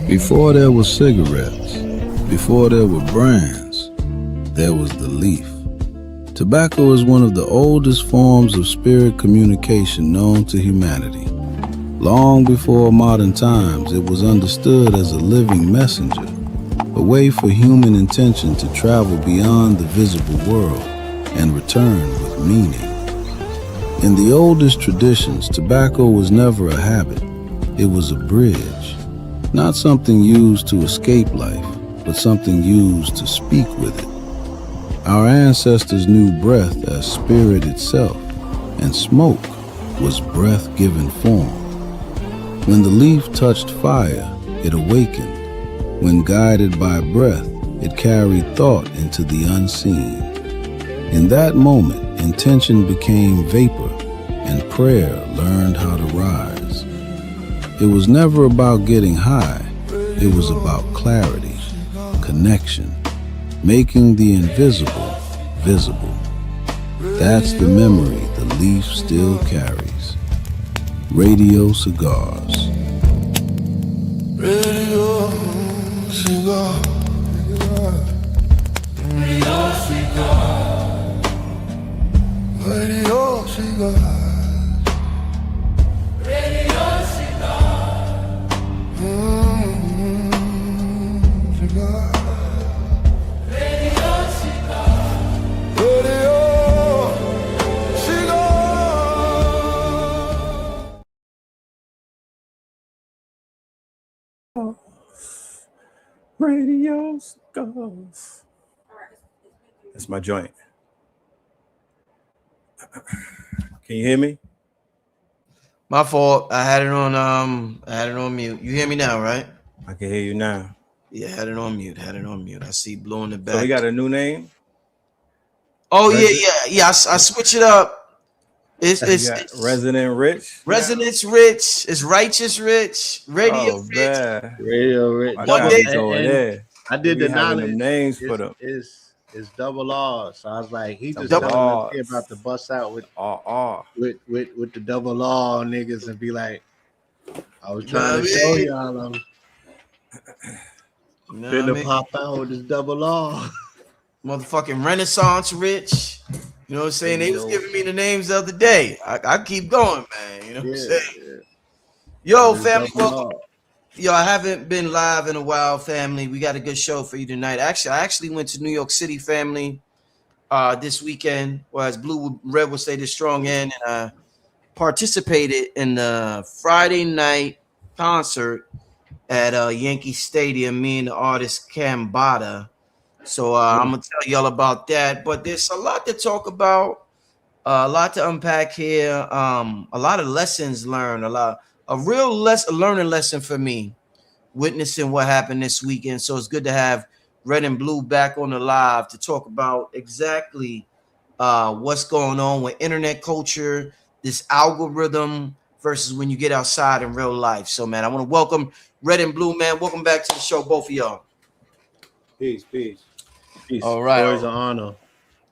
Before there were cigarettes, before there were brands, there was the leaf. Tobacco is one of the oldest forms of spirit communication known to humanity. Long before modern times, it was understood as a living messenger, a way for human intention to travel beyond the visible world and return with meaning. In the oldest traditions, tobacco was never a habit. It was a bridge, not something used to escape life, but something used to speak with it. Our ancestors knew breath as spirit itself, and smoke was breath-given form. When the leaf touched fire, it awakened. When guided by breath, it carried thought into the unseen. In that moment, intention became vapor, and prayer learned how to rise. It was never about getting high. It was about clarity, connection, making the invisible visible. That's the memory the leaf still carries. Radio Cigars. Radio Cigar. Radio Cigar. Radio Cigar. Radio Cigars. That's my joint. Can you hear me? My fault. I had it on mute. You hear me now, right? I can hear you now. Yeah, had it on mute. I see Blue in the back. So we got a new name? Oh, yeah. I switch it up. It's Resident Rich. Residence Rich. It's Righteous Rich. Radio Rich. Man. Radio Rich. One day. I did the knowledge. Names for them. It's double R. So I was like, he just double telling us about to bust out with R. with the double R niggas and be like, I was trying to show y'all I'm finna pop out with this double R. Motherfucking Renaissance Rich. You know what I'm saying? They was giving me the names the other day. I keep going, man. You know what I'm saying? Yeah. Yo, family, welcome. Yo, I haven't been live in a while, family. We got a good show for you tonight. Actually, I went to New York City, family, this weekend, or as Blue Red would say, this strong end, and I participated in the Friday night concert at Yankee Stadium, me and the artist Cambada. So I'm going to tell y'all about that. But there's a lot to talk about, a lot to unpack here, a lot of lessons learned, a real learning lesson for me, witnessing what happened this weekend. So it's good to have Red and Blue back on the live to talk about exactly what's going on with internet culture, this algorithm versus when you get outside in real life. So, man, I want to welcome Red and Blue, man. Welcome back to the show, both of y'all. Peace. All right. Always an honor.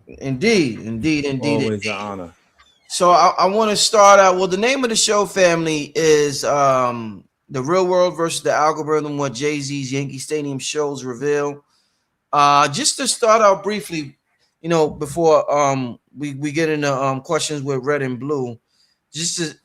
Indeed. Always an honor. So I want to start out. Well, the name of the show, family, is The Real World versus the Algorithm, what Jay-Z's Yankee Stadium shows reveal. Just to start out briefly, you know, before we get into questions with Red and Blue, just to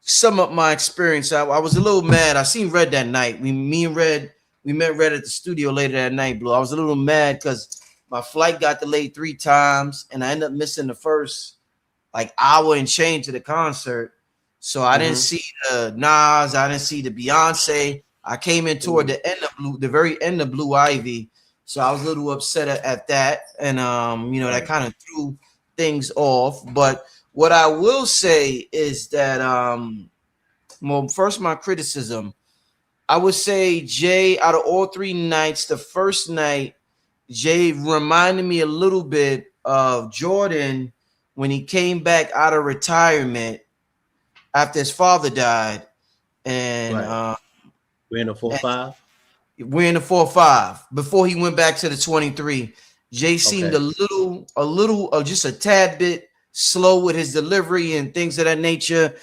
sum up my experience, I was a little mad. I seen Red that night. We met Red at the studio later that night, Blue. I was a little mad because my flight got delayed 3 times, and I ended up missing the first hour and change of the concert. So I didn't see the Nas, I didn't see the Beyonce. I came in toward the very end of Blue Ivy. So I was a little upset at that. And that kind of threw things off. But what I will say is that first my criticism. I would say Jay, out of all 3 nights, the first night, Jay reminded me a little bit of Jordan when he came back out of retirement after his father died. And we're in the 4-5. We're in the 4-5 before he went back to the 23. Jay seemed a little, just a tad bit slow with his delivery and things of that nature.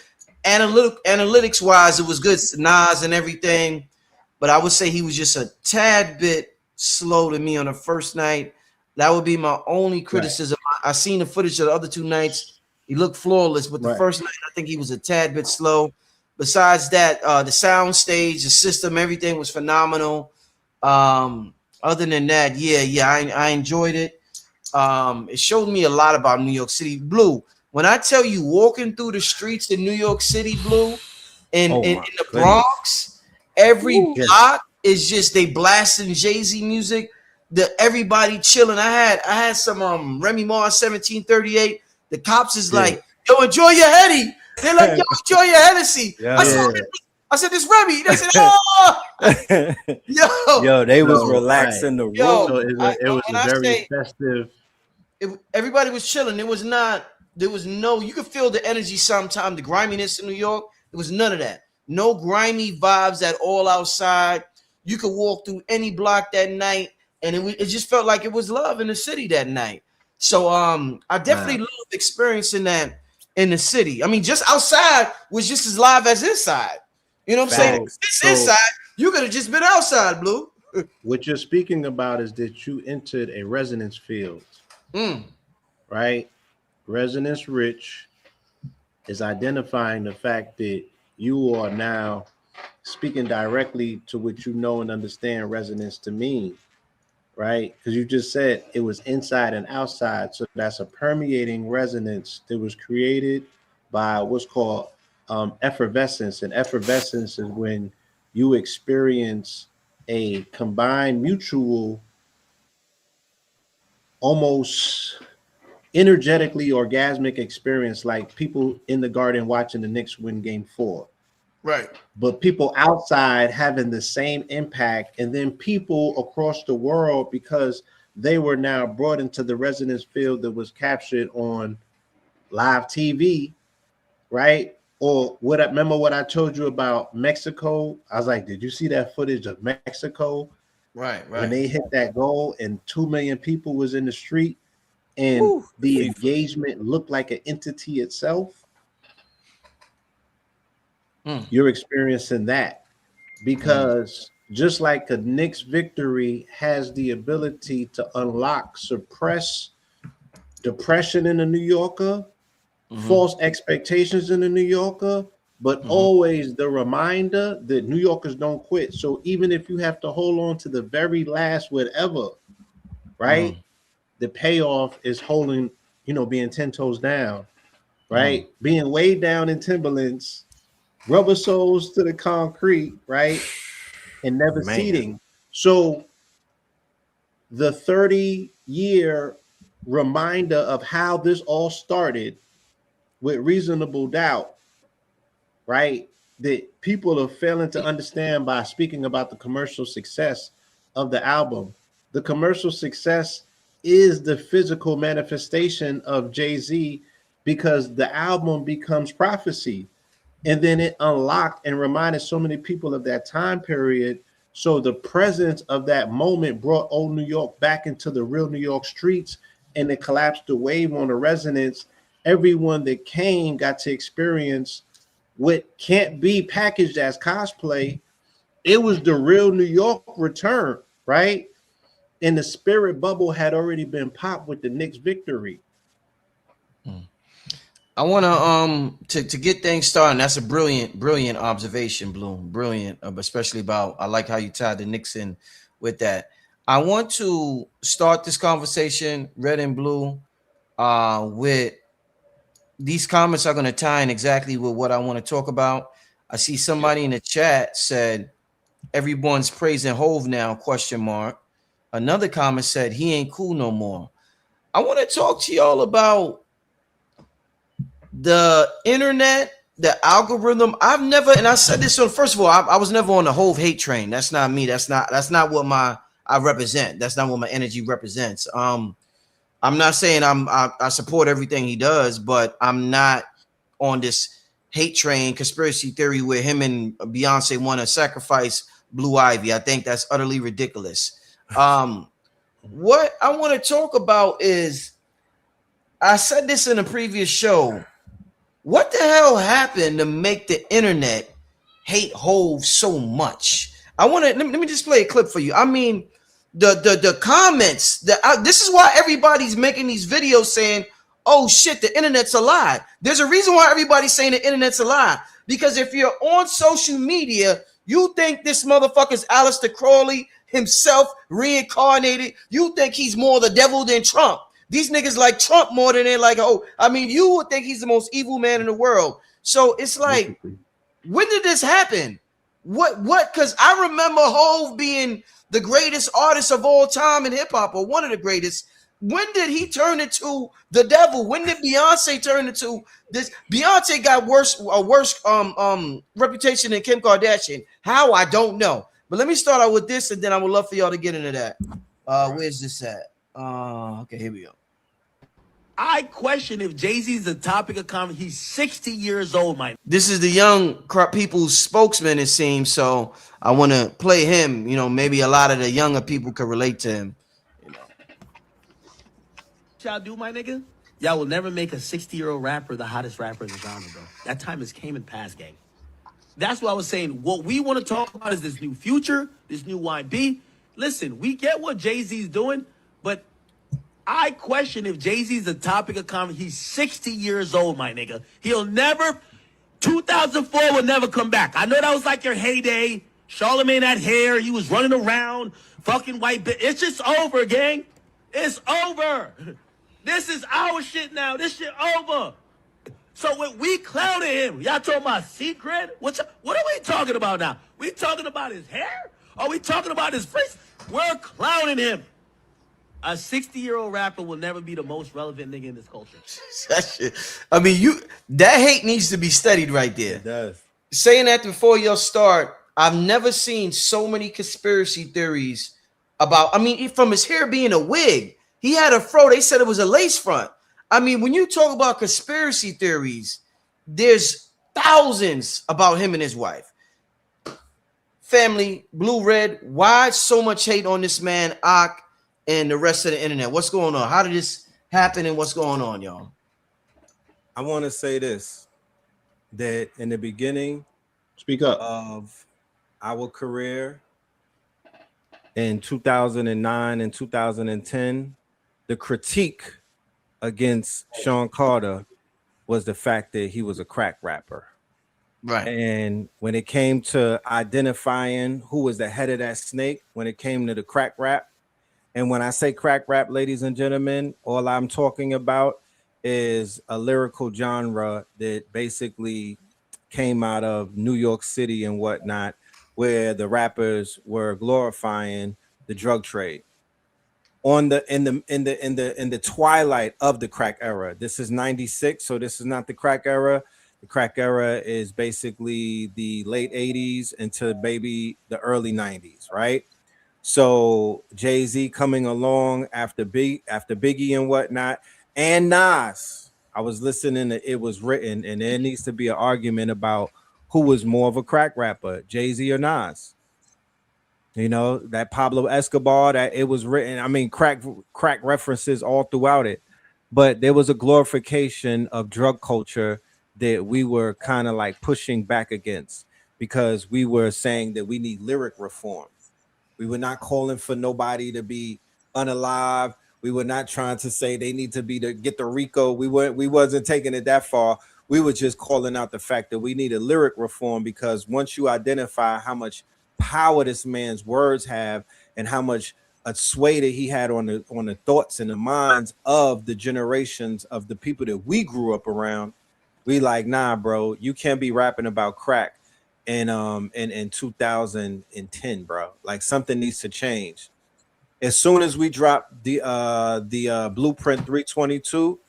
analytics wise, it was good. Nas and everything, but I would say he was just a tad bit slow to me on the first night. That would be my only criticism. Right. I seen the footage of the other 2 nights. He looked flawless, but the first night I think he was a tad bit slow. Besides that, the sound stage, the system, everything was phenomenal. Other than that, I enjoyed it. It showed me a lot about New York City. Blue, when I tell you walking through the streets in New York City, Blue, in the Bronx, every block is just they blasting Jay-Z music. Everybody chilling. I had some Remy Ma 1738. The cops is like, yo, enjoy your Henny. They're like, yo, enjoy your Hennessy. I said, this Remy. They said, oh, yo, they was relaxing the room. So it was a very festive. Everybody was chilling. There was no, you could feel the energy sometimes, the griminess in New York. There was none of that. No grimy vibes at all outside. You could walk through any block that night, and it just felt like it was love in the city that night. So I definitely loved experiencing that in the city. I mean, just outside was just as live as inside. You know what I'm saying? It's inside. You could have just been outside, Blue. What you're speaking about is that you entered a resonance field. Right? Resonance Rich is identifying the fact that you are now speaking directly to what you know and understand resonance to mean, right? Because you just said it was inside and outside. So that's a permeating resonance that was created by what's called effervescence. And effervescence is when you experience a combined mutual, almost energetically orgasmic experience, like people in the Garden watching the Knicks win Game 4. Right. But people outside having the same impact, and then people across the world, because they were now brought into the resonance field that was captured on live TV, right? Or remember what I told you about Mexico? I was like, did you see that footage of Mexico? Right. When they hit that goal and 2 million people was in the street, and the engagement looked like an entity itself. You're experiencing that because just like a Knicks victory has the ability to unlock, suppress depression in the New Yorker, false expectations in the New Yorker, but always the reminder that New Yorkers don't quit. So even if you have to hold on to the very last whatever, right? The payoff is holding, being 10 toes down, right? Being way down in Timberlands, rubber soles to the concrete, right? And never ceding. So the 30-year reminder of how this all started with Reasonable Doubt, right? That people are failing to understand by speaking about the commercial success of the album. The commercial success is the physical manifestation of Jay-Z, because the album becomes prophecy. And then it unlocked and reminded so many people of that time period. So the presence of that moment brought old New York back into the real New York streets, and it collapsed the wave on the resonance. Everyone that came got to experience what can't be packaged as cosplay. It was the real New York return, right? And the spirit bubble had already been popped with the Knicks victory. I want to get things started. That's a brilliant observation, Bloom. Brilliant, especially about, I like how you tied the Knicks in with that. I want to start this conversation, red and blue, with these comments are going to tie in exactly with what I want to talk about. I see somebody in the chat said, everyone's praising Hove now, ? Another comment said, he ain't cool no more. I want to talk to y'all about the internet, the algorithm. I've never, and I said this, so first of all, I was never on the Hove hate train. That's not me. That's not what I represent. That's not what my energy represents. I'm not saying I support everything he does, but I'm not on this hate train conspiracy theory where him and Beyonce want to sacrifice Blue Ivy. I think that's utterly ridiculous. What I want to talk about is, I said this in a previous show. What the hell happened to make the internet hate Hove so much? I want to let me just play a clip for you. I mean, the comments. This is why everybody's making these videos saying, "Oh shit, the internet's a lie." There's a reason why everybody's saying the internet's a lie. Because if you're on social media, you think this motherfucker's Aleister Crowley himself reincarnated. You think he's more the devil than Trump. These niggas like Trump more than they like, oh, I mean, you would think he's the most evil man in the world. So it's like, when did this happen? What? Because I remember Hove being the greatest artist of all time in hip hop, or one of the greatest. When did he turn into the devil? When did Beyonce turn into this? Beyonce got a worse reputation than Kim Kardashian. How? I don't know. But let me start out with this, and then I would love for y'all to get into that. Where's this at? Okay, here we go. I question if Jay-Z's the topic of conversation. He's 60 years old, man. This is the young people's spokesman, it seems. So I want to play him. You know, maybe a lot of the younger people could relate to him. You know, y'all do, my nigga? Y'all will never make a 60-year-old rapper the hottest rapper in the genre, bro. That time came and passed, gang. That's what I was saying. What we want to talk about is this new Future, this new YB. Listen, we get what Jay-Z's doing, but I question if Jay-Z's the topic of conversation. He's 60 years old, my nigga. He'll never, 2004 will never come back. I know that was like your heyday. Charlamagne had hair. He was running around, fucking white bitch. It's just over, gang. It's over. This is our shit now. This shit over. So when we clowning him, y'all talking about secret? What are we talking about now? We talking about his hair? Are we talking about his face? We're clowning him. A 60-year-old rapper will never be the most relevant nigga in this culture. That shit. I mean, that hate needs to be studied right there. It does. Saying that before y'all start, I've never seen so many conspiracy theories about. I mean, from his hair being a wig, he had a fro. They said it was a lace front. I mean, when you talk about conspiracy theories, there's thousands about him and his wife. Family, Blue Red, why so much hate on this man, Ak, and the rest of the internet? What's going on? How did this happen, and what's going on, y'all? I want to say this, that in the beginning Speak up. of our career in 2009 and 2010, the critique against Sean Carter was the fact that he was a crack rapper. Right. And when it came to identifying who was the head of that snake, when it came to the crack rap, and when I say crack rap, ladies and gentlemen, all I'm talking about is a lyrical genre that basically came out of New York City and whatnot, where the rappers were glorifying the drug trade. In the twilight of the crack era. This is 96, so this is not the crack era. The crack era is basically the late 80s into maybe the early 90s, right? So Jay-Z coming along after Biggie and whatnot, and Nas. I was listening to It Was Written, and there needs to be an argument about who was more of a crack rapper, Jay-Z or Nas. You know, that Pablo Escobar, that It Was Written. I mean, crack references all throughout it, but there was a glorification of drug culture that we were kind of like pushing back against, because we were saying that we need lyric reform. We were not calling for nobody to be unalive. We were not trying to say they need to get the RICO. We wasn't taking it that far. We were just calling out the fact that we need a lyric reform, because once you identify how much power this man's words have and how much a sway that he had on the thoughts and the minds of the generations of the people that we grew up around, we like, nah, bro, you can't be rapping about crack in 2010, bro. Like, something needs to change. As soon as we dropped the Blueprint 322,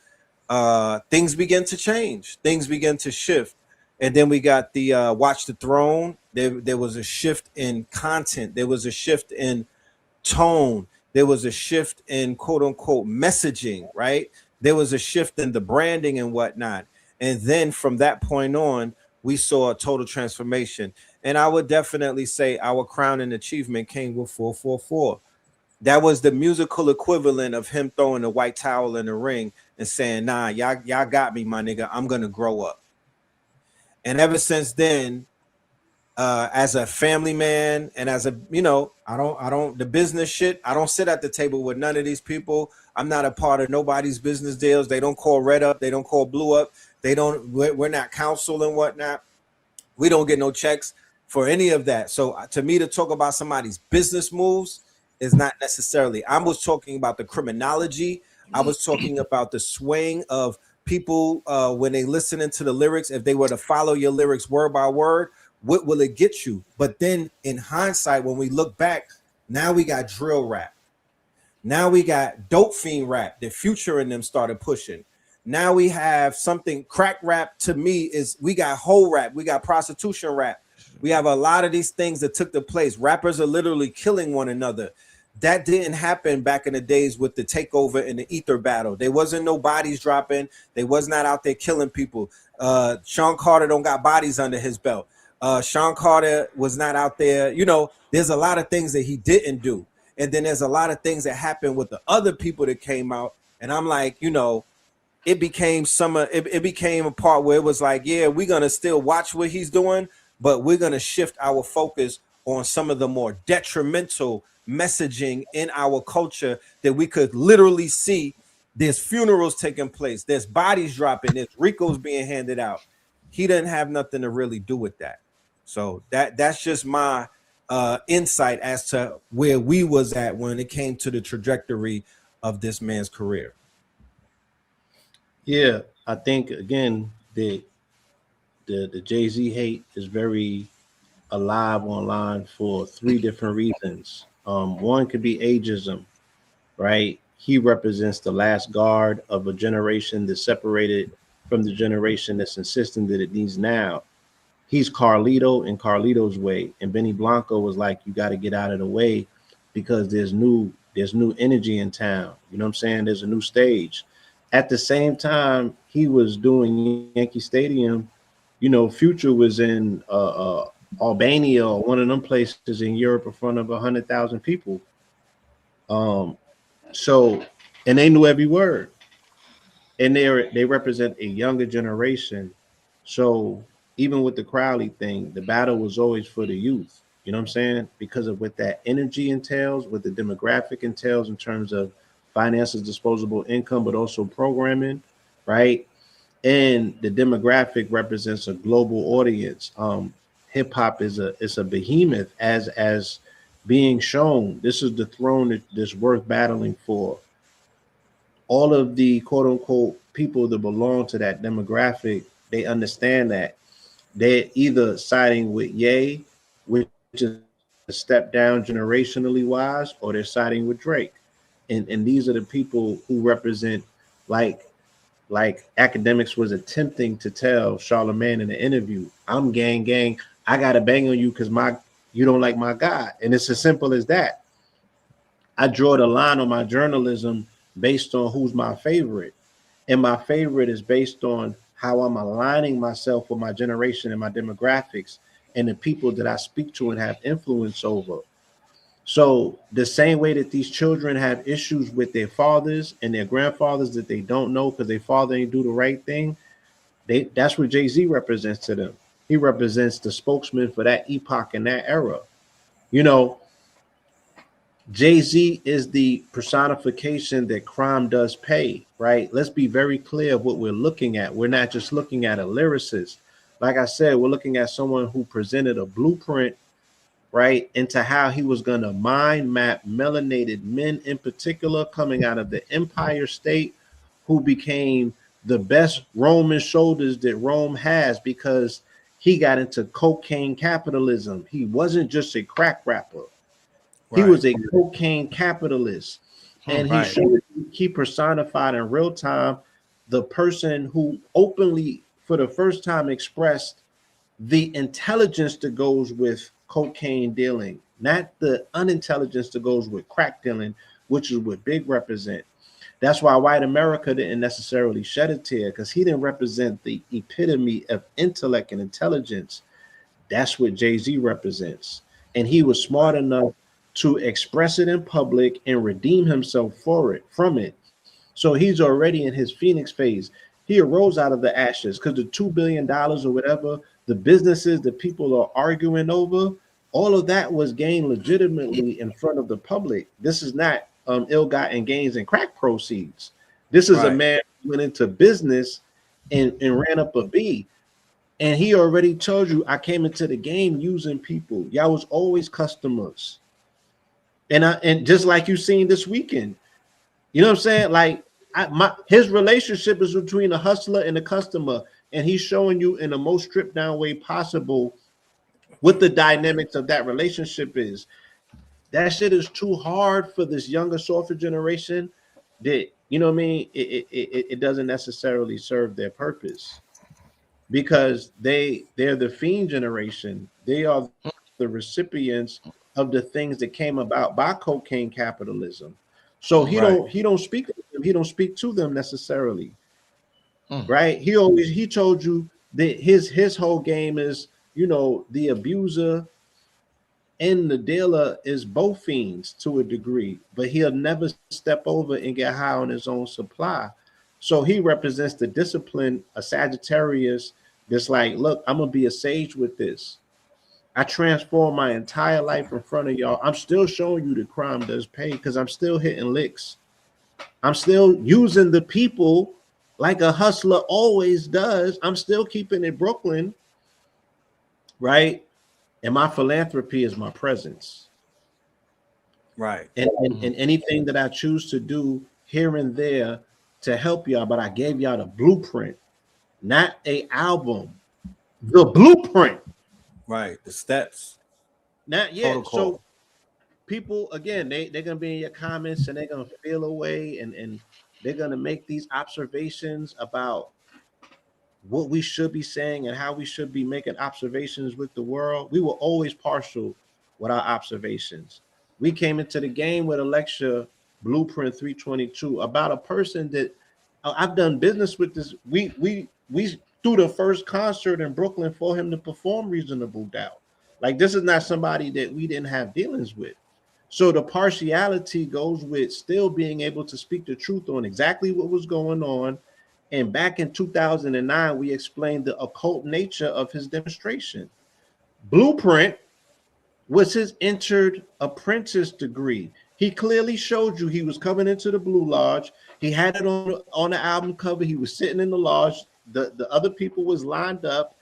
things begin to change. Things begin to shift. And then we got the Watch the Throne. There was a shift in content. There was a shift in tone. There was a shift in quote unquote messaging, right? There was a shift in the branding and whatnot. And then from that point on, we saw a total transformation. And I would definitely say our crowning achievement came with 444. That was the musical equivalent of him throwing the white towel in the ring and saying, nah, y'all got me, my nigga. I'm going to grow up. And ever since then, as a family man and as a, I don't the business shit, I don't sit at the table with none of these people. I'm not a part of nobody's business deals. They don't call red up, they don't call blue up, we're not counsel and whatnot. We don't get no checks for any of that. So to me, to talk about somebody's business moves is not necessarily. I was talking about the criminology. I was talking about the swaying of people when they listening to the lyrics. If they were to follow your lyrics word by word, what will it get you? But then in hindsight, when we look back, now we got drill rap. Now we got dope fiend rap that Future and them started pushing. Now we have something crack rap. To me, is we got whole rap, we got prostitution rap. We have a lot of these things that took the place. Rappers are literally killing one another. That didn't happen back in the days with the takeover and the ether battle. There wasn't no bodies dropping. They was not out there killing people. Sean Carter don't got bodies under his belt. Sean Carter was not out there. There's a lot of things that he didn't do. And then there's a lot of things that happened with the other people that came out. And I'm like, it became it became a part where it was like, yeah, we're gonna still watch what he's doing, but we're gonna shift our focus on some of the more detrimental messaging in our culture that we could literally see. There's funerals taking place, there's bodies dropping, there's Ricos being handed out. He didn't have nothing to really do with that. So that's just my insight as to where we was at when it came to the trajectory of this man's career. Yeah, I think again the Jay-Z hate is very alive online for three different reasons. One could be ageism, right? He represents the last guard of a generation that's separated from the generation that's insisting that it needs now. He's Carlito in Carlito's way, and Benny Blanco was like, you got to get out of the way because there's new energy in town. You know what I'm saying? There's a new stage. At the same time, he was doing Yankee Stadium. Future was in Albania or one of them places in Europe in front of 100,000 people. So, and they knew every word, and they represent a younger generation. So even with the Crowley thing, the battle was always for the youth. You know what I'm saying? Because of what that energy entails, what the demographic entails in terms of finances, disposable income, but also programming, right? And the demographic represents a global audience. Hip hop is a behemoth as being shown. This is the throne that's worth battling for. All of the quote unquote people that belong to that demographic, they understand that they're either siding with Ye, which is a step down generationally wise, or they're siding with Drake. And these are the people who represent, like academics was attempting to tell Charlemagne in the interview, I'm gang, I gotta bang on you because you don't like my guy. And it's as simple as that. I draw the line on my journalism based on who's my favorite. And my favorite is based on how I'm aligning myself with my generation and my demographics and the people that I speak to and have influence over. So the same way that these children have issues with their fathers and their grandfathers that they don't know because their father ain't do the right thing, that's what Jay-Z represents to them. He represents the spokesman for that epoch and that era. Jay-Z is the personification that crime does pay, right? Let's be very clear of what we're looking at. We're not just looking at a lyricist. Like I said, we're looking at someone who presented a blueprint, right, into how he was going to mind map melanated men in particular coming out of the Empire State who became the best Roman shoulders that Rome has because he got into cocaine capitalism. He wasn't just a crack rapper. He was a cocaine capitalist, and he personified in real time the person who openly, for the first time, expressed the intelligence that goes with cocaine dealing, not the unintelligence that goes with crack dealing, which is what Big represent. That's why white America didn't necessarily shed a tear, because he didn't represent the epitome of intellect and intelligence. That's what Jay-Z represents, and he was smart enough to express it in public and redeem himself from it. So he's already in his Phoenix phase. He arose out of the ashes because the $2 billion or whatever the businesses that people are arguing over, all of that was gained legitimately in front of the public. This is not ill-gotten gains and crack proceeds. This is a Right. man who went into business and ran up a B. And he already told you, I came into the game using people. Y'all was always customers. And just like you seen this weekend, you know what I'm saying? Like his relationship is between a hustler and a customer, and he's showing you in the most stripped down way possible what the dynamics of that relationship is. That shit is too hard for this younger, softer generation. That, you know what I mean? It doesn't necessarily serve their purpose, because they're the fiend generation. They are the recipients of the things that came about by cocaine capitalism. So Right. he don't speak to them, he don't speak to them necessarily, Mm. right? He told you that his whole game is, you know, the abuser and the dealer is both fiends to a degree, but he'll never step over and get high on his own supply. So he represents the discipline, a Sagittarius that's like, look, I'm gonna be a sage with this. I transform my entire life in front of y'all. I'm still showing you the crime does pay because I'm still hitting licks. I'm still using the people like a hustler always does. I'm still keeping it Brooklyn, right? And my philanthropy is my presence. Right. And anything that I choose to do here and there to help y'all, but I gave y'all the blueprint, not a album, the blueprint. Right. The steps. Not yet. Protocol. So people, again, they're gonna be in your comments and they're gonna feel away, and they're gonna make these observations about what we should be saying and how we should be making observations with the world. We were always partial with our observations. We came into the game with a lecture, Blueprint 322, about a person that I've done business with. This we threw the first concert in Brooklyn for him to perform Reasonable Doubt. Like, this is not somebody that we didn't have dealings with. So the partiality goes with still being able to speak the truth on exactly what was going on. And back in 2009, we explained the occult nature of his demonstration. Blueprint was his entered apprentice degree. He clearly showed you he was coming into the Blue Lodge. He had it on the album cover. He was sitting in the lodge. The other people was lined up.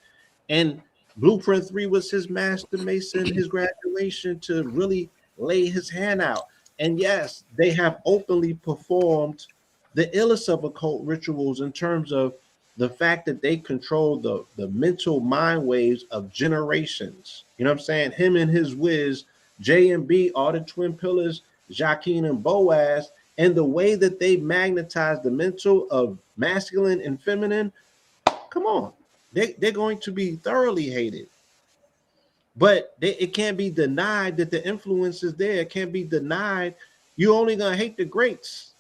And Blueprint 3 was his master mason, his graduation to really lay his hand out. And yes, they have openly performed the illest of occult rituals in terms of the fact that they control the mental mind waves of generations. You know what I'm saying? Him and his whiz, J and B, are the twin pillars, Jacqueline and Boaz, and the way that they magnetize the mental of masculine and feminine. Come on, they're going to be thoroughly hated. But it can't be denied that the influence is there. It can't be denied. You're only going to hate the greats.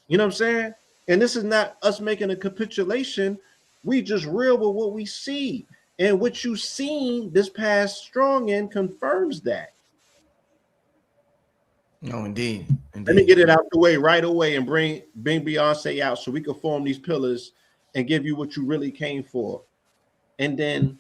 You know what I'm saying? And this is not us making a capitulation. We just real with what we see. And what you seen this past strong in confirms that. No, indeed. Let me get it out the way right away and bring Beyonce out so we can form these pillars and give you what you really came for. And then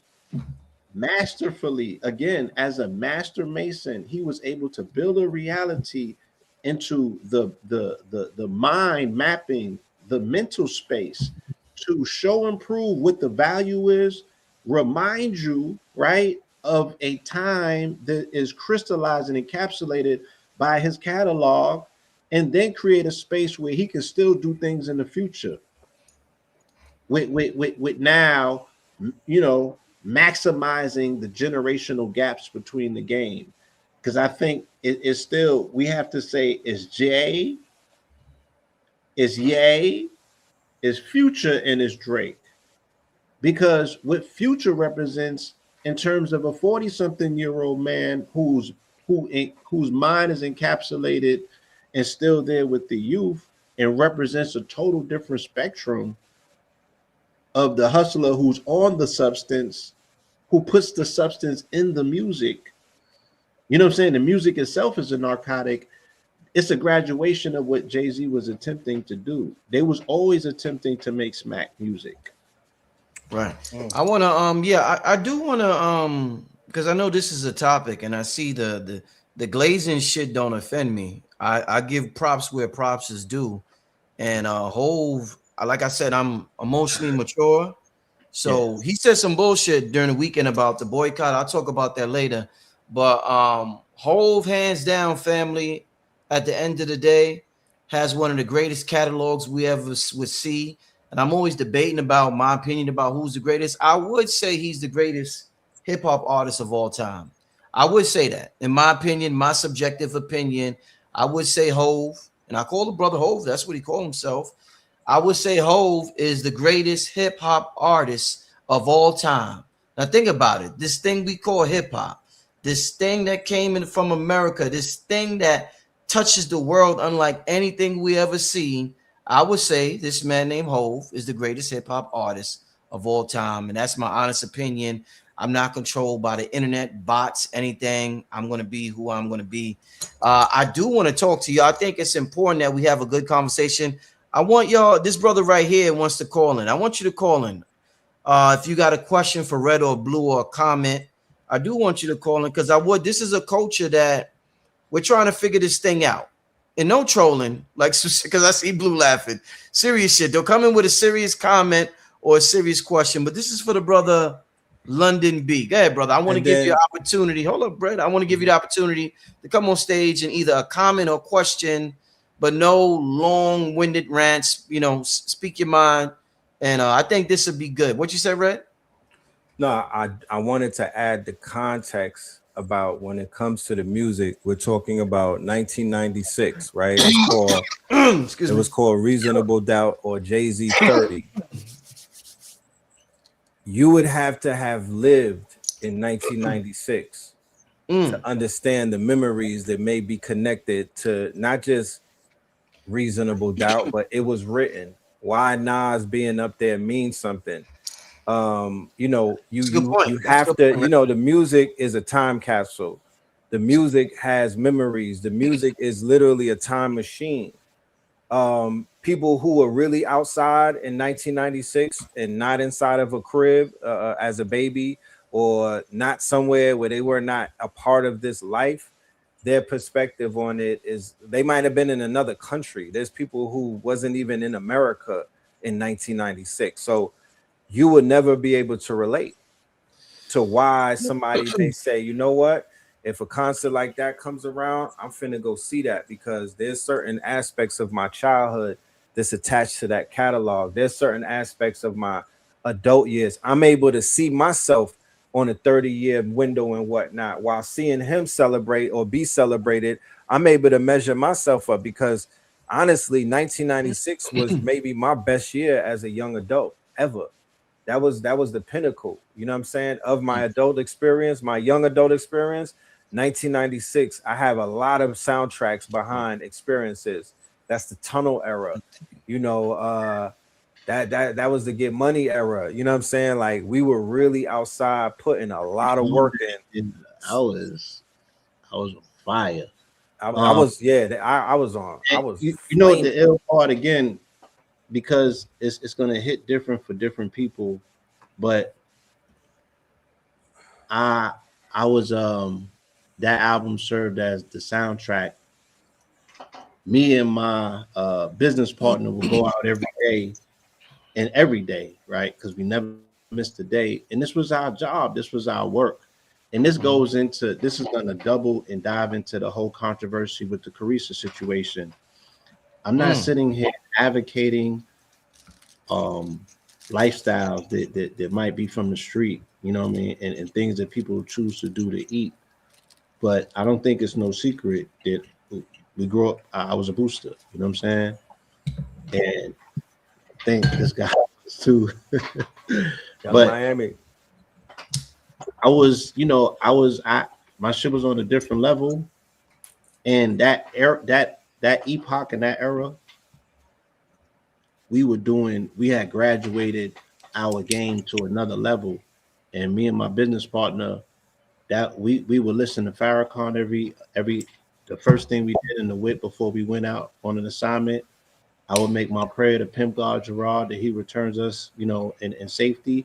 masterfully, again, as a master mason, he was able to build a reality into the mind mapping, the mental space, to show and prove what the value is, remind you, right, of a time that is crystallized and encapsulated by his catalog, and then create a space where he can still do things in the future with now, you know, maximizing the generational gaps between the game. Because I think it is still, we have to say, is Jay, is Ye, is Future, and is Drake. Because what Future represents in terms of a 40-something-year-old man whose mind is encapsulated and still there with the youth, and represents a total different spectrum of the hustler who's on the substance, who puts the substance in the music. You know what I'm saying? The music itself is a narcotic. It's a graduation of what Jay-Z was attempting to do. They was always attempting to make smack music. Right. I want to I do want to because I know this is a topic and I see the glazing shit don't offend me. I give props where props is due. And Hove, like I said, I'm emotionally mature. So he said some bullshit during the weekend about the boycott. I'll talk about that later. But Hove, hands down, family, at the end of the day, has one of the greatest catalogs we ever would see. And I'm always debating about my opinion about who's the greatest. I would say he's the greatest hip hop artist of all time. I would say that, in my opinion, my subjective opinion. I would say Hove, and I call the brother Hove. That's what he called himself. I would say Hove is the greatest hip hop artist of all time. Now think about it. This thing we call hip hop, this thing that came in from America, this thing that touches the world unlike anything we ever seen. I would say this man named Hove is the greatest hip hop artist of all time, and that's my honest opinion. I'm not controlled by the internet, bots, anything. I'm going to be who I'm going to be. I do want to talk to you. I think it's important that we have a good conversation. I want y'all, this brother right here wants to call in. I want you to call in. If you got a question for Red or Blue or a comment, I do want you to call in because this is a culture that we're trying to figure this thing out. And no trolling, like, because I see Blue laughing. Serious shit. They'll come in with a serious comment or a serious question, but this is for the brother London B. Go ahead, brother. I want to give you an opportunity. Hold up, Brett. I want to give you the opportunity to come on stage and either a comment or question, but no long-winded rants. You know, speak your mind, and I think this would be good. What you said, Red? No, I wanted to add the context about when it comes to the music. We're talking about 1996, right? It was called Reasonable Doubt or Jay-Z 30. You would have to have lived in 1996 to understand the memories that may be connected to not just Reasonable Doubt, but it was written. Why Nas being up there means something. You know, you have to, you know, the music is a time capsule. The music has memories. The music is literally a time machine. People who were really outside in 1996 and not inside of a crib as a baby, or not somewhere where they were not a part of this life, their perspective on it is they might have been in another country. There's people who wasn't even in America in 1996. So you would never be able to relate to why somebody may say, you know what, if a concert like that comes around, I'm finna go see that, because there's certain aspects of my childhood that's attached to that catalog. There's certain aspects of my adult years. I'm able to see myself on a 30-year window and whatnot. While seeing him celebrate or be celebrated, I'm able to measure myself up, because honestly, 1996 was maybe my best year as a young adult ever. That was the pinnacle, you know what I'm saying, of my adult experience, my young adult experience. 1996, I have a lot of soundtracks behind experiences. That's the tunnel era, you know. That was the Get Money era, you know what I'm saying? Like, we were really outside putting a lot of work in. I was on fire. I was on. I was. You know the ill part again, because it's gonna hit different for different people, but I was that album served as the soundtrack. Me and my business partner would go out every day, right? Because we never missed a day, and this was our job, this was our work. And this is going to double and dive into the whole controversy with the Carissa situation. I'm not sitting here advocating lifestyles that might be from the street, you know what I mean, and things that people choose to do to eat. But I don't think it's no secret that we grew up. I was a booster, you know what I'm saying, and I think this guy was too. But Miami. My shit was on a different level, and that epoch and that era, we had graduated our game to another level, and me and my business partner, that we would listen to Farrakhan the first thing we did in the whip before we went out on an assignment. I would make my prayer to Pimp God Gerard that he returns us, you know, in safety.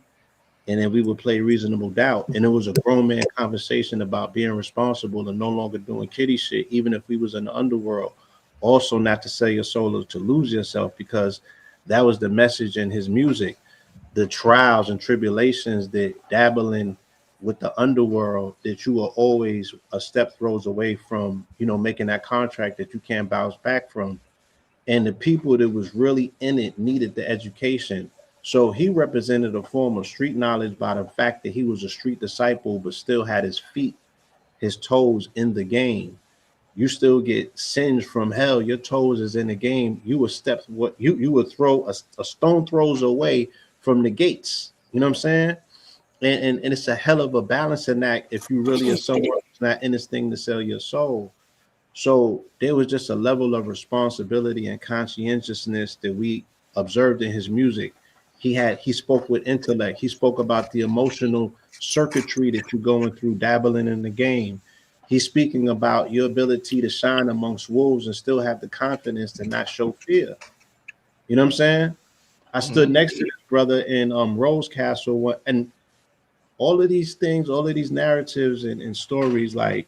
and then we would play Reasonable Doubt, and it was a grown man conversation about being responsible and no longer doing kiddie shit, even if we was in the underworld. Also, not to sell your soul or to lose yourself, because that was the message in his music. The trials and tribulations that dabbling with the underworld, that you are always a step throws away from, making that contract that you can't bounce back from. And the people that was really in it needed the education. So he represented a form of street knowledge by the fact that he was a street disciple, but still had his feet, his toes in the game. You still get singed from hell. Your toes is in the game. You would step what you would throw a stone throws away from the gates. You know what I'm saying? And it's a hell of a balancing act if you really are someone who's not in this thing to sell your soul. So there was just a level of responsibility and conscientiousness that we observed in his music. He spoke with intellect. He spoke about the emotional circuitry that you're going through dabbling in the game. He's speaking about your ability to shine amongst wolves and still have the confidence to not show fear. You know what I'm saying? I stood next to this brother in Rose Castle, and all of these things, all of these narratives and stories, like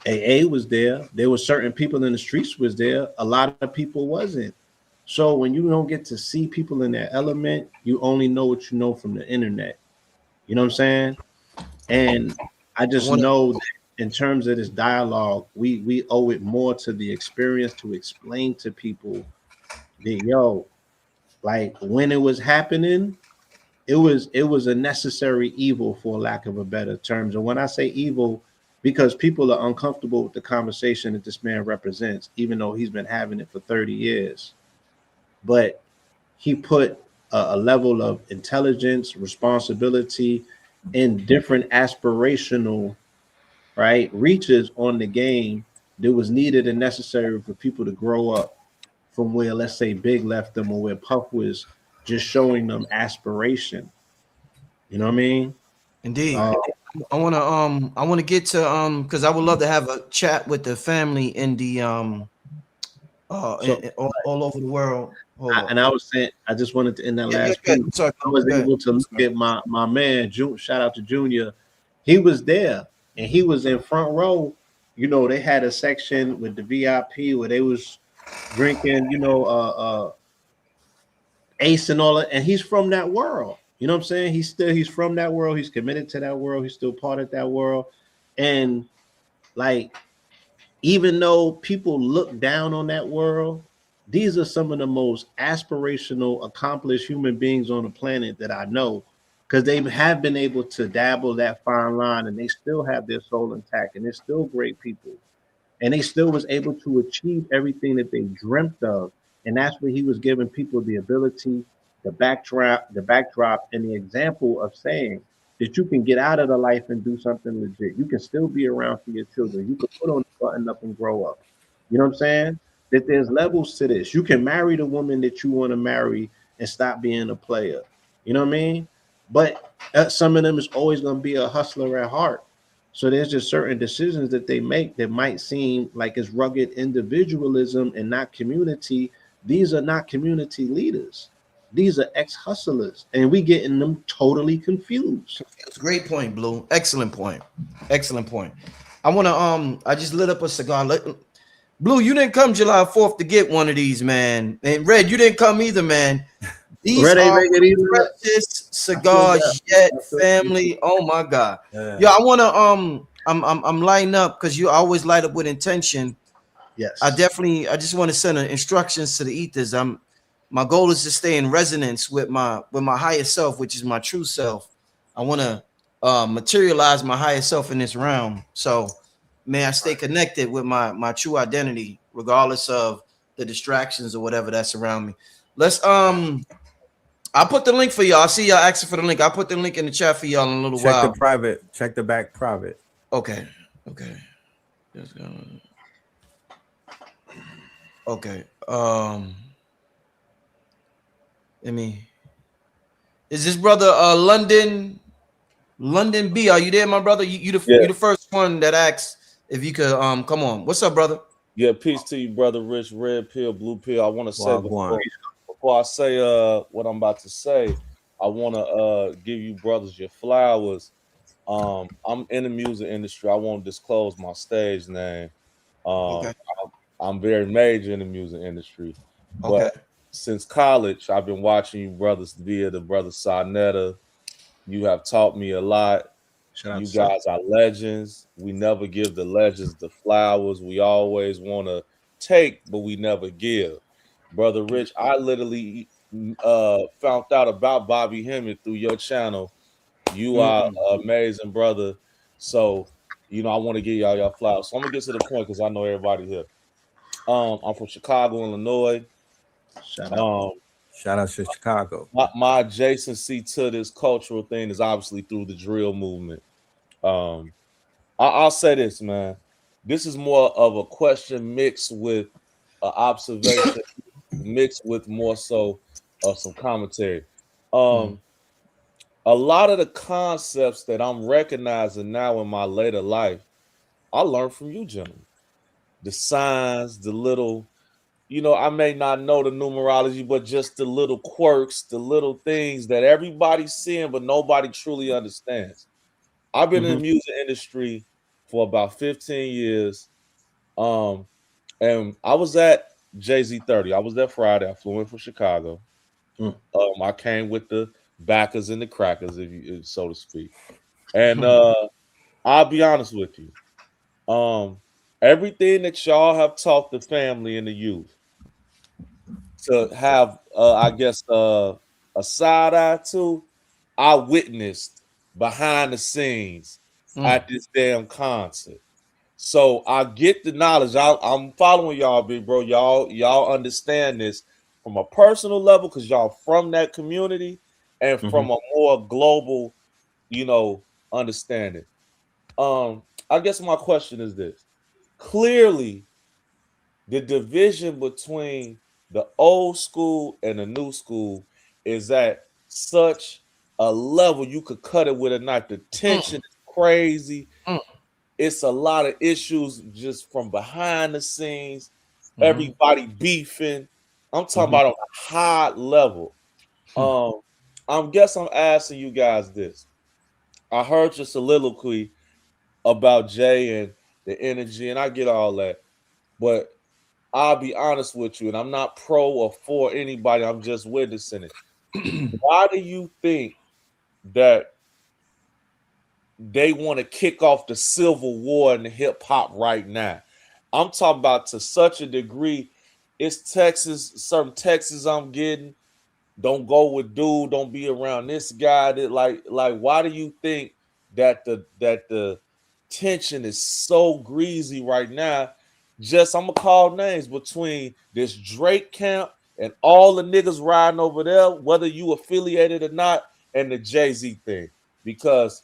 AA was there. There were certain people in the streets was there. A lot of people wasn't. So when you don't get to see people in their element, you only know what you know from the internet. You know what I'm saying? And I just know that in terms of this dialogue, we owe it more to the experience to explain to people that, like when it was happening, it was a necessary evil, for lack of a better terms. And when I say evil, because people are uncomfortable with the conversation that this man represents, even though he's been having it for 30 years. But he put a level of intelligence, responsibility, and different aspirational, right, reaches on the game that was needed and necessary for people to grow up from where, let's say, Big left them, or where Puff was just showing them aspiration. You know what I mean? Indeed. I wanna get to because I would love to have a chat with the family in the all over the world. I was saying, I just wanted to end that last yeah, piece. sorry, I was able to look at my man, shout out to Junior. He was there and he was in front row. They had a section with the VIP where they was drinking, Ace and all that, and he's from that world. You know what I'm saying? He's from that world. He's committed to that world. He's still part of that world. And like, even though people look down on that world, these are some of the most aspirational, accomplished human beings on the planet that I know, because they have been able to dabble that fine line and they still have their soul intact and they're still great people. And they still was able to achieve everything that they dreamt of. And that's where he was giving people the ability, the backdrop, and the example of saying that you can get out of the life and do something legit. You can still be around for your children. You can put on the button up and grow up. You know what I'm saying? That there's levels to this. You can marry the woman that you want to marry and stop being a player. You know what I mean? But some of them is always going to be a hustler at heart. So there's just certain decisions that they make that might seem like it's rugged individualism and not community. These are not community leaders. These are ex-hustlers, and we getting them totally confused. Great point, Blue. Excellent point. Excellent point. I want to I just lit up a cigar. Blue, you didn't come July 4th to get one of these, man. And Red, you didn't come either, man. These Red ain't are make it either. precious cigars yet, family. Oh my God. Yeah, I want to I'm lighting up because you always light up with intention. Yes. I just want to send instructions to the ethers. My goal is to stay in resonance with my higher self, which is my true self. I want to materialize my higher self in this realm. So may I stay connected with my true identity, regardless of the distractions or whatever that's around me. Let's I'll put the link for y'all. I see y'all asking for the link. I'll put the link in the chat for y'all in a little while. Check the back private. Okay. Okay. Is this brother London B? Are you there, my brother? You the first one that asked if you could come on. What's up, brother? Yeah, peace to you, brother Rich. Red pill, blue pill. I want to say before I say what I'm about to say, I want to give you brothers your flowers. I'm in the music industry. I won't disclose my stage name. Okay. I'm very major in the music industry, Okay. but since college, I've been watching you brothers via the brother Sarnetta. You have taught me a lot. Shout out You to Sal. guys are legends. We never give the legends the flowers. We always want to take, but we never give. Brother Rich, I literally found out about Bobby Hemmett through your channel. You are an amazing brother. So, I want to give y'all your flowers. So I'm gonna get to the point because I know everybody here. I'm from Chicago, Illinois. Shout out. Um, Shout out to Chicago. my adjacency to this cultural thing is obviously through the drill movement. Um, I'll say this, man. This is more of a question mixed with an observation, mixed with more so of some commentary. Um, a lot of the concepts that I'm recognizing now in my later life, I learned from you, gentlemen. The signs, the little, I may not know the numerology, but just the little quirks, the little things that everybody's seeing, but nobody truly understands. I've been in the music industry for about 15 years. Um, and I was at Jay-Z 30. I was there Friday. I flew in from Chicago. I came with the backers and the crackers, so to speak. And I'll be honest with you. Everything that y'all have taught the family and the youth to have, I guess, a side eye to, I witnessed behind the scenes at this damn concert. So I get the knowledge. I'm following y'all, big bro. Y'all understand this from a personal level because y'all from that community and from a more global, understanding. I guess my question is this: clearly, the division between the old school and the new school is at such a level you could cut it with a knife. The tension is crazy. It's a lot of issues just from behind the scenes. Everybody beefing. I'm talking about on a high level. I'm asking you guys this. I heard your soliloquy about Jay and the energy, and I get all that. But I'll be honest with you, and I'm not pro or for anybody. I'm just witnessing it. Why do you think that they want to kick off the civil war in the hip hop right now? I'm talking about to such a degree. It's Texas, certain Texas I'm getting. Don't go with dude. Don't be around this guy. That like. Why do you think that the tension is so greasy right now? Just I'm gonna call names between this Drake camp and all the niggas riding over there, whether you affiliated or not, and the Jay-Z thing, because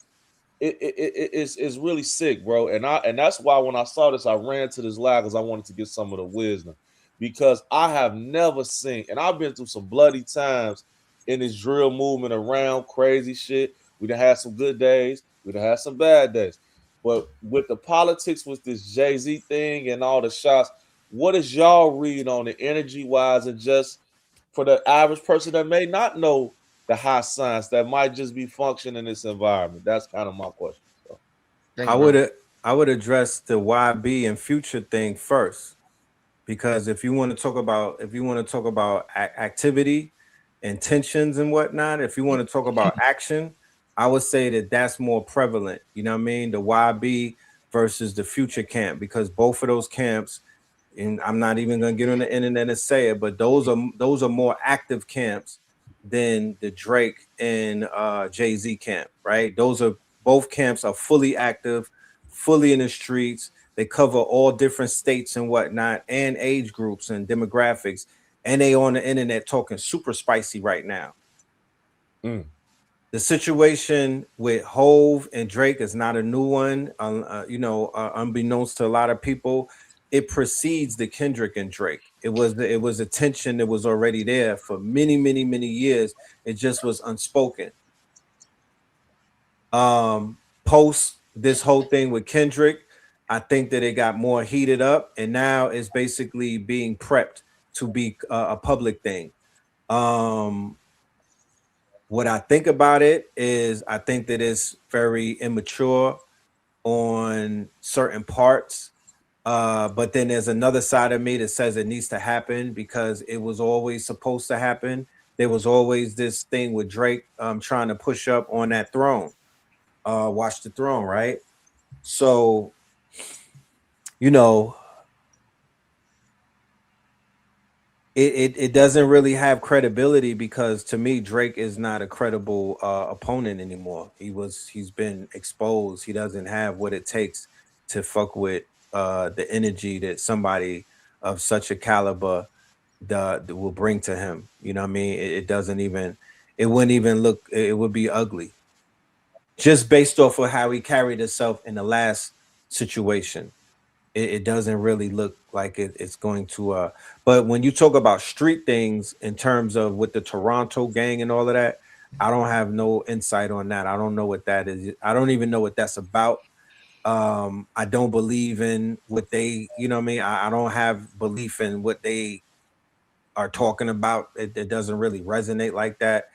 it's really sick, bro. And that's why when I saw this, I ran to this live because I wanted to get some of the wisdom. Because I have never seen, and I've been through some bloody times in this drill movement around crazy shit. We done had some good days, we done had some bad days. But with the politics with this Jay-Z thing and all the shots, what is y'all read on the energy wise and just for the average person that may not know the high science that might just be functioning in this environment? That's kind of my question. So. I would address the YB and Future thing first, because if you want to talk about activity and tensions and whatnot, if you want to talk about action, I would say that that's more prevalent. You know what I mean? The YB versus the Future camp, because both of those camps, and I'm not even gonna get on the internet and say it, but those are more active camps than the Drake and Jay-Z camp, right? Those are both camps are fully active, fully in the streets. They cover all different states and whatnot, and age groups and demographics, and they on the internet talking super spicy right now. The situation with Hove and Drake is not a new one. Unbeknownst to a lot of people, it precedes the Kendrick and Drake. It was a tension that was already there for many, many, many years. It just was unspoken. Post this whole thing with Kendrick, I think that it got more heated up, and now it's basically being prepped to be a public thing. What I think about it is I think that it's very immature on certain parts. But then there's another side of me that says it needs to happen because it was always supposed to happen. There was always this thing with Drake trying to push up on that throne, watch the throne, right? So, you know, it doesn't really have credibility because to me Drake is not a credible opponent anymore. He's been exposed. He doesn't have what it takes to fuck with the energy that somebody of such a caliber will bring to him. You know what I mean? It doesn't even, it wouldn't even look, it would be ugly just based off of how he carried himself in the last situation. It doesn't really look like it's going to but when you talk about street things in terms of with the Toronto gang and all of that, I don't have no insight on that. I don't know what that is. I don't even know what that's about. I don't believe in what they, you know what I mean? I don't have belief in what they are talking about. It doesn't really resonate like that.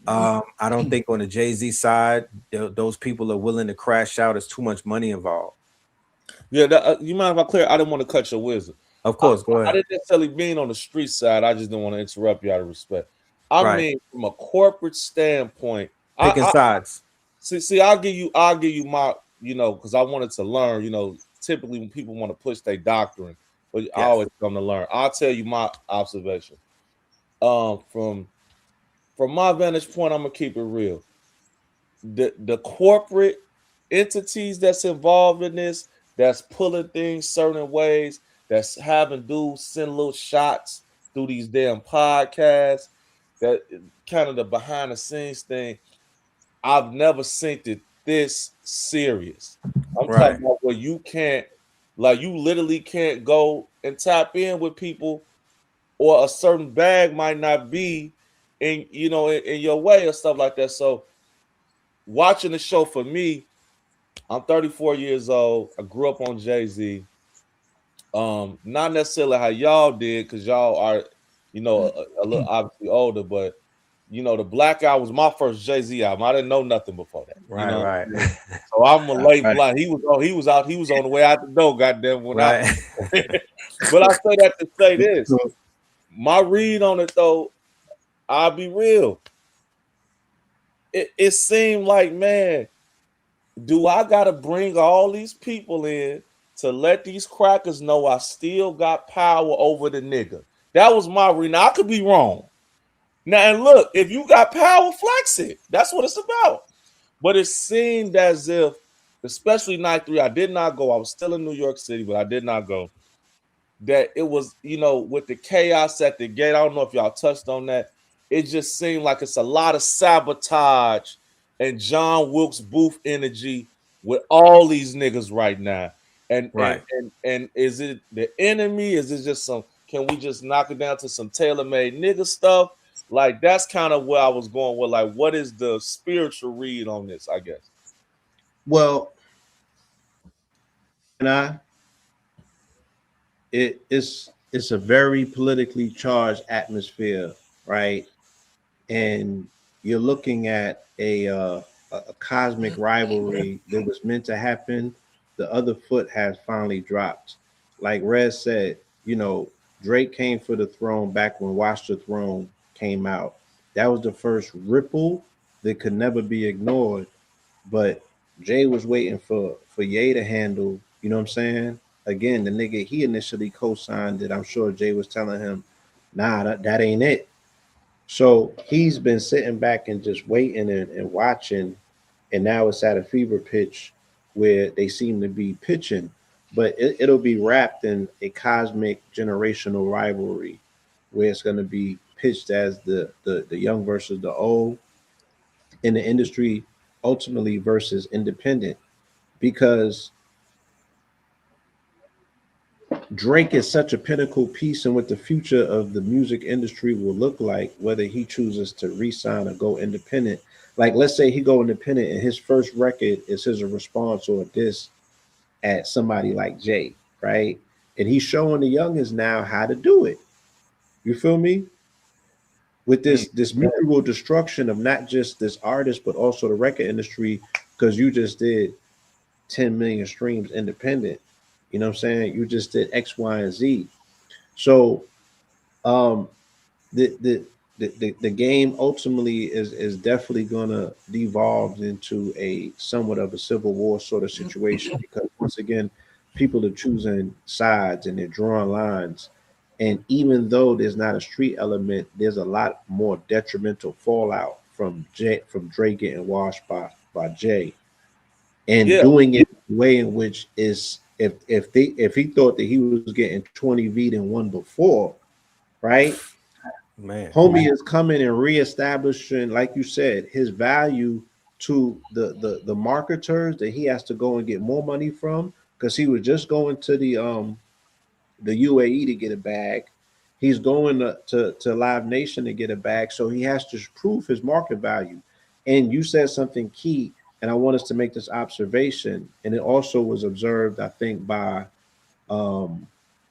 I don't think on the Jay-Z side, those people are willing to crash out. There's too much money involved. Yeah, you mind if I clear? I didn't want to cut your wisdom. Of course, go I ahead. didn't necessarily mean on the street side. I just didn't want to interrupt you out of respect. I Right. mean from a corporate standpoint. Picking sides. See, I'll give you my, because I wanted to learn. Typically when people want to push their doctrine, but I always come to learn. I'll tell you my observation. From my vantage point, I'm gonna keep it real. The corporate entities that's involved in this, that's pulling things certain ways, that's having dudes send little shots through these damn podcasts, that kind of the behind the scenes thing. I've never seen it this serious. I'm Right. talking about where you can't, like, you literally can't go and tap in with people, or a certain bag might not be in your way or stuff like that. So watching the show for me, I'm 34 years old. I grew up on Jay-Z. Not necessarily how y'all did, because y'all are, a little obviously older, but the Black Album was my first Jay-Z album. I didn't know nothing before that. Right. So I'm a late Right. blind. He was on the way out the door, goddamn, when Right. but I say that to say this. My read on it though, I'll be real. It seemed like, man, do I gotta bring all these people in to let these crackers know I still got power over the nigga? That was my read. Now I could be wrong. Now, and look, if you got power, flex it. That's what it's about. But it seemed as if, especially night 3, I did not go. I was still in New York City, but I did not go. That it was, with the chaos at the gate. I don't know if y'all touched on that. It just seemed like it's a lot of sabotage and John Wilkes Booth energy with all these niggas right now. And Right. and is it the enemy? Is it just can we just knock it down to some tailor-made nigga stuff? Like, that's kind of where I was going with, like, what is the spiritual read on this, I guess? Well, it's a very politically charged atmosphere, right? And you're looking at a cosmic rivalry that was meant to happen. The other foot has finally dropped. Like Rez said, Drake came for the throne back when Watch the Throne came out. That was the first ripple that could never be ignored. But Jay was waiting for Ye to handle, you know what I'm saying? Again, the nigga he initially co-signed it. I'm sure Jay was telling him, nah, that ain't it. So he's been sitting back and just waiting and watching, and now it's at a fever pitch where they seem to be pitching, but it'll be wrapped in a cosmic generational rivalry where it's going to be pitched as the young versus the old in the industry, ultimately versus independent, because Drake is such a pinnacle piece in what the future of the music industry will look like, whether he chooses to re-sign or go independent. Like, let's say he go independent and his first record is his response or a diss at somebody like Jay, right? And he's showing the youngins now how to do it. You feel me? with this mutual destruction of not just this artist but also the record industry, because you just did 10 million streams independent. You know what I'm saying? You just did X, Y, and Z. So um the the game ultimately is definitely gonna devolve into a somewhat of a civil war sort of situation, because once again, people are choosing sides and they're drawing lines. And even though there's not a street element, there's a lot more detrimental fallout from Dre getting washed by Jay, and Yeah, doing it the way in which is, if he thought that he was getting 20 V and one before, right? Man. Homie is coming and reestablishing, like you said, his value to the marketers that he has to go and get more money from, because he was just going to the UAE to get a bag. He's going to Live Nation to get a bag. So he has to prove his market value. And you said something key, and I want us to make this observation. And it also was observed, I think, by um,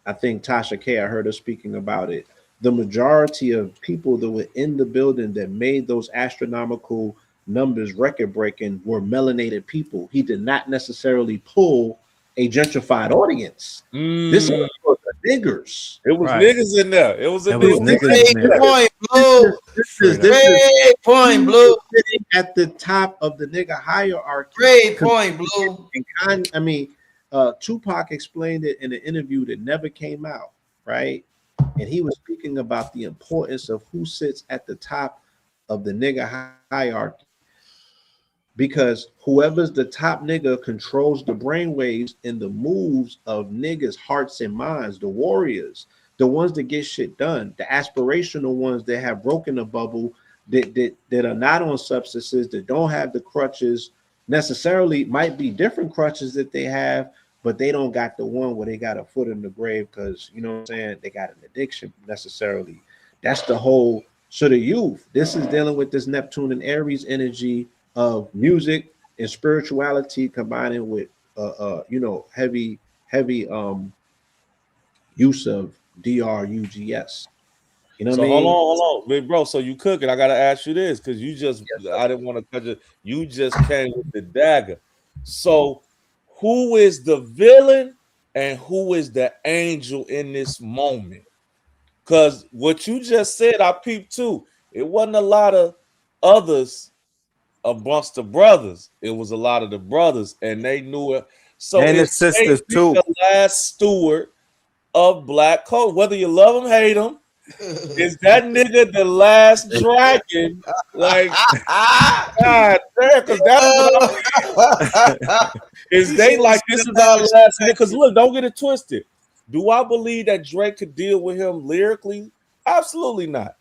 I think Tasha K. I heard her speaking about it. The majority of people that were in the building that made those astronomical numbers record breaking were melanated people. He did not necessarily pull a gentrified audience. This mm, was for the niggers. it was Right. niggas in there. It was a It was nigga. niggas Great in there. point, This Blue. is this is Straight this up. is Great point, Blue. sitting at the top of the nigga hierarchy. Great point, Blue. I mean, Tupac explained it in an interview that never came out, right? And he was speaking about the importance of who sits at the top of the nigga hierarchy, because whoever's the top nigga controls the brainwaves and the moves of niggas' hearts and minds, the warriors, the ones that get shit done, the aspirational ones that have broken the bubble, that are not on substances, that don't have the crutches necessarily, might be different crutches that they have, but they don't got the one where they got a foot in the grave because, you know what I'm saying, they got an addiction necessarily. That's the whole sort of youth. This is dealing with this Neptune and Aries energy of music and spirituality combining with heavy use of drugs. You know what I So mean? hold on, big bro. So you cooking? I gotta ask you this because you just I didn't want to cut you. You just came with the dagger. So who is the villain and who is the angel in this moment? Because what you just said, I peeped too. It wasn't a lot of others amongst the brothers. It was a lot of the brothers, and they knew it. So And the is Jay sisters Z too. the last steward of Black Coast? Whether you love him, hate him, is that nigga the last dragon? Like, God damn, because that's what I'm. Is they like this is our last nigga? Because look, don't get it twisted. Do I believe that Drake could deal with him lyrically? Absolutely not.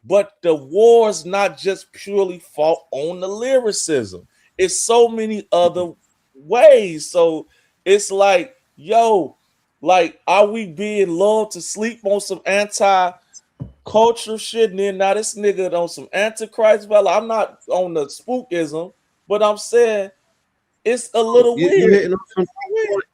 But the war's not just purely fought on the lyricism. It's so many other ways. So it's like, yo, like, are we being lulled to sleep on some anti-culture shit? And then now this nigga on some antichrist valor. I'm not on the spookism, but I'm saying it's a little You weird. hitting on some key points.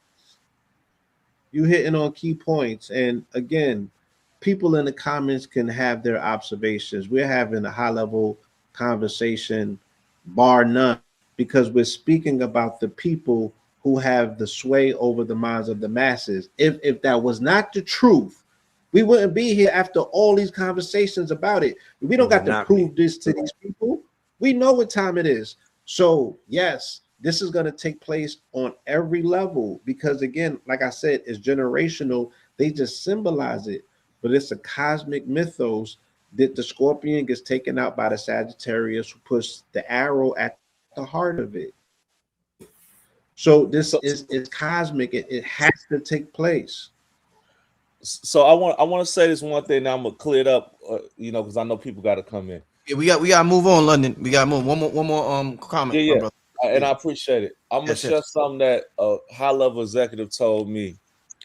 You hitting on key points. And again, people in the comments can have their observations. We're having a high level conversation, bar none, because we're speaking about the people who have the sway over the minds of the masses. If that was not the truth, we wouldn't be here after all these conversations about it. We don't got to Not prove this to these people. We know what time it is. So yes, this is going to take place on every level, because again, like I said, it's generational. They just symbolize it, but it's a cosmic mythos that the scorpion gets taken out by the Sagittarius, who puts the arrow at the heart of it. So this So, is cosmic. It has to take place. so I want to say this one thing. Now I'm gonna clear it up, because I know people got to come in. Yeah, we got to move on, London. We got to move. One more comment, Yeah, my yeah, brother. and I appreciate it. I'm gonna Yes, share yes. something that a high level executive told me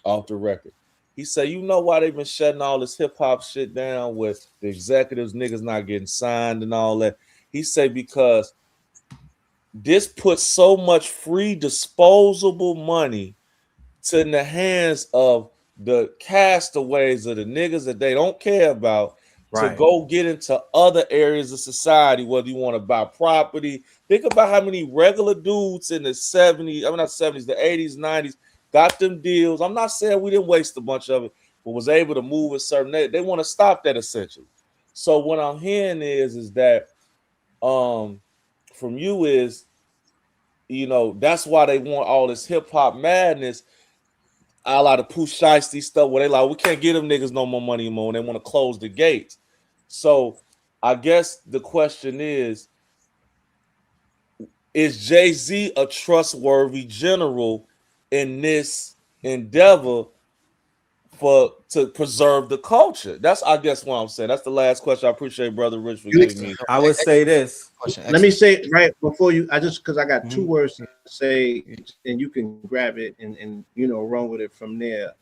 off the record. He said, "You know why they've been shutting all this hip hop shit down with the executives, niggas not getting signed and all that?" He said because this puts so much free disposable money to in the hands of the castaways of the niggas that they don't care about, to Right. go get into other areas of society, whether you want to buy property. Think about how many regular dudes in the 70s, I mean not 70s, the 80s, 90s got them deals. I'm not saying we didn't waste a bunch of it, but was able to move a certain they want to stop that essentially. So what I'm hearing is that from you is, you know, that's why they want all this hip hop madness, a lot of Pooh Shiesty stuff where they like, we can't give them niggas no more money anymore, and they want to close the gates. So I guess the question is Jay-Z a trustworthy general in this endeavor to preserve the culture? That's, I guess, what I'm saying. That's the last question. I appreciate Brother Rich for giving me. I would say this. Let me say right before you, I just because I got two Mhm. words to say, and you can grab it and you know run with it from there.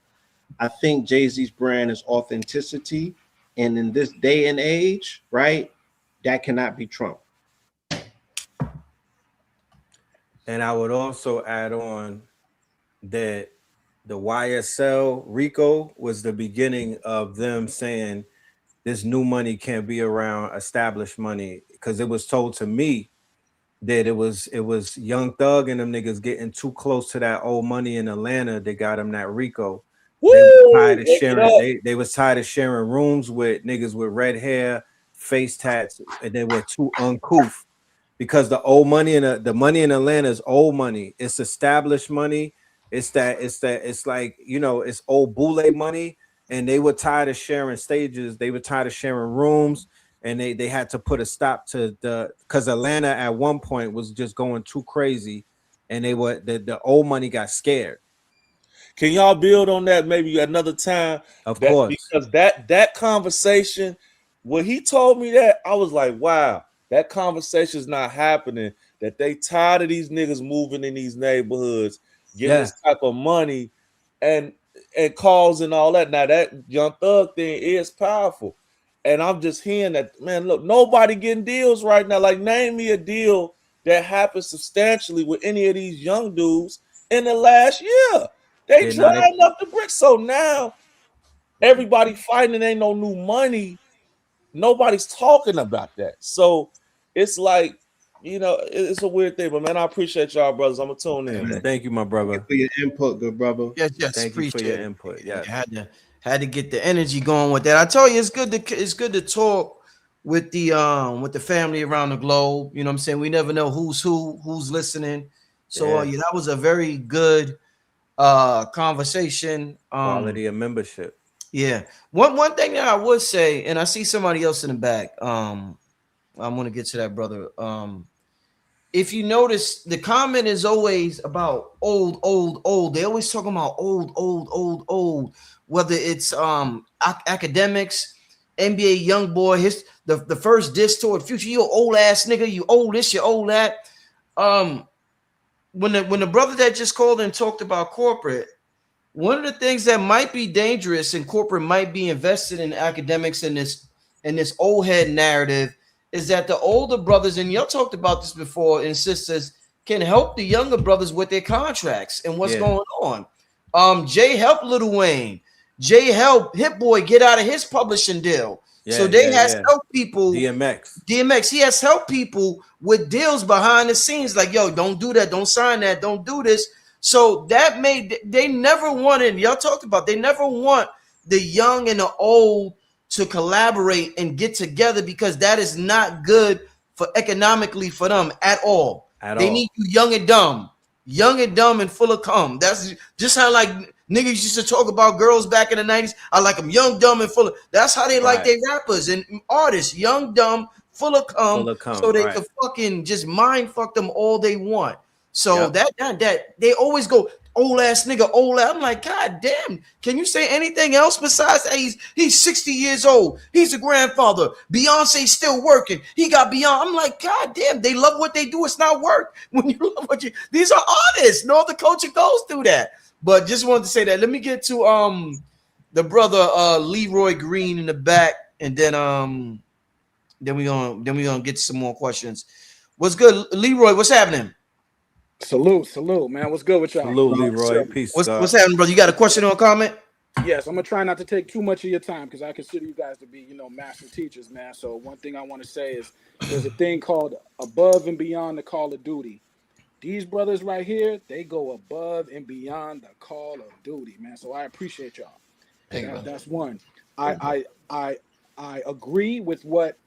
I think Jay-Z's brand is authenticity, and in this day and age, right, that cannot be Trump. And I would also add on that the YSL Rico was the beginning of them saying this new money can't be around established money, because it was told to me that it was Young Thug and them niggas getting too close to that old money in Atlanta. They got him that Rico. They was tired of Wake it sharing. up. They was tired of sharing rooms with niggas with red hair, face tats, and they were too uncouth. Because the old money in the money in Atlanta is old money. It's established money. It's like, you know, it's old boule money. And they were tired of sharing stages. They were tired of sharing rooms. And they had to put a stop to because Atlanta at one point was just going too crazy. And they were the old money got scared. Can y'all build on that maybe another time? Of That course. because that conversation, when he told me that, I was like, wow, that conversation is not happening. That they tired of these niggas moving in these neighborhoods, getting this type of money and causing all that. Now that Young Thug thing is powerful. And I'm just hearing that, man, look, nobody getting deals right now. Like, name me a deal that happened substantially with any of these young dudes in the last year. They drying up the bricks. So now everybody fighting and ain't no new money. Nobody's talking about that. So it's like, you know, it's a weird thing. But man, I appreciate y'all, brothers. I'm gonna tune in. Thank you, my brother. Thank you for your input, good brother. Yes, Thank you for your appreciate it. input. Yeah. Had to get the energy going with that. I tell you, it's good to talk with the family around the globe. You know what I'm saying? We never know who's listening. So yeah, that was a very good conversation. Quality of membership. Yeah. One thing that I would say, and I see somebody else in the back. I'm gonna get to that, brother. If you notice, the comment is always about old. They always talking about old. Whether it's academics, NBA young boy, the first diss toward Future, you old ass nigga, you old this, you old that. When the brother that just called and talked about corporate, one of the things that might be dangerous and corporate might be invested in academics in this old head narrative is that the older brothers, and y'all talked about this before, and sisters can help the younger brothers with their contracts and what's going on. Jay helped Lil Wayne. Jay helped Hit Boy get out of his publishing deal. So they has helped people. DMX, he has helped people with deals behind the scenes, like, yo, don't do that, don't sign that, don't do this. So that they never wanted, y'all talked about, they never want the young and the old to collaborate and get together, because that is not good for economically for them at all. They need you young and dumb and full of cum. That's just how like niggas used to talk about girls back in the 90s. I like them young, dumb, and full of. That's how they like their rappers and artists, young, dumb, full of cum, so they could fucking just mind fuck them all they want. So that they always go, old ass nigga, old ass. I'm like, God damn, can you say anything else besides that? He's 60 years old. He's a grandfather. Beyonce's still working. He got Beyonce. I'm like, God damn, they love what they do. It's not work. When you love what you, these are artists. No other culture goes through that. But just wanted to say that. Let me get to the brother Leroy Green in the back, and then we gonna get to some more questions. What's good, Leroy? What's happening? Salute, man. What's good with y'all? Salute, Leroy. Peace. What's happening, brother? You got a question or a comment? Yes, I'm gonna try not to take too much of your time because I consider you guys to be, master teachers, man. So one thing I want to say is there's a thing called above and beyond the call of duty. These brothers right here, they go above and beyond the call of duty, man. So I appreciate y'all. Thank you, brother. That's one. I agree with what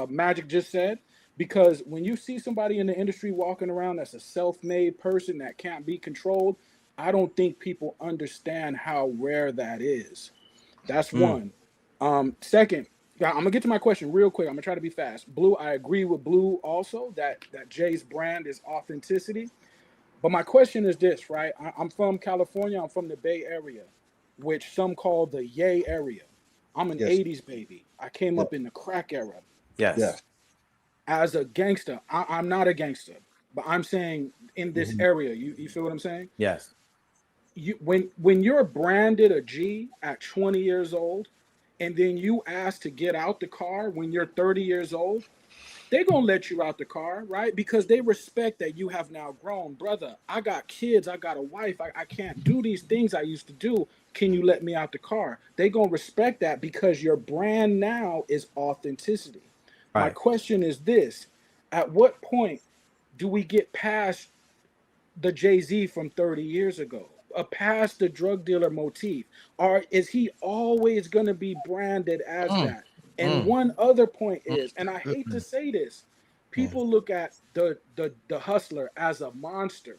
Magic just said, because when you see somebody in the industry walking around that's a self-made person that can't be controlled, I don't think people understand how rare that is. That's one. Second, I'm gonna get to my question real quick. I'm gonna try to be fast. Blue, I agree with Blue also that Jay's brand is authenticity. But my question is this, right? I'm from California. I'm from the Bay Area, which some call the Yay area. I'm an Yes. 80s baby. I came Yeah. up in the crack era. Yes. Yeah. As a gangster, I'm not a gangster, but I'm saying in this area, you feel what I'm saying? Yes. When you're branded a G at 20 years old, and then you ask to get out the car when you're 30 years old, they gonna let you out the car, right? Because they respect that you have now grown. Brother, I got kids, I got a wife, I can't do these things I used to do. Can you let me out the car? They gonna respect that because your brand now is authenticity. My Right. question is this: at what point do we get past the Jay-Z from 30 years ago, past the drug dealer motif? Or is he always going to be branded as Mm, that? And mm, one other point mm, is, and I hate to mm, say this, mm. people look at the hustler as a monster.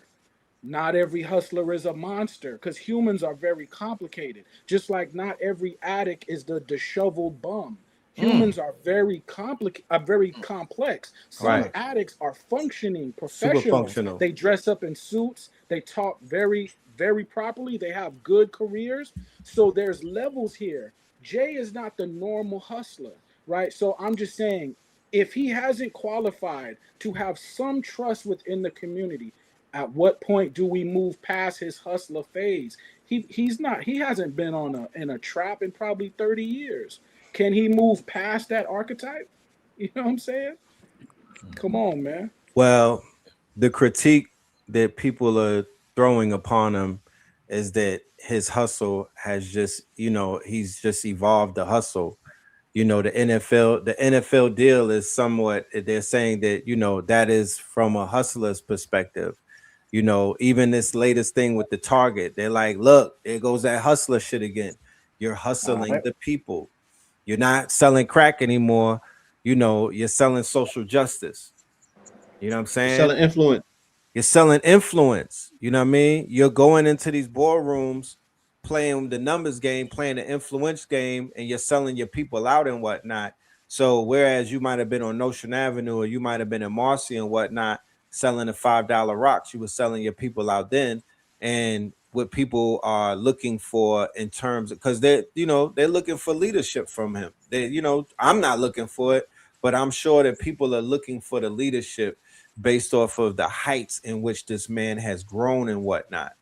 Not every hustler is a monster because humans are very complicated. Just like not every addict is the disheveled bum. Mm. Humans are very complicated, are very complex. Some Right. addicts are functioning Super professionals. functional. They dress up in suits. They talk very, very properly. They have good careers. So there's levels here. Jay is not the normal hustler, right? So I'm just saying, if he hasn't qualified to have some trust within the community, at what point do we move past his hustler phase? He hasn't been on in a trap in probably 30 years. Can he move past that archetype? You know what I'm saying? Come on, man. Well, the critique that people are throwing upon him is that his hustle has just, he's just evolved the hustle. The NFL deal is somewhat, they're saying that, that is from a hustler's perspective. Even this latest thing with the Target, they're like, look, there goes that hustler shit again. You're All hustling right. the people. You're not selling crack anymore. You're selling social justice. You know what I'm You're saying? selling influence. You're selling influence. You know what I mean? You're going into these boardrooms, playing the numbers game, playing the influence game, and you're selling your people out and whatnot. So whereas you might have been on Notion Avenue or you might have been in Marcy and whatnot, selling the $5 rocks, you were selling your people out then. And what people are looking for in terms of, because they're looking for leadership from him. I'm not looking for it, but I'm sure that people are looking for the leadership based off of the heights in which this man has grown and whatnot,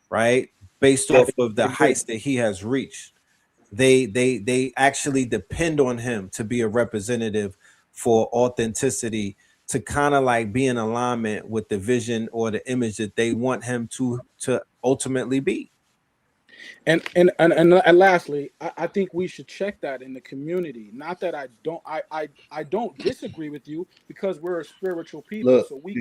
right? Based I off of the agree. heights that he has reached. They actually depend on him to be a representative for authenticity, to kind of like be in alignment with the vision or the image that they want him to ultimately be. And lastly, I think we should check that in the community. Not that I don't disagree with you because we're a spiritual people, Look, so we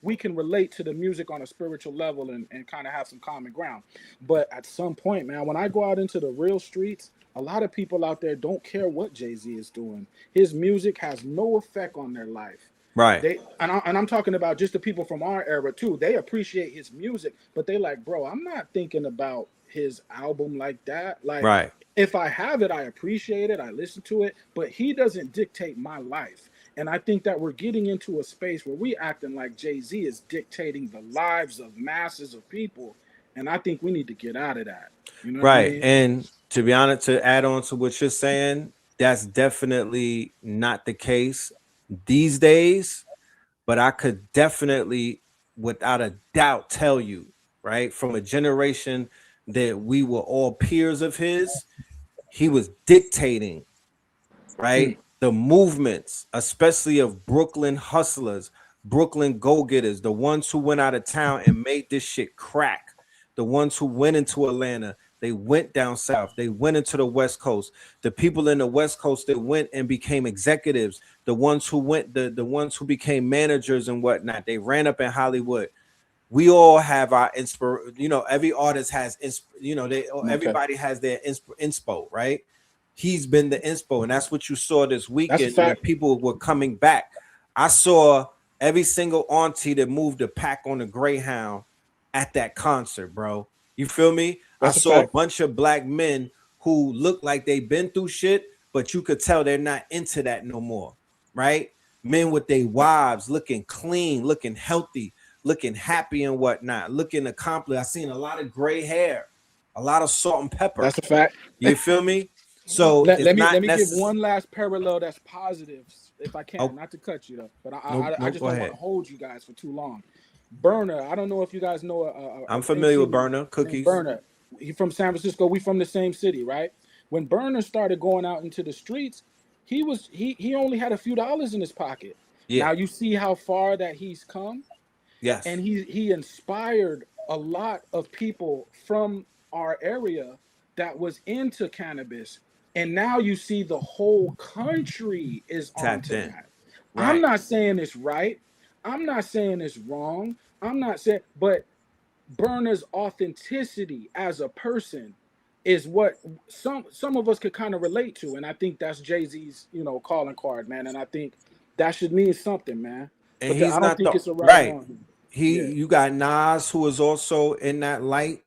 yeah. can relate to the music on a spiritual level and kind of have some common ground. But at some point, man, when I go out into the real streets, a lot of people out there don't care what Jay-Z is doing. His music has no effect on their life. Right. I'm talking about just the people from our era too. They appreciate his music, but they like, bro, I'm not thinking about his album like that. Like, Right. if I have it, I appreciate it, I listen to it, but he doesn't dictate my life. And I think that we're getting into a space where we acting like Jay-Z is dictating the lives of masses of people. And I think we need to get out of that. You know what I Right. mean? And to be honest, to add on to what you're saying, that's definitely not the case these days. But I could definitely, without a doubt, tell you, right, from a generation that we were all peers of his, he was dictating, right, the movements, especially of Brooklyn hustlers, Brooklyn go-getters, the ones who went out of town and made this shit crack. the ones who went into Atlanta, they went down south, they went into the West Coast. The people in the West Coast that went and became executives, the ones who went, the ones who became managers and whatnot, they ran up in Hollywood. We all have our every artist has everybody has their inspo, right? He's been the inspo, and that's what you saw this weekend when people were coming back. I saw every single auntie that moved a pack on the Greyhound at that concert, bro. You feel me? I saw a bunch of black men who look like they've been through shit, but you could tell they're not into that no more, right? Men with their wives looking clean, looking healthy, looking happy and whatnot, looking accomplished. I seen a lot of gray hair, a lot of salt and pepper. That's a fact. You feel me? So let me give one last parallel that's positive, if I can, not to cut you though, but I just don't want to hold you guys for too long. Burner, I don't know if you guys know. I'm familiar with Burner Cookies. Burner, he from San Francisco. We from the same city, right? When Burner started going out into the streets, he only had a few dollars in his pocket. Yeah. Now you see how far that he's come. Yes. And he inspired a lot of people from our area that was into cannabis. And now you see the whole country is onto that. Right. I'm not saying it's right. I'm not saying it's wrong. I'm not saying, but Burner's authenticity as a person is what some of us could kind of relate to. And I think that's Jay-Z's, calling card, man. And I think that should mean something, man. And he's I don't think it's a right. You got Nas, who is also in that light.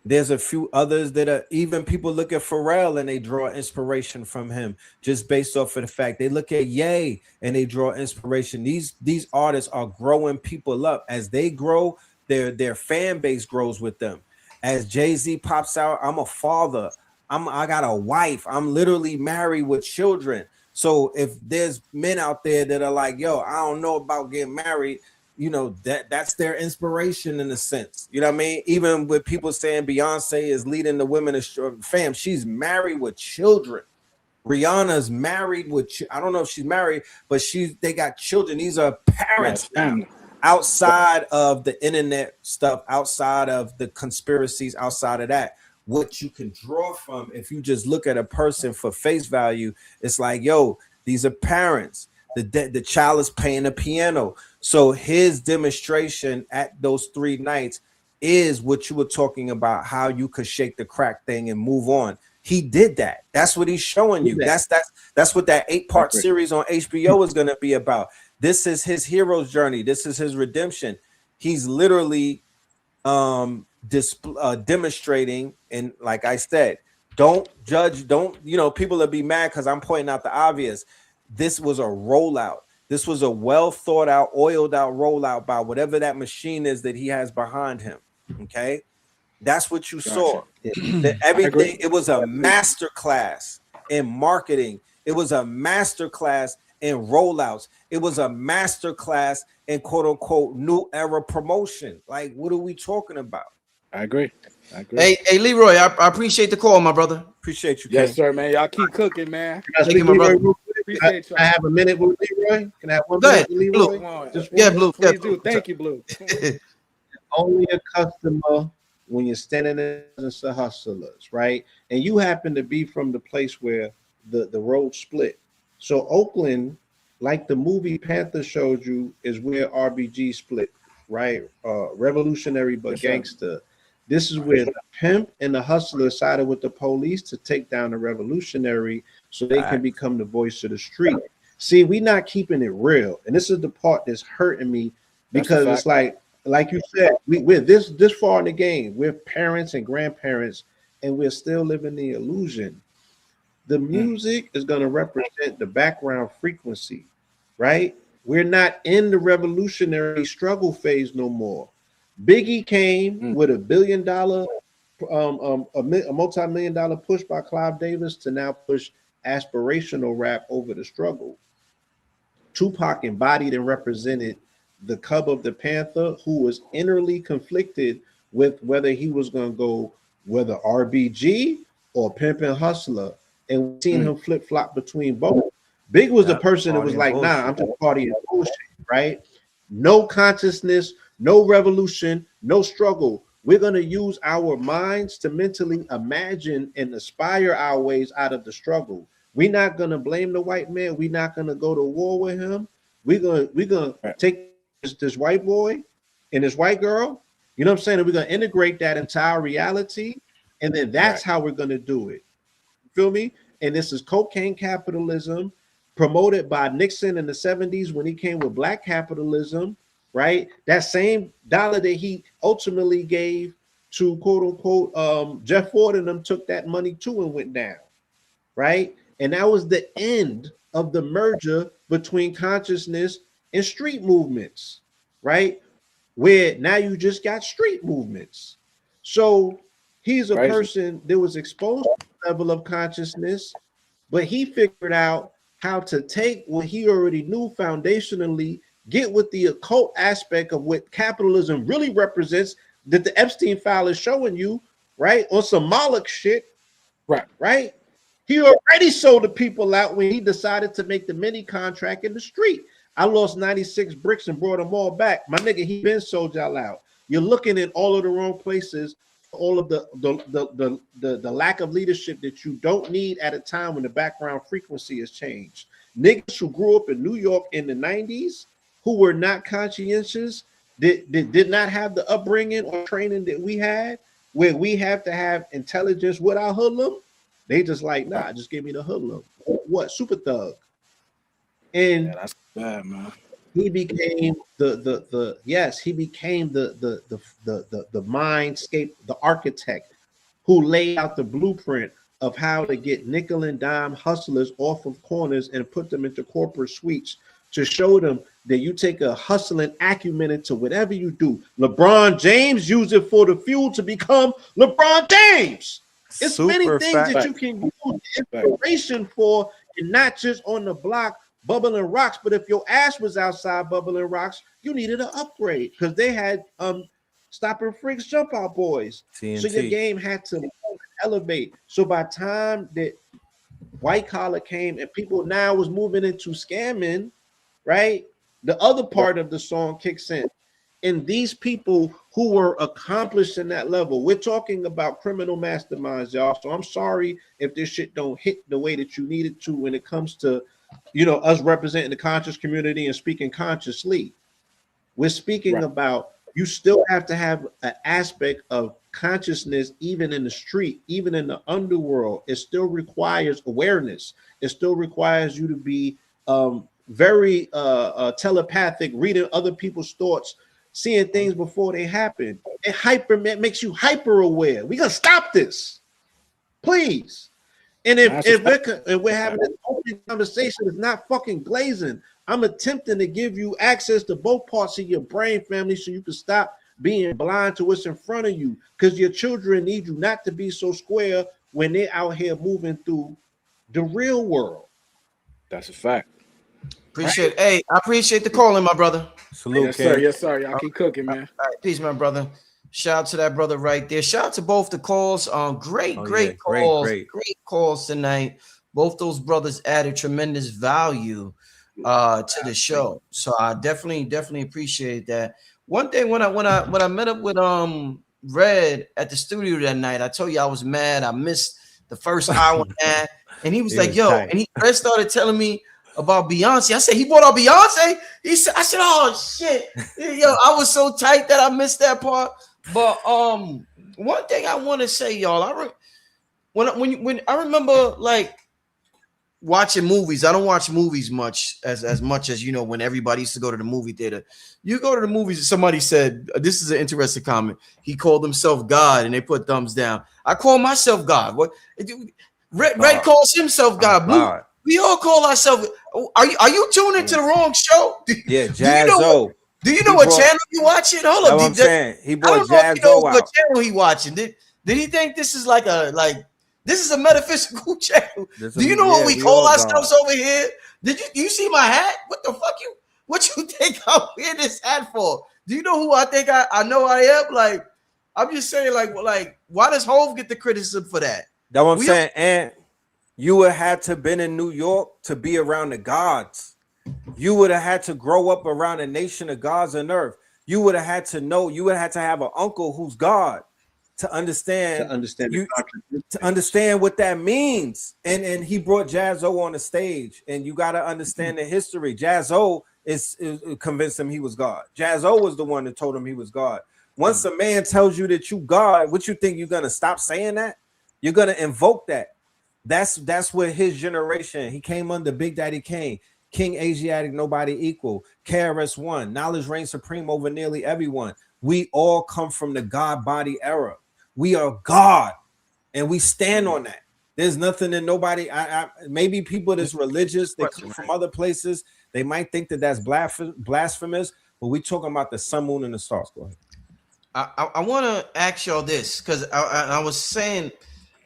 There's a few others that are even people look at Pharrell and they draw inspiration from him just based off of the fact they look at Ye and they draw inspiration. These artists are growing people up as they grow. Their fan base grows with them. As Jay-Z pops out, I'm a father. I got a wife. I'm literally married with children. So if there's men out there that are like, yo, I don't know about getting married, that's their inspiration in a sense. You know what I mean? Even with people saying Beyonce is leading the women, fam, she's married with children. Rihanna's married with, I don't know if she's married, but they got children. These are parents now. Outside of the internet stuff, outside of the conspiracies, outside of that, what you can draw from, if you just look at a person for face value, it's like, yo, these are parents. The child is playing the piano. So his demonstration at those 3 nights is what you were talking about, how you could shake the crack thing and move on. He did that. That's what he's showing you. That's what that 8-part series on HBO is going to be about. This is his hero's journey. This is his redemption. He's literally demonstrating, and like I said, don't judge, people will be mad because I'm pointing out the obvious. This was a rollout. This was a well thought out, oiled out rollout by whatever that machine is that he has behind him. Okay. That's what you saw. Everything, it was a master class in marketing. It was a master class in rollouts. It was a master class in quote unquote new era promotion. Like, what are we talking about? I agree. Hey, Leroy, I appreciate the call, my brother. Appreciate you. Yes, sir, man. Y'all keep cooking, man. Thank you, my brother. Appreciate I have a minute with Leroy. Can I have 1 Go minute ahead, with Blue. Leroy? Blue. Please do. Thank you, Blue. Only a customer when you're standing as a hustlers, right? And you happen to be from the place where the road split. So Oakland, like the movie Panther showed you, is where RBG split, right? Revolutionary but gangster. This is where the pimp and the hustler sided with the police to take down the revolutionary so they can become the voice of the street. See, we not keeping it real. And this is the part that's hurting me because it's like you said, we're this far in the game. We're parents and grandparents, and we're still living the illusion. The music is going to represent the background frequency, right? We're not in the revolutionary struggle phase no more. Biggie came with $1 billion, a multi-million-dollar push by Clive Davis to now push aspirational rap over the struggle. Tupac embodied and represented the cub of the panther who was innerly conflicted with whether he was going to go whether RBG or Pimp and Hustler, and we've seen him flip-flop between both. Big was the person that was like, nah, I'm just partying bullshit, right? No consciousness, no revolution, no struggle. We're going to use our minds to mentally imagine and aspire our ways out of the struggle. We're not going to blame the white man. We're not going to go to war with him. We're gonna take this white boy and this white girl. You know what I'm saying? And we're gonna integrate that into our reality, and then that's how we're gonna do it. Feel me? And this is cocaine capitalism promoted by Nixon in the 70s when he came with black capitalism, right? That same dollar that he ultimately gave to quote unquote Jeff Ford and them took that money too and went down, right? And that was the end of the merger between consciousness and street movements, right? Where now you just got street movements. So he's a person that was exposed to the level of consciousness, but he figured out how to take what he already knew foundationally, get with the occult aspect of what capitalism really represents, that the Epstein file is showing you, right? On some Moloch shit, right? He already sold the people out when he decided to make the mini contract in the street. I lost 96 bricks and brought them all back. My nigga, he been sold y'all out. You're looking in all of the wrong places, all of the lack of leadership that you don't need at a time when the background frequency has changed. Niggas who grew up in New York in the 90s, who were not conscientious, that did not have the upbringing or training that we had, where we have to have intelligence with our hoodlum. They just like, nah, just give me the hoodlum. What? Super thug. And that's bad, man. He became the mindscape, the architect who laid out the blueprint of how to get nickel and dime hustlers off of corners and put them into corporate suites to show them that you take a hustling acumen into whatever you do. LeBron James used it for the fuel to become LeBron James. It's many things that you can use inspiration for, and not just on the block bubbling rocks. But if your ass was outside bubbling rocks, you needed an upgrade because they had stopping freaks, jump out boys. TNT. So your game had to elevate. So by the time that white collar came and people now was moving into scamming, right? The other part of the song kicks in. And these people who were accomplished in that level, we're talking about criminal masterminds, y'all. So I'm sorry if this shit don't hit the way that you need it to when it comes to, you know, us representing the conscious community and speaking consciously. We're speaking about you still have to have an aspect of consciousness, even in the street, even in the underworld. It still requires awareness. It still requires you to be very telepathic, reading other people's thoughts, seeing things before they happen. It makes you hyper aware. We gotta stop this, please. And if we're having an open conversation, it's not fucking glazing. I'm attempting to give you access to both parts of your brain, family, so you can stop being blind to what's in front of you. Because your children need you not to be so square when they're out here moving through the real world. That's a fact. Appreciate it. Hey, I appreciate the calling, my brother. Salute, yes, sir. Yes, sir. Y'all keep cooking, man. All right, peace, my brother. Shout out to that brother right there. Shout out to both the calls. Great calls. Great calls tonight. Both those brothers added tremendous value to the show. So I definitely appreciate that. One thing when I met up with Red at the studio that night, I told you I was mad. I missed the first hour and a half, and he was like, "Yo," and Red started telling me about Beyonce. I said, he bought out Beyonce. I said, oh shit. Yo, I was so tight that I missed that part. But one thing I want to say, y'all, when I remember like watching movies. I don't watch movies much as you know, when everybody used to go to the movie theater. You go to the movies, somebody said, this is an interesting comment. He called himself God and they put thumbs down. I call myself God. What Red calls himself God. Blue, we all call ourselves. Are you tuning into the wrong show? Yeah, Jazzo. Do you know what channel you watching? Hold up, I'm saying he brought Jazzo out. What channel he watching? Did he think this is this is a metaphysical channel? Do you know what we call ourselves over here? Do you see my hat? What the fuck what you think I'm wearing this hat for? Do you know who I think I know I am? Like, I'm just saying, like why does Hove get the criticism for that? That's what I'm saying. And you would have to been in New York to be around the gods. You would have had to grow up around a nation of gods on earth. You would have had to know, you would have had to have an uncle who's God. to understand the contradiction. to understand what that means. And he brought Jaz-O on the stage, and you got to understand the history. Jaz-O is convinced him he was God. Jaz-O was the one that told him he was God. Once a man tells you that you God, what you think you're gonna stop saying that? You're gonna invoke that. That's where his generation. He came under Big Daddy Kane, King Asiatic, nobody equal, KRS-One, knowledge reigns supreme over nearly everyone. We all come from the God body era. We are God, and we stand on that. There's nothing that nobody. Maybe people that's religious, they come from other places. They might think that that's blasphemous, but we talking about the sun, moon, and the stars. Go ahead. I want to ask y'all this because I was saying,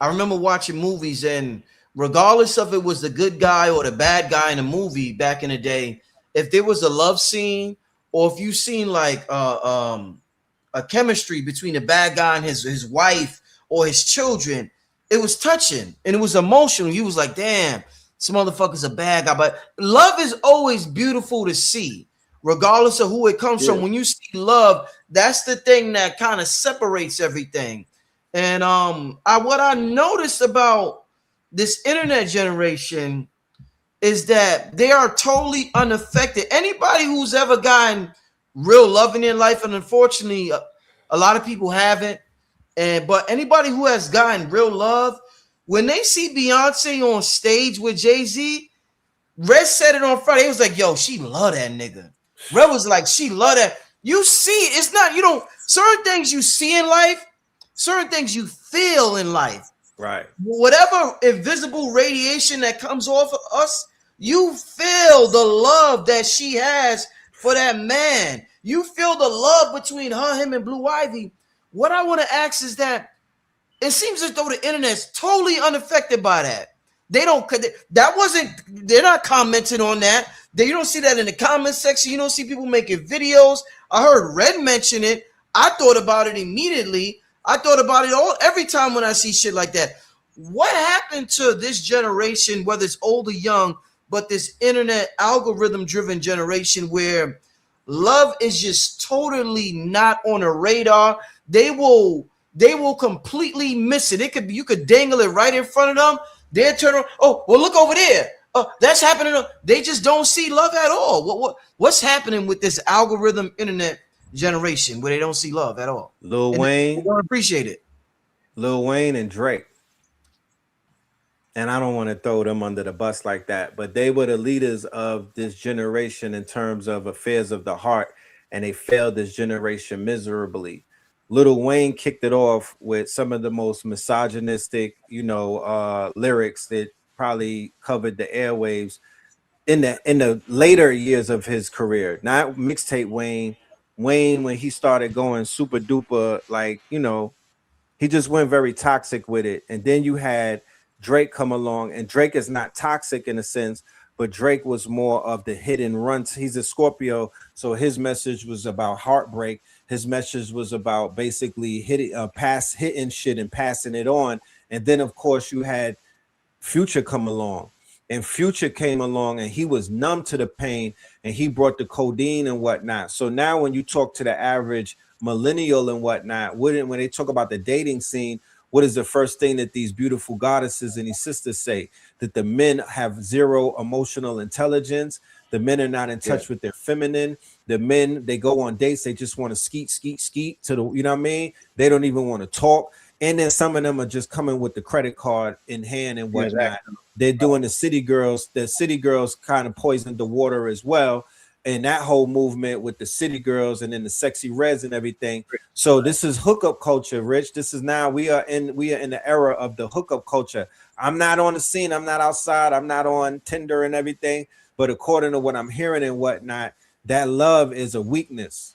I remember watching movies, and regardless of it was the good guy or the bad guy in a movie back in the day, if there was a love scene or if you seen like a chemistry between the bad guy and his wife or his children, it was touching and it was emotional. You was like, damn, this motherfucker's a bad guy. But love is always beautiful to see, regardless of who it comes from. When you see love, that's the thing that kind of separates everything. And what I noticed about this internet generation is that they are totally unaffected. Anybody who's ever gotten real love in their life, and unfortunately, a lot of people haven't. But anybody who has gotten real love, when they see Beyonce on stage with Jay-Z, Red said it on Friday. He was like, yo, she love that nigga. Red was like, she love that. You see, it's not, you don't, certain things you see in life, certain things you feel in life. Right. Whatever invisible radiation that comes off of us, you feel the love that she has for that man. You feel the love between her, him, and Blue Ivy. What I want to ask is that it seems as though the internet's totally unaffected by that. They don't, that wasn't, they're not commenting on that. You don't see that in the comment section. You don't see people making videos. I heard Red mention it. I thought about it immediately. I thought about it every time when I see shit like that. What happened to this generation, whether it's old or young, but this internet algorithm driven generation where love is just totally not on a radar? They will completely miss it. It could be, you could dangle it right in front of them. They'll turn around. Oh, well, look over there. That's happening. They just don't see love at all. What's happening with this algorithm internet generation where they don't see love at all? Lil Wayne, they don't appreciate it. Lil Wayne and Drake. And I don't want to throw them under the bus like that, but they were the leaders of this generation in terms of affairs of the heart, and they failed this generation miserably. Lil Wayne kicked it off with some of the most misogynistic, lyrics that probably covered the airwaves in the later years of his career. Not mixtape Wayne. Wayne, when he started going super duper, he just went very toxic with it. And then you had Drake come along, and Drake is not toxic in a sense, but Drake was more of the hit and run. He's a Scorpio, so his message was about heartbreak. His message was about basically hitting shit and passing it on. And then, of course, you had Future come along, and Future came along, and he was numb to the pain, and he brought the codeine and whatnot. So now when you talk to the average millennial and whatnot, when they talk about the dating scene, what is the first thing that these beautiful goddesses and these sisters say? That the men have zero emotional intelligence. The men are not in touch with their feminine. The men, they go on dates. They just want to skeet to the, you know what I mean? They don't even want to talk. And then some of them are just coming with the credit card in hand and whatnot. They're doing the city girls. The city girls kind of poisoned the water as well. And that whole movement with the city girls and then the sexy reds and everything. So this is hookup culture, Rich. This is now we are in the era of the hookup culture. I'm not on the scene. I'm not outside. I'm not on Tinder and everything. But according to what I'm hearing and whatnot, that love is a weakness.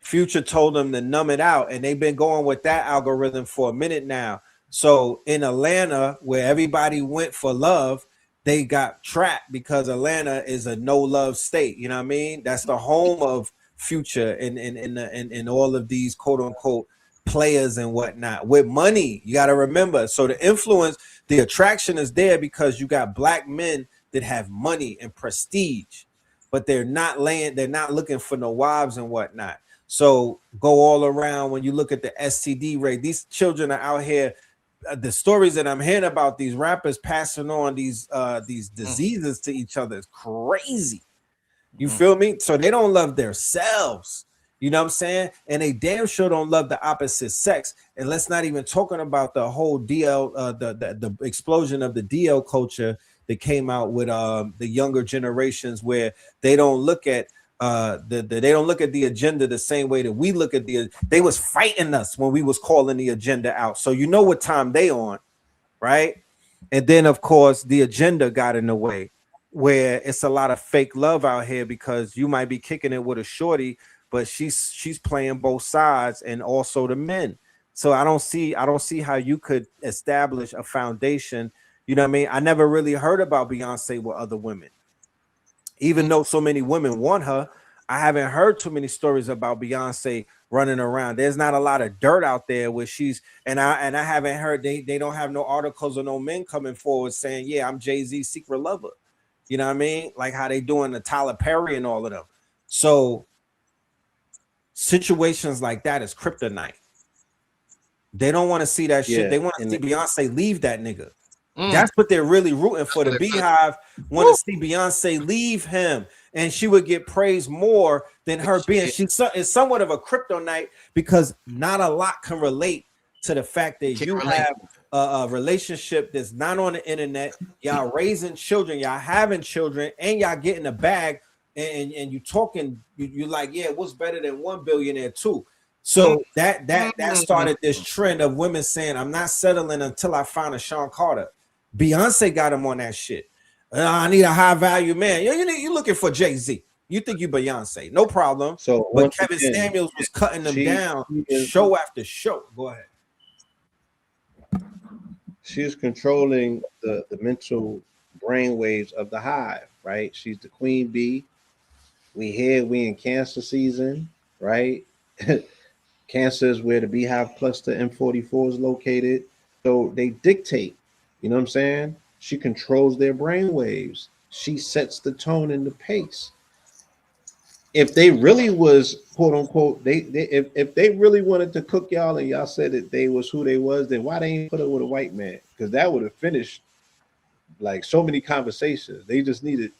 Future told them to numb it out, and they've been going with that algorithm for a minute now. So in Atlanta, where everybody went for love, they got trapped because Atlanta is a no love state. You know what I mean? That's the home of Future and all of these quote unquote players and whatnot with money. You got to remember. So the influence, the attraction is there because you got black men that have money and prestige, but they're not looking for no wives and whatnot. So go all around when you look at the STD rate. These children are out here. The stories that I'm hearing about these rappers passing on these diseases to each other is crazy. You feel me? So they don't love themselves. You know what I'm saying? And they damn sure don't love the opposite sex. And let's not even talking about the whole DL, the explosion of the DL culture that came out with the younger generations, where they don't look at they don't look at the agenda the same way that we look at they was fighting us when we was calling the agenda out. So you know what time they on, right? And then of course the agenda got in the way, where it's a lot of fake love out here, because you might be kicking it with a shorty, but she's playing both sides, and also the men. So I don't see how you could establish a foundation. You know what I mean? I never really heard about Beyonce with other women, even though so many women want her. I haven't heard too many stories about Beyonce running around. There's not a lot of dirt out there where she's, and I haven't heard, they don't have no articles or no men coming forward saying, yeah, I'm Jay-Z's secret lover. You know what I mean? Like how they doing the Tyler Perry and all of them. So situations like that is kryptonite. They don't want to see that shit. They want to see Beyonce leave that nigga. That's what they're really rooting for. The Beehive want to see Beyonce leave him, and she would get praised more than her being. She's somewhat of a kryptonite, because not a lot can relate to the fact that you have a relationship that's not on the internet. Y'all raising children, y'all having children, and y'all getting a bag, and you talking. You like, yeah, what's better than one billionaire too? So that started this trend of women saying, I'm not settling until I find a Sean Carter. Beyonce got him on that shit. I need a high value man. You're looking for Jay-Z. You think you Beyonce, no problem. So, but Kevin Samuels was cutting them down show after show. Go ahead. She's controlling the mental brainwaves of the hive, right? She's the queen bee. We in Cancer season, right? Cancer is where the Beehive cluster M44 is located. So they dictate, you know what I'm saying? She controls their brainwaves. She sets the tone and the pace. If they really was, quote unquote, if they really wanted to cook y'all and y'all said that they was who they was, then why they ain't put her with a white man? Because that would have finished like so many conversations. They just needed,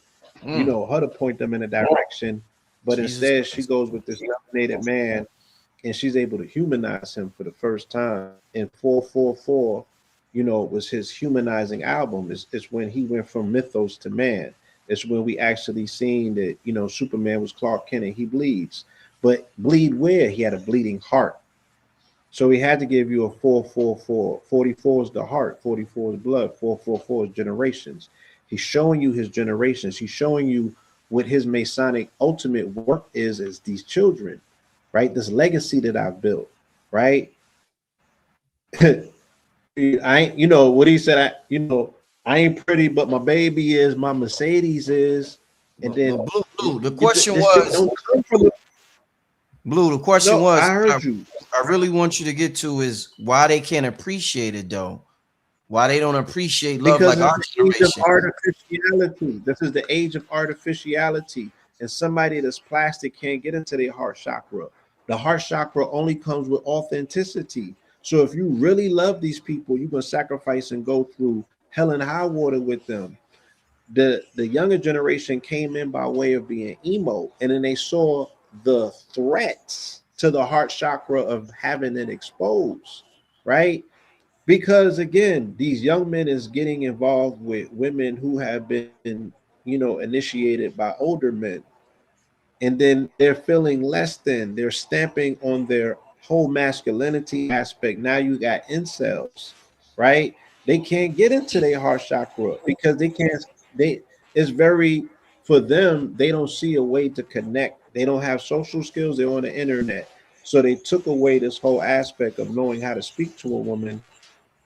you know, her to point them in a direction. But instead, she goes with this melanated man, and she's able to humanize him for the first time. And 444, you know, was his humanizing album. It's when he went from mythos to man. It's when we actually seen that, you know, Superman was Clark Kent and he bleeds. But bleed where? He had a bleeding heart. So he had to give you a 444. 44 is the heart, 44 is blood, 444 is generations. He's showing you his generations. He's showing you what his Masonic ultimate work is these children, right? This legacy that I've built, right? You know what he said, I ain't pretty, but my baby is, my Mercedes is. And then Blue, the question was, Blue, the question was, I heard you. I really want you to get to is why they can't appreciate it though. Why they don't appreciate love because like our generation. Artificiality. This is the age of artificiality. And somebody that's plastic can't get into their heart chakra. The heart chakra only comes with authenticity. So if you really love these people, you're going to sacrifice and go through hell and high water with them. The younger generation came in by way of being emo, and then they saw the threats to the heart chakra of having it exposed, right? Because again, these young men is getting involved with women who have been, you know, initiated by older men. And then they're feeling less than, they're stamping on their whole masculinity aspect. Now you got incels, right? They can't get into their heart chakra because it's very, for them, they don't see a way to connect. They don't have social skills, they're on the internet. So they took away this whole aspect of knowing how to speak to a woman,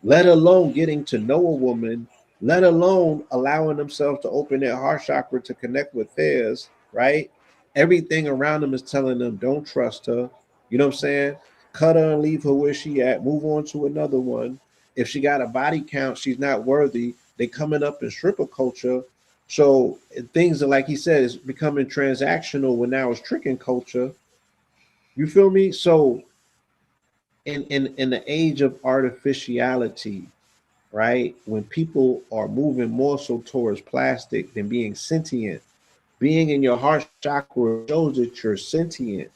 let alone getting to know a woman, let alone allowing themselves to open their heart chakra to connect with theirs, right? Everything around them is telling them, don't trust her. You know what I'm saying? Cut her and leave her where she at. Move on to another one. If she got a body count, she's not worthy. They coming up in stripper culture. So things are, like he said, is becoming transactional when now it's tricking culture. You feel me? So in the age of artificiality, right? When people are moving more so towards plastic than being sentient, being in your heart chakra shows that you're sentient.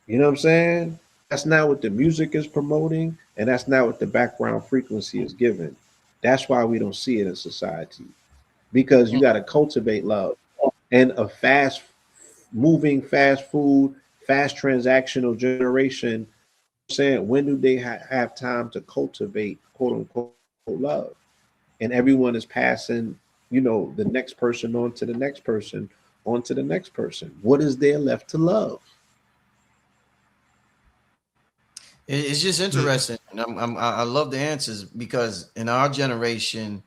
You know what I'm saying? That's not what the music is promoting, and that's not what the background frequency is giving. That's why we don't see it in society because you got to cultivate love and a fast moving, fast food, fast transactional generation. Saying when do they have time to cultivate quote unquote love? And everyone is passing, the next person on to the next person, on to the next person. What is there left to love? It's just interesting, and I love the answers because in our generation,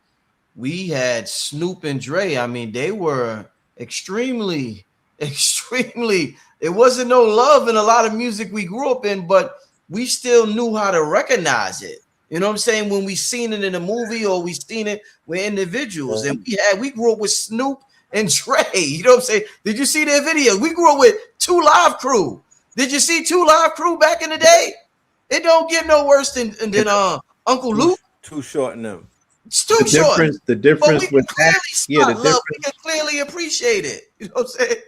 we had Snoop and Dre. I mean, they were extremely, extremely. It wasn't no love in a lot of music we grew up in, but we still knew how to recognize it. You know what I'm saying? When we seen it in a movie or we seen it with individuals, and we grew up with Snoop and Dre. You know what I'm saying? Did you see their videos? We grew up with Two Live Crew. Did you see Two Live Crew back in the day? It don't get no worse than Uncle Luke. Too short in them. It's too short. The But difference we can with clearly that, yeah, spot love. We can clearly appreciate it. You know what I'm saying?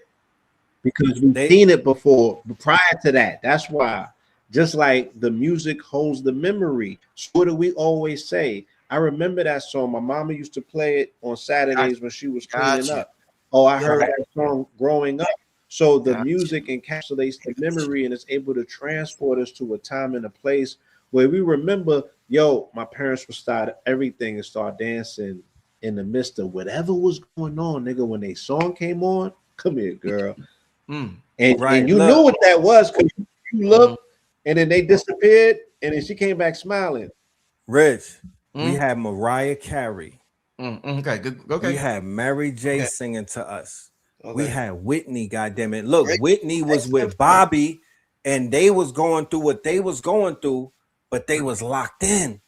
because we've seen it before. But prior to that, that's why. Just like the music holds the memory. So what do we always say? I remember that song. My mama used to play it on Saturdays when she was cleaning up. Oh, I heard that song growing up. So the music encapsulates the memory and is able to transport us to a time and a place where we remember, yo, my parents would start everything and start dancing in the midst of whatever was going on, nigga. When they song came on, come here, girl. And you knew what that was because you looked and then they disappeared and then she came back smiling. Rich, we had Mariah Carey. Okay, good. Okay. We had Mary J singing to us. Okay. We had Whitney, goddamn it. Look, Whitney was with Bobby and they was going through what they was going through, but they was locked in.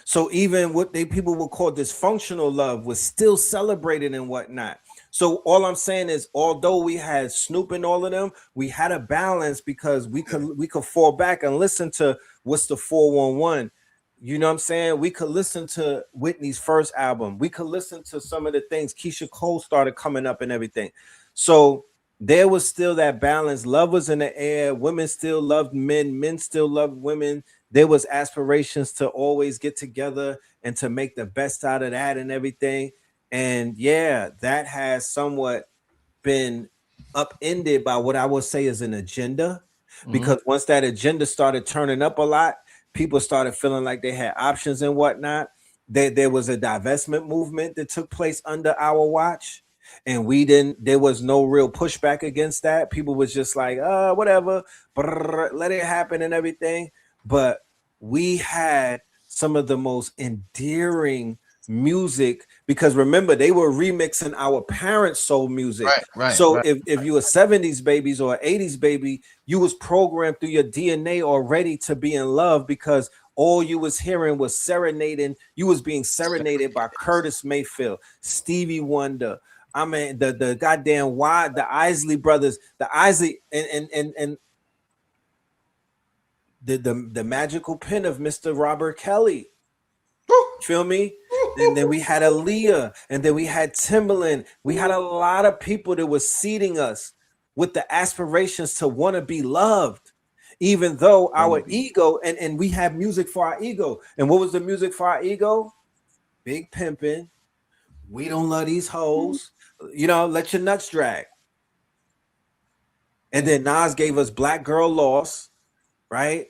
So even what people would call dysfunctional love was still celebrated and whatnot. So all I'm saying is, although we had Snoop and all of them, we had a balance because we could fall back and listen to what's the 411. You know what I'm saying? We could listen to Whitney's first album. We could listen to some of the things Keisha Cole started coming up and everything. So there was still that balance. Love was in the air. Women still loved men. Men still loved women. There was aspirations to always get together and to make the best out of that and everything. And yeah, that has somewhat been upended by what I would say is an agenda. Because once that agenda started turning up a lot, people started feeling like they had options and whatnot. There was a divestment movement that took place under our watch. And there was no real pushback against that. People was just like, whatever, let it happen and everything. But we had some of the most endearing music because remember, they were remixing our parents' soul music. So if you were 70s babies or 80s baby, you was programmed through your DNA already to be in love because all you was hearing was serenading. You was being serenaded by Curtis Mayfield, Stevie Wonder. I mean, the goddamn the Isley brothers, the Isley and the magical pen of Mr. Robert Kelly. Feel me? And then we had Aaliyah, and then we had Timbaland. We had a lot of people that was seeding us with the aspirations to want to be loved, even though our ego, and we have music for our ego. And what was the music for our ego? Big pimping. We don't love these hoes. Let your nuts drag. And then Nas gave us Black Girl Lost, right?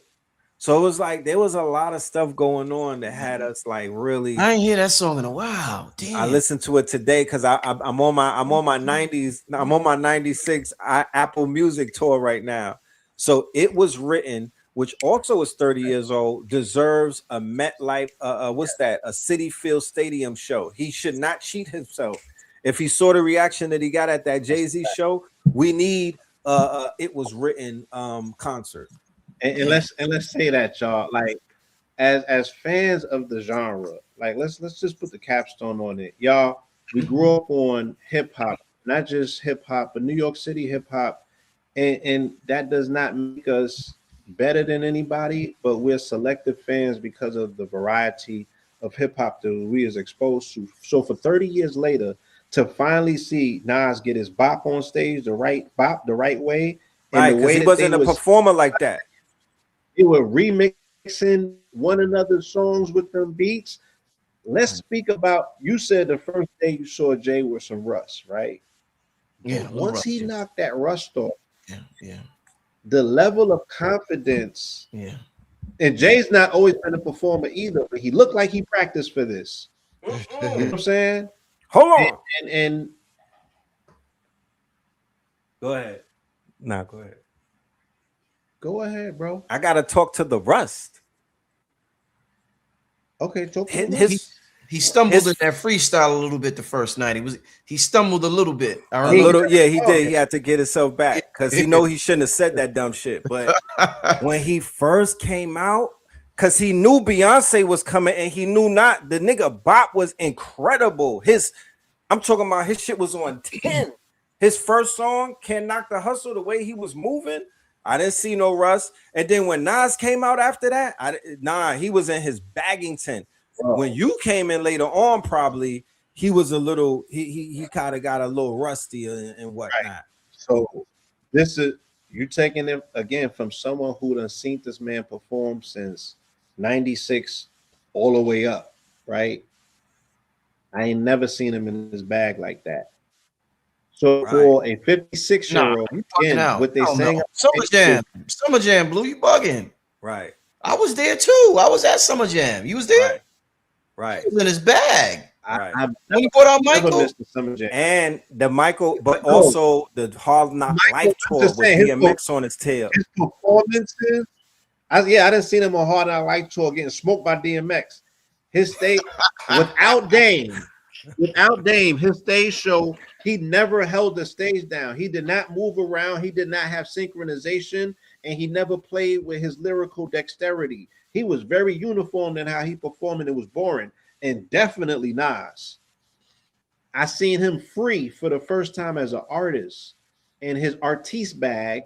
So it was like there was a lot of stuff going on that had us like really. I ain't hear that song in a while. Damn. I listened to it today because I'm on my 90s. I'm on my 96 Apple Music tour right now. So it was written, which also is 30 years old, deserves a MetLife. What's that? A Citi Field Stadium show. He should not cheat himself. If he saw the reaction that he got at that Jay-Z show, we need It Was Written concert. And let's say that, y'all, like as fans of the genre, like let's just put the capstone on it, y'all. We grew up on hip hop, not just hip hop, but New York City hip hop, and that does not make us better than anybody, but we're selective fans because of the variety of hip hop that we is exposed to. So for 30 years later, to finally see Nas get his bop on stage, the right bop, the right way, and Right, the because way he that they wasn't a performer like that. were remixing one another's songs with them beats. Let's speak about, you said the first day you saw Jay with some rust, right? Yeah, Once he knocked that rust off, yeah, the level of confidence, yeah. and Jay's not always been a performer either, but he looked like he practiced for this. You know what I'm saying? Hold on. And Go ahead. Nah, go ahead. go ahead, bro. I gotta talk to the Rust. Okay, talk to the His He stumbled His- in that freestyle a little bit the first night. He stumbled a little bit. I a remember. little, yeah, he did. He had to get himself back because he know he shouldn't have said that dumb shit. But when he first came out, because he knew Beyonce was coming and he knew not, the nigga bop was incredible. I'm talking about his shit was on 10. His first song, Can't Knock the Hustle, the way he was moving, I didn't see no rust. And then when Nas came out after that, he was in his Baggington. When you came in later on, probably he was a little, he kind of got a little rusty and whatnot. Right. So this is, you're taking him again from someone who done seen this man perform since 96 all the way up, right? I ain't never seen him in his bag like that. So for a 56-year-old, again, what they saying, Summer Jam, Blue, you bugging. Right. I was there too. I was at Summer Jam. You was there? Right. He was in his bag. Right. When you brought out never Michael, missed the Summer Jam. And the Michael, but also the Hard Knock Life tour with DMX on his tail. His performances, I didn't see him on Hard Knock Life tour getting smoked by DMX. His stage without Dame, his stage show, he never held the stage down. He did not move around. He did not have synchronization, and he never played with his lyrical dexterity. He was very uniform in how he performed, and it was boring. And definitely Nas. I seen him free for the first time as an artist in his artiste bag,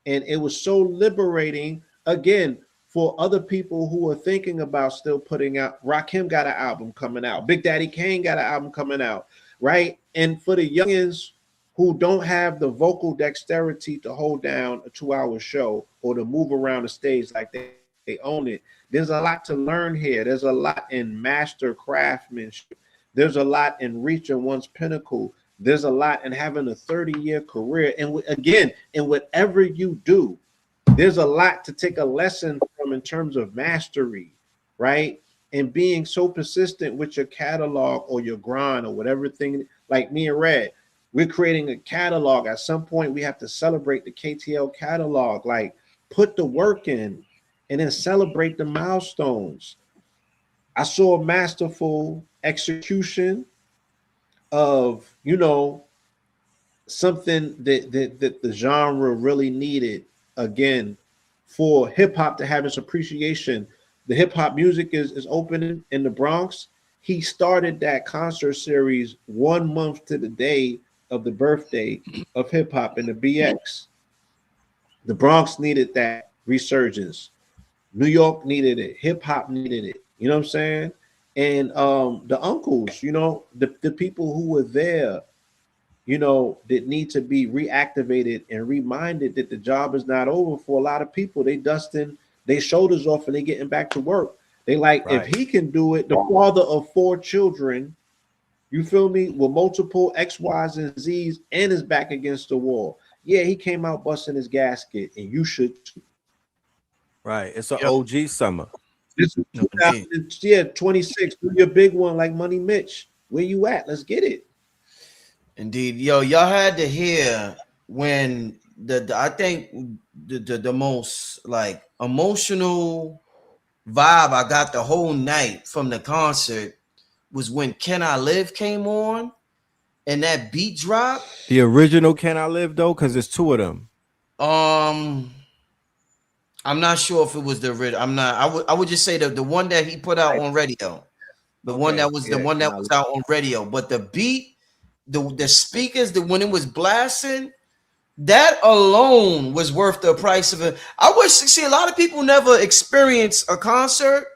and it was so liberating. Again, for other people who are thinking about still putting out, Rakim got an album coming out, Big Daddy Kane got an album coming out, right? And for the youngins who don't have the vocal dexterity to hold down a 2-hour show or to move around the stage like they own it, there's a lot to learn here. There's a lot in master craftsmanship. There's a lot in reaching one's pinnacle. There's a lot in having a 30-year career. And again, in whatever you do, there's a lot to take a lesson from in terms of mastery, right? And being so persistent with your catalog or your grind or whatever thing, like me and Red, we're creating a catalog. At some point, we have to celebrate the KTL catalog, like put the work in and then celebrate the milestones. I saw a masterful execution of, something that the genre really needed, again, for hip hop to have its appreciation. The hip hop music is opening in the Bronx. He started that concert series 1 month to the day of the birthday of hip hop in the BX. The Bronx needed that resurgence. New York needed it. Hip hop needed it. You know what I'm saying? And the uncles, the people who were there, that need to be reactivated and reminded that the job is not over for a lot of people. They dusting their shoulders off and they getting back to work. They like, if he can do it, the father of 4 children, you feel me, with multiple X, Y's, and Z's, and is back against the wall. Yeah, he came out busting his gasket, and you should too. Right. It's an OG summer. This is 26. Do your big one like Money Mitch. Where you at? Let's get it. Indeed, y'all had to hear when I think the most like emotional vibe I got the whole night from the concert was when Can I Live came on and that beat drop. The original Can I Live though, because there's 2 of them. I'm not sure if it was the original. I would just say the one that he put out on radio, one that was out on radio. But the beat, the speakers, when it was blasting, That alone was worth the price of it. I wish, see, a lot of people never experience a concert.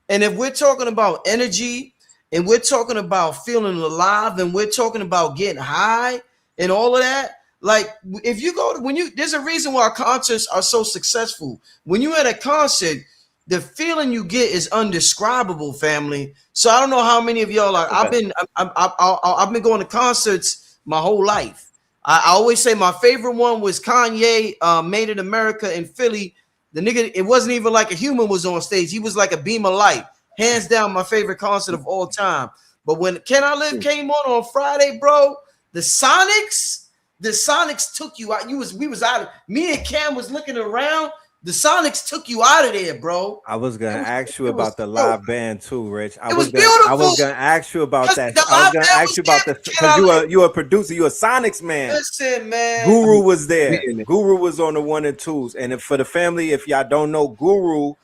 And if we're talking about energy and we're talking about feeling alive and we're talking about getting high and all of that, like if you go to, when you, there's a reason why concerts are so successful. When you're at a concert, the feeling you get is undescribable, family. So I don't know how many of y'all are. I've been going to concerts my whole life. I always say my favorite one was Kanye, Made in America in Philly. The nigga, it wasn't even like a human was on stage. He was like a beam of light. Hands down, my favorite concert of all time. But when Can I Live came on Friday, bro, the Sonics took you out. We was out. Me and Cam was looking around. The Sonics took you out of there, bro. I was gonna ask you about the bro, live band too, Rich. it was beautiful. I was gonna ask you about that. The I was live gonna band ask was you about there. the because you a producer, you a Sonics man. Listen, man. Guru was there. Guru was on the 1 and 2s. And for the family, if y'all don't know, Guru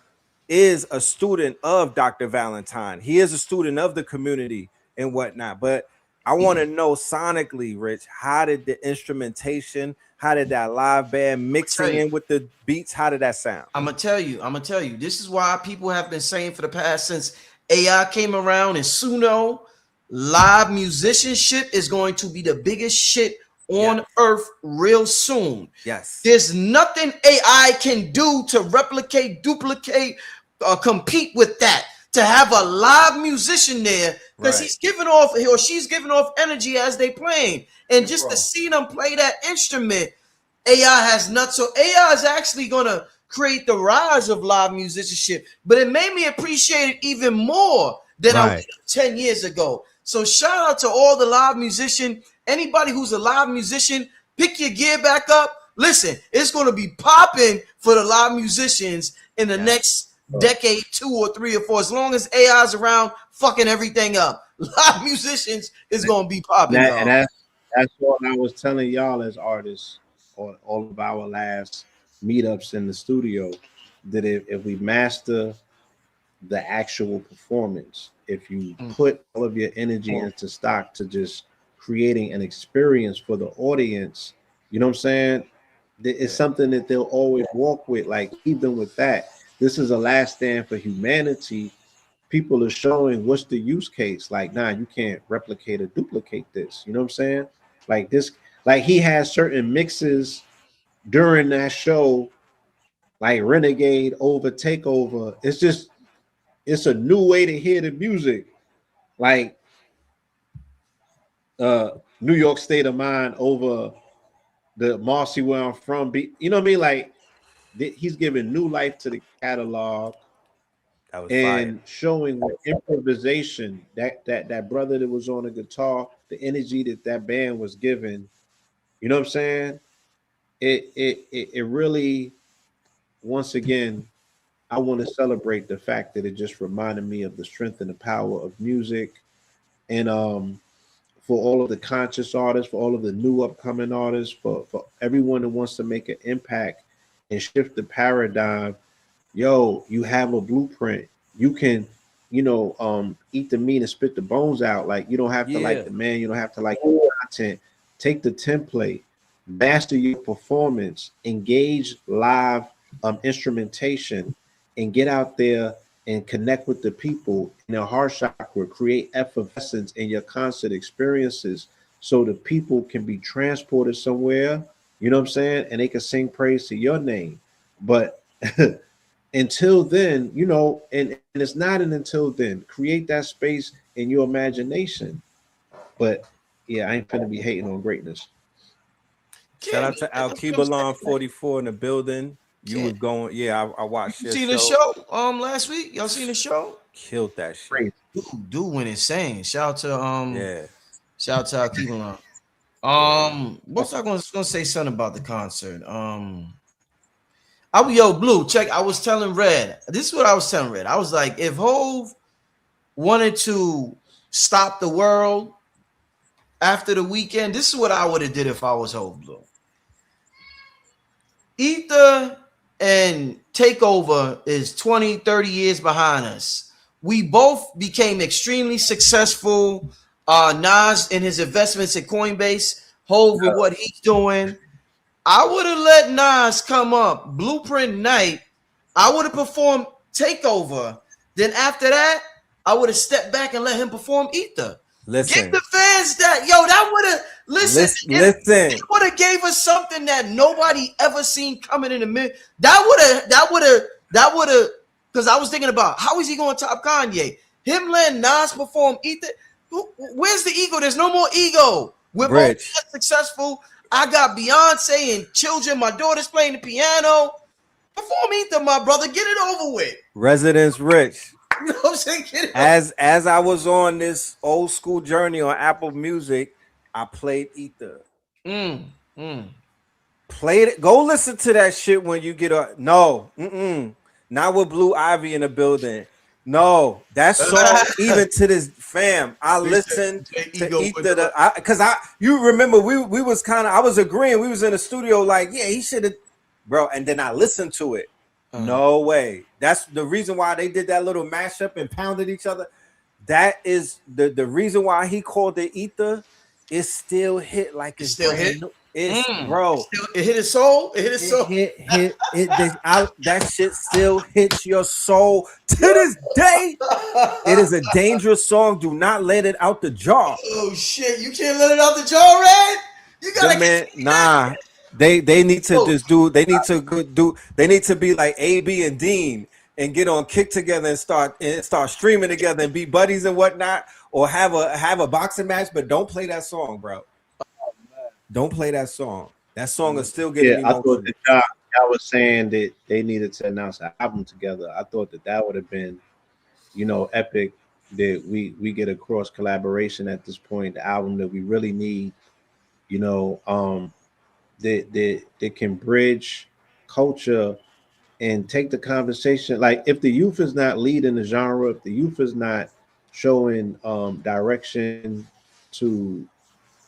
is a student of Dr. Valentine. He is a student of the community and whatnot. But I want to know sonically, Rich, how did the instrumentation, how did that live band mixing in with the beats, how did that sound? I'm gonna tell you. This is why people have been saying for the past since AI came around and Suno, live musicianship is going to be the biggest shit on earth real soon. Yes. There's nothing AI can do to replicate, duplicate, compete with that. To have a live musician there, because he's giving off, he or she's giving off energy as they playing, and just to see them play that instrument, AI has nuts. So AI is actually gonna create the rise of live musicianship, but it made me appreciate it even more than I was 10 years ago. So shout out to all the live musician. Anybody who's a live musician, pick your gear back up. Listen, it's going to be popping for the live musicians in the next decade, 2 or 3 or 4. As long as AI's around, fucking everything up. Live musicians is going to be popping. And that's what I was telling y'all as artists on all of our last meetups in the studio, that if we master the actual performance, if you put all of your energy into stock to just creating an experience for the audience, you know what I'm saying? It's something that they'll always walk with. Like, even with that, this is a last stand for humanity. People are showing what's the use case. Like, nah, you can't replicate or duplicate this. You know what I'm saying? Like this, like he has certain mixes during that show, like Renegade over Takeover. It's a new way to hear the music. Like New York State of Mind over the Marcy Where I'm From beat. You know what I mean? Like he's giving new life to the catalog and showing the improvisation that brother that was on the guitar, the energy that band was given. You know what I'm saying? It really, once again, I want to celebrate the fact that it just reminded me of the strength and the power of music. And for all of the conscious artists, for all of the new upcoming artists, for everyone that wants to make an impact and shift the paradigm, yo, you have a blueprint. You can, eat the meat and spit the bones out. Like, you don't have to like the man, you don't have to like the content. Take the template, master your performance, engage live instrumentation, and get out there and connect with the people in their heart chakra, create effervescence in your concert experiences so the people can be transported somewhere, you know what I'm saying? And they can sing praise to your name. But until then, and it's not an until then, create that space in your imagination. But yeah, I ain't finna be hating on greatness. Shout out to Al Kibalon 44 in the building. You was going, I watched you seen the show last week. Y'all seen the show? Killed that shit. Dude went insane. Shout out to shout out to Al Kibalon. What's I gonna say something about the concert? Blue, check. I was telling Red. This is what I was telling Red. I was like, if Hove wanted to stop the world after the weekend, this is what I would have did if I was Hove, Blue. Ether and Takeover is 20, 30 years behind us. We both became extremely successful. Nas in his investments at Coinbase, Hove with what he's doing. I would have let Nas come up, Blueprint Night. I would have performed Takeover. Then after that, I would have stepped back and let him perform Ether. Give Listen, the fans that, yo, that would have, listen, listen. it would have gave us something that nobody ever seen coming in the mid. That would have, because I was thinking about how is he going to top Kanye? Him letting Nas perform Ether. Where's the ego? There's no more ego. We're both Rich. successful. I got Beyonce and children. My daughter's playing the piano. Perform Ether, my brother. Get it over with. Residence Rich. You know what I'm saying? Get it As I was on this old school journey on Apple Music, I played Ether. Played it. Go listen to that shit when you get up. No, not with Blue Ivy in the building. No, that song, even to this fam, I listened to Ether because you remember we was kind of, I was agreeing, we was in the studio like, yeah, he should have, bro, and then I listened to it. No way. That's the reason why they did that little mashup and pounded each other. That is the reason why he called it Ether. It still hit like it's still hit. It's bro. It hit his soul. It hit his soul. That shit still hits your soul to this day. It is a dangerous song. Do not let it out the jar. Oh shit! You can't let it out the jar, Red. You gotta get nah. They need to just do. They need to do. They need to be like AB and Dean and get on Kick together and start streaming together and be buddies and whatnot, or have a boxing match. But don't play that song, bro. Don't play that song. That song is still getting me. I thought that y'all was saying that they needed to announce an album together. I thought that would have been, epic. That we get a cross collaboration at this point. The album that we really need, that can bridge culture and take the conversation. Like if the youth is not leading the genre, if the youth is not showing direction to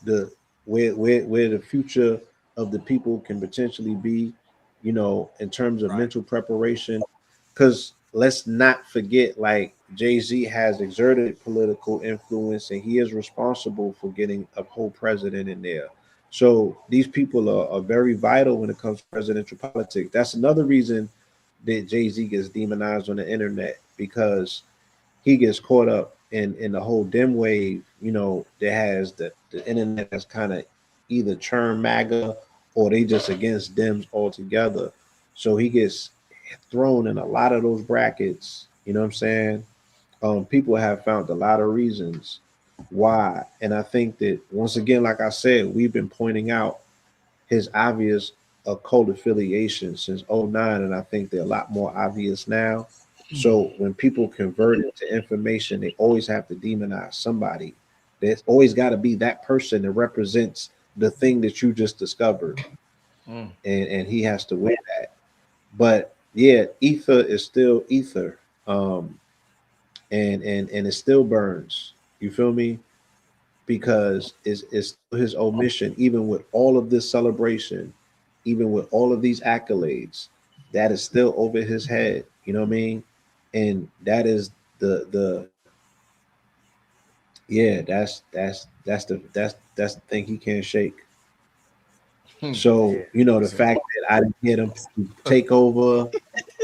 the where the future of the people can potentially be, in terms of mental preparation. Because let's not forget, like Jay-Z has exerted political influence and he is responsible for getting a whole president in there. So these people are very vital when it comes to presidential politics. That's another reason that Jay-Z gets demonized on the internet, because he gets caught up in the whole dim wave, that has the internet that's kind of either churn MAGA or they just against Dems altogether. So he gets thrown in a lot of those brackets. You know what I'm saying? People have found a lot of reasons why. And I think that, once again, like I said, we've been pointing out his obvious occult affiliation since 2009, and I think they're a lot more obvious now. So when people convert it to information, they always have to demonize somebody. There's always got to be that person that represents the thing that you just discovered. And he has to win that. But yeah, ether is still ether. And it still burns. You feel me? Because it's his omission, even with all of this celebration, even with all of these accolades, that is still over his head. You know what I mean? And that is that's the thing he can't shake. So the fact that I didn't get him to take over,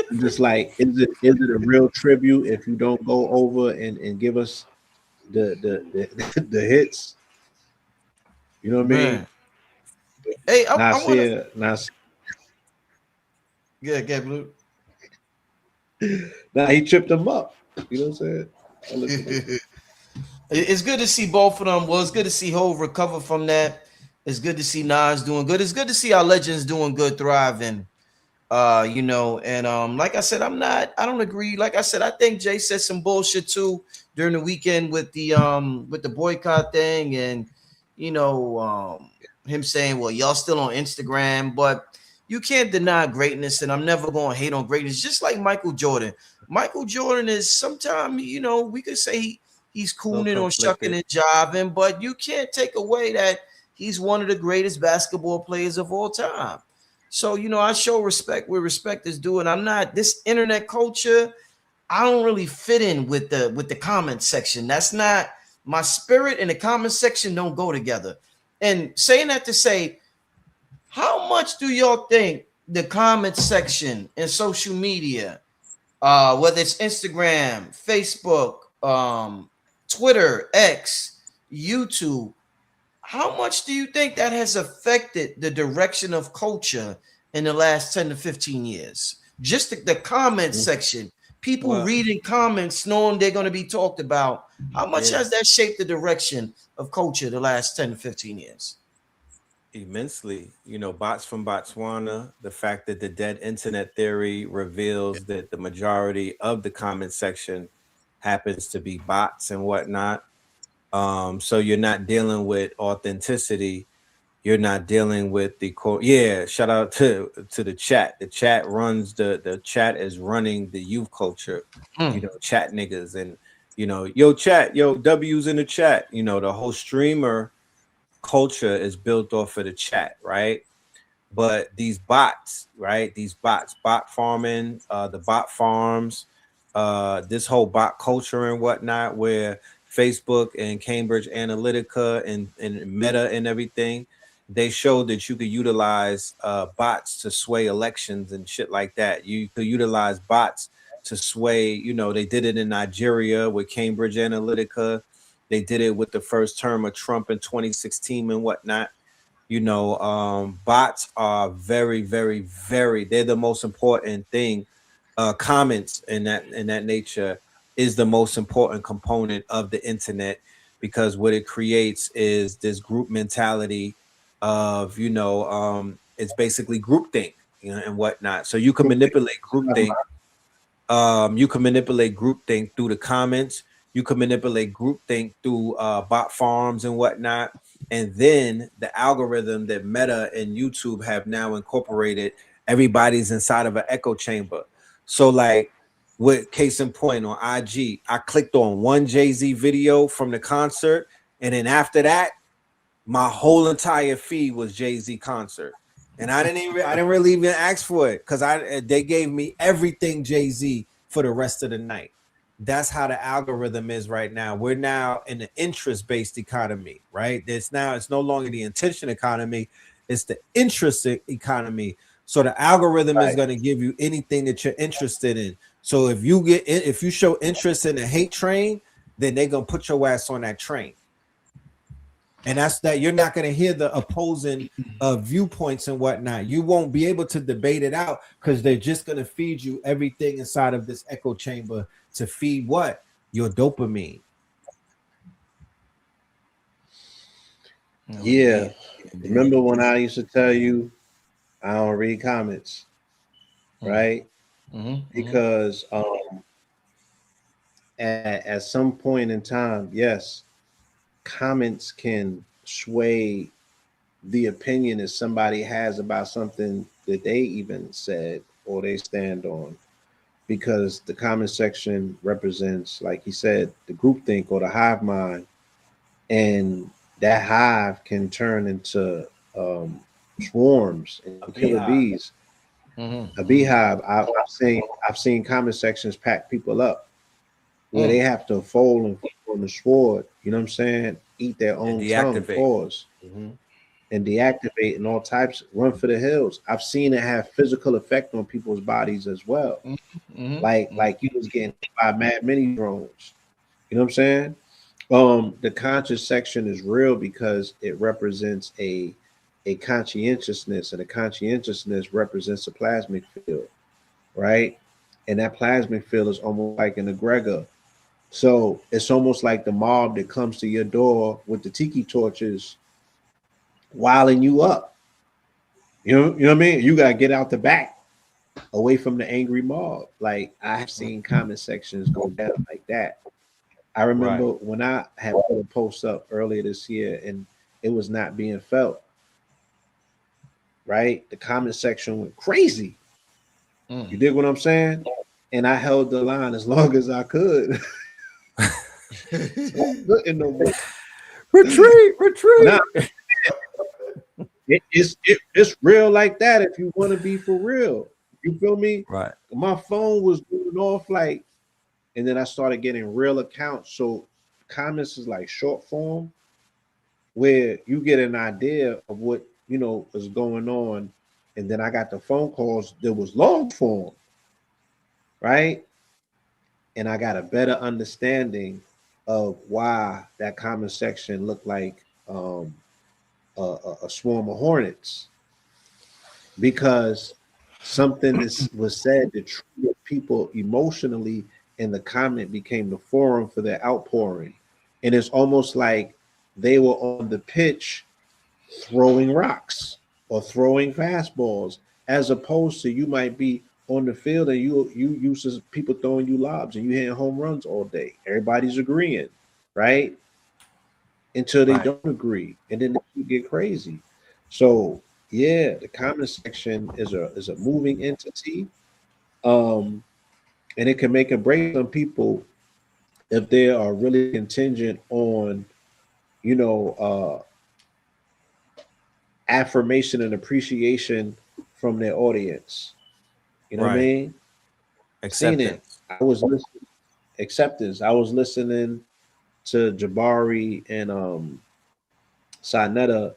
I'm just like, is it a real tribute if you don't go over and give us the hits? You know what I mean? Hey, Nasir. Yeah, Blue. Now he tripped him up. You know what I'm saying? It's good to see both of them. Well, it's good to see Hov recover from that. It's good to see Nas doing good. It's good to see our legends doing good, thriving. And like I said, I don't agree. Like I said, I think Jay said some bullshit too during the weekend with the boycott thing, and him saying, well, y'all still on Instagram, but you can't deny greatness, and I'm never going to hate on greatness. Just like Michael Jordan. Michael Jordan is sometimes, we could say he's cooning or shucking and jiving, but you can't take away that he's one of the greatest basketball players of all time. So, I show respect where respect is due, and I'm not this internet culture. I don't really fit in with the comment section. That's not my spirit, and the comment section don't go together. And saying that to say, How much do y'all think the comment section in social media, whether it's Instagram, Facebook, Twitter, X, YouTube, how much do you think that has affected the direction of culture in the last 10 to 15 years? Just the comment section, people Well, reading comments, knowing they're going to be talked about. How much yeah. has that shaped the direction of culture the last 10 to 15 years? Immensely. You know, bots from Botswana, the fact that the dead internet theory reveals that the majority of the comment section happens to be bots and whatnot. So you're not dealing with authenticity. You're not dealing with the core. Yeah, shout out to the chat. The chat runs the chat is running the youth culture. You know, chat niggas and yo chat, yo W's in the chat. You know, the whole streamer culture is built off of the chat, right? But these bots, right? These bots, bot farming, the bot farms, this whole bot culture and whatnot, where Facebook and Cambridge Analytica and Meta and everything, they showed that you could utilize bots to sway elections and shit like that. You could utilize bots to sway, they did it in Nigeria with Cambridge Analytica. They did it with the first term of Trump in 2016 and whatnot. Bots are very, very, very, they're the most important thing. Comments in that nature is the most important component of the internet, because what it creates is this group mentality of, it's basically groupthink, and whatnot. So you can manipulate groupthink. You can manipulate groupthink through the comments. You can manipulate groupthink through bot farms and whatnot. And then the algorithm that Meta and YouTube have now incorporated, everybody's inside of an echo chamber. So, like, with case in point on IG, I clicked on one Jay-Z video from the concert, and then after that, my whole entire feed was Jay-Z concert. And I didn't really even ask for it, because they gave me everything Jay-Z for the rest of the night. That's how the algorithm is right now. We're now in an interest-based economy, right? It's no longer the intention economy, it's the interest economy. So the algorithm is going to give you anything that you're interested in. So if you show interest in the hate train, then they're gonna put your ass on that train. And that's that. You're not going to hear the opposing viewpoints and whatnot. You won't be able to debate it out, because they're just going to feed you everything inside of this echo chamber to feed what? Your dopamine. Yeah. Remember when I used to tell you I don't read comments, right? Because at some point in time, yes, comments can sway the opinion that somebody has about something that they even said or they stand on, because the comment section represents, like he said, the groupthink or the hive mind, and that hive can turn into swarms and killer bees. A beehive. I've seen comment sections pack people up where they have to fold and on the sword. You know what I'm saying? Eat their own tongue, pause, and deactivate, and all types. Run for the hills. I've seen it have physical effect on people's bodies as well. Like you was getting hit by mad mini drones. You know what I'm saying? The conscious section is real because it represents a conscientiousness, and a conscientiousness represents a plasmic field, right? And that plasmic field is almost like an egregor. So it's almost like the mob that comes to your door with the tiki torches, wiling you up. You know what I mean? You gotta get out the back, away from the angry mob. Like, I have seen comment sections go down like that. I remember when I had put a post up earlier this year and it was not being felt. Right? The comment section went crazy. You dig what I'm saying? And I held the line as long as I could. Retreat. Now, it's real like that if you want to be for real. You feel me? Right. My phone was going off like, and then I started getting real accounts. So comments is like short form, where you get an idea of what was going on, and then I got the phone calls that was long form, right? And I got a better understanding of why that comment section looked like a swarm of hornets, because something was said that triggered people emotionally, and the comment became the forum for their outpouring. And it's almost like they were on the pitch throwing rocks or throwing fastballs, as opposed to you might be on the field and you used to people throwing you lobs and you hitting home runs all day. Everybody's agreeing, right? Until they Right. don't agree, and then you get crazy. So yeah, the comment section is a moving entity, um, and it can make or break some people if they are really contingent on you know uh, affirmation and appreciation from their audience. You know what I Right. mean? Seen it. Acceptance. I was listening acceptance. I was listening to Jabari and Sinetta,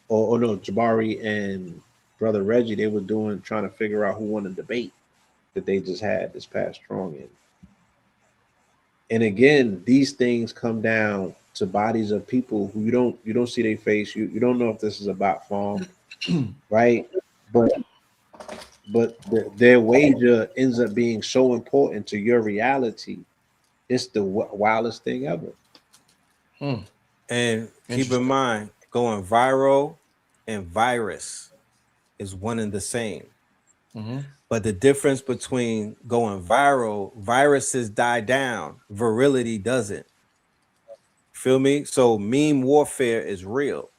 or no, Jabari and Brother Reggie. They were trying to figure out who won the debate that they just had this past strong in. And again, these things come down to bodies of people who you don't see their face. You don't know if this is about farm, right? But their wager ends up being so important to your reality. It's the wildest thing ever. And keep in Interesting. mind, going viral and virus is one and the same. But the difference between going viral, viruses die down, virility doesn't. Feel me? So meme warfare is real.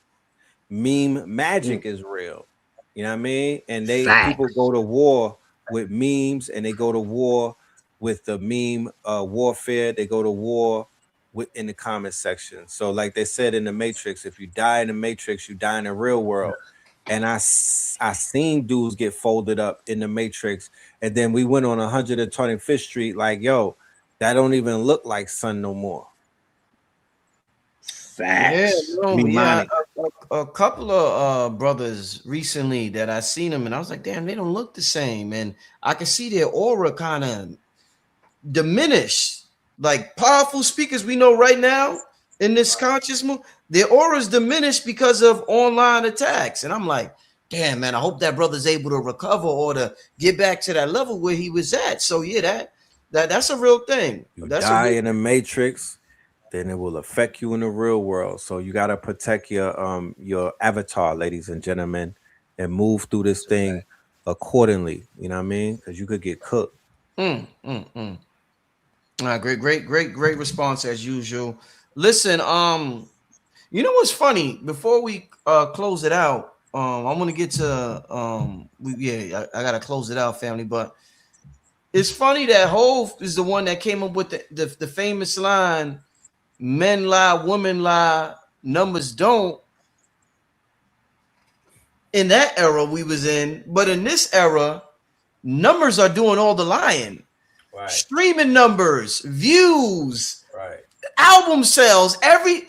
Meme Mm. magic is real. You know what I mean? And people Facts. go to war with memes, and they go to war with the meme warfare. They go to war in the comment section. So like they said in the Matrix, if you die in the Matrix, you die in the real world. And I seen dudes get folded up in the Matrix, and then we went on 125th Street like, yo, that don't even look like sun no more. Yeah, Facts. no, yeah. Mnemonic. A couple of brothers recently that I seen them, and I was like, damn, they don't look the same, and I can see their aura kind of diminish. Like powerful speakers we know right now in this conscious move, their aura's diminished because of online attacks, and I'm like, damn, man, I hope that brother's able to recover or to get back to that level where he was at. So yeah, that's a real thing. You That's a die real. in the Matrix, then it will affect you in the real world. So you gotta protect your avatar, ladies and gentlemen, and move through this thing accordingly. You know what I mean? Because you could get cooked. Mm, mm, mm. Great response as usual. Listen, you know what's funny? Before we close it out, I want to get to I gotta close it out, family. But it's funny that Hove is the one that came up with the famous line, "Men lie, women lie, numbers don't." In that era we was in, but in this era, numbers are doing all the lying. Right, Streaming numbers, views, right. album sales,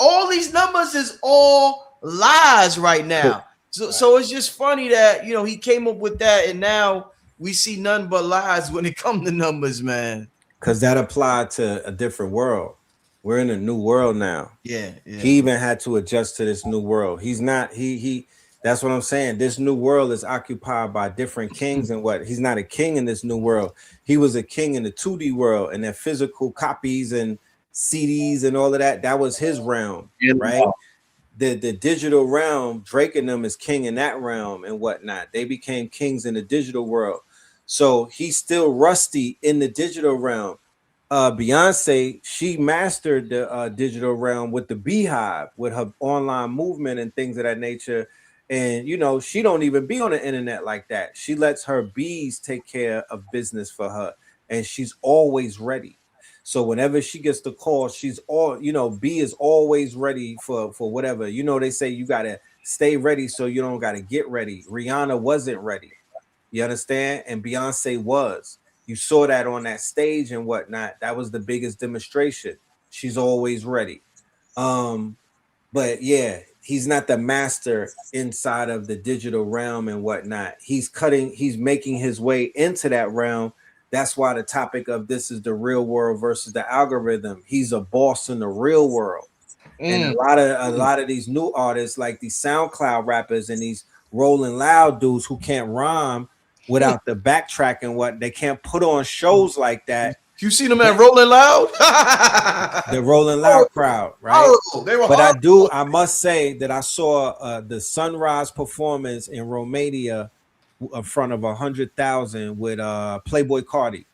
all these numbers is all lies right now. So it's just funny that he came up with that, and now we see none but lies when it comes to numbers, man. Because that applied to a different world. We're in a new world now. Yeah. He even had to adjust to this new world. He's not he that's what I'm saying. This new world is occupied by different kings, and what he's not a king in this new world. He was a king in the 2D world, and their physical copies and CDs and all of that. That was his realm, right? The digital realm, Drake and them is king in that realm and whatnot. They became kings in the digital world. So he's still rusty in the digital realm. Beyonce, she mastered the digital realm with the Beehive, with her online movement and things of that nature. And she don't even be on the internet like that. She lets her bees take care of business for her, and she's always ready. So whenever she gets the call, she's B is always ready for whatever. They say you gotta stay ready so you don't gotta get ready. Rihanna wasn't ready. You understand? And Beyonce was. You saw that on that stage and whatnot. That was the biggest demonstration. She's always ready. But But yeah, he's not the master inside of the digital realm and whatnot. He's making his way into that realm. That's why the topic of this is the real world versus the algorithm. He's a boss in the real world. And a lot of these new artists, like these SoundCloud rappers and these Rolling Loud dudes who can't rhyme without the backtracking, what they can't put on shows like that. You seen them at Rolling Loud? The Rolling Loud crowd, right? Horrible. They were But horrible. I must say that I saw the Sunrise performance in Romania in front of 100,000 with Playboy Cardi.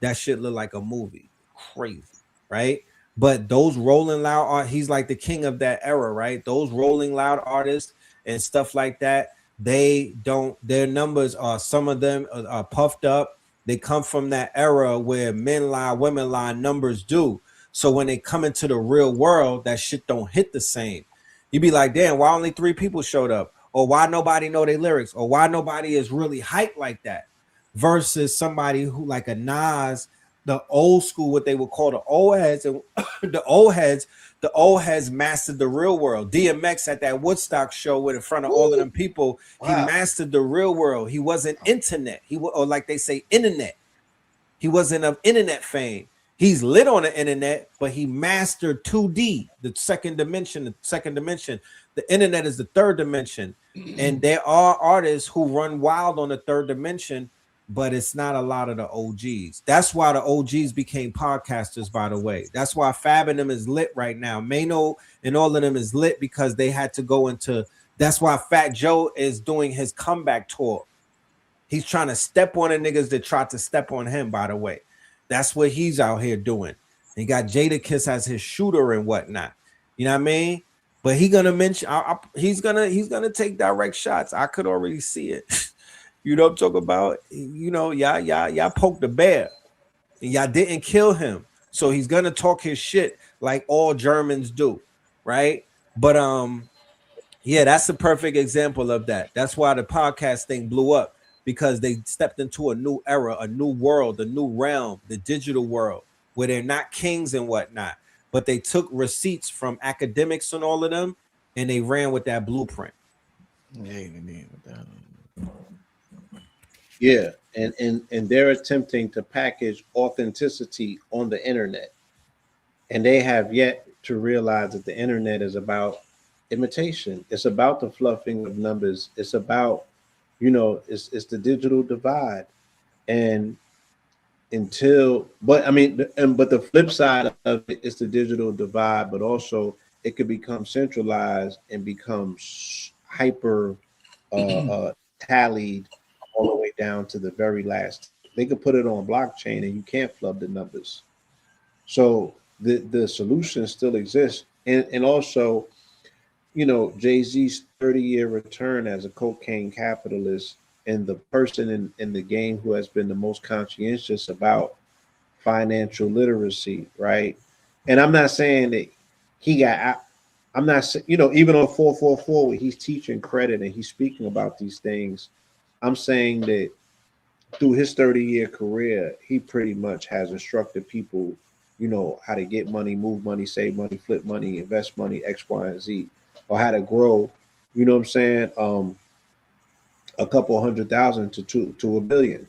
That shit looked like a movie. Crazy, right? But those Rolling Loud art, he's like the king of that era, right? Those Rolling Loud artists and stuff like that, they don't, their numbers are, some of them are puffed up. They come from that era where men lie, women lie, numbers do. So when they come into the real world, that shit don't hit the same. You be like, damn, why only 3 people showed up? Or why nobody know their lyrics? Or why nobody is really hyped like that? Versus somebody who like a Nas, the old school, what they would call the old heads, and the old heads mastered the real world. DMX at that Woodstock show with in front of all of them people, he mastered the real world. He wasn't internet. Or like they say, internet. He wasn't of internet fame. He's lit on the internet, but he mastered 2D, the second dimension. The internet is the third dimension. And there are artists who run wild on the third dimension, but it's not a lot of the OGs. That's why the OGs became podcasters, by the way. That's why Fab and them is lit right now. Mano and all of them is lit because they had to go into, that's why Fat Joe is doing his comeback tour. He's trying to step on the niggas that tried to step on him, by the way. That's what he's out here doing. He got Jadakiss as his shooter and whatnot. You know what I mean? But he gonna mention, he's gonna take direct shots. I could already see it. You know what I'm talking about? You know, y'all poked the bear, and y'all didn't kill him. So he's gonna talk his shit like all Germans do, right? But yeah, that's a perfect example of that. That's why the podcast thing blew up, because they stepped into a new era, a new world, a new realm, the digital world, where they're not kings and whatnot, but they took receipts from academics and all of them, and they ran with that blueprint. Yeah, and they're attempting to package authenticity on the internet, and they have yet to realize that the internet is about imitation. It's about the fluffing of numbers. It's about, it's the digital divide. And but the flip side of it is the digital divide, but also it could become centralized and become hyper tallied all the way down to the very last. They could put it on blockchain and you can't flub the numbers. So the solution still exists. And also, Jay-Z's 30-year return as a cocaine capitalist and the person in the game who has been the most conscientious about financial literacy, right? And I'm not saying that he got, I'm not saying, even on 444, where he's teaching credit and he's speaking about these things, I'm saying that through his 30-year career, he pretty much has instructed people, how to get money, move money, save money, flip money, invest money, X, Y, and Z, or how to grow, you know what I'm saying? A couple 100,000 to $1 billion,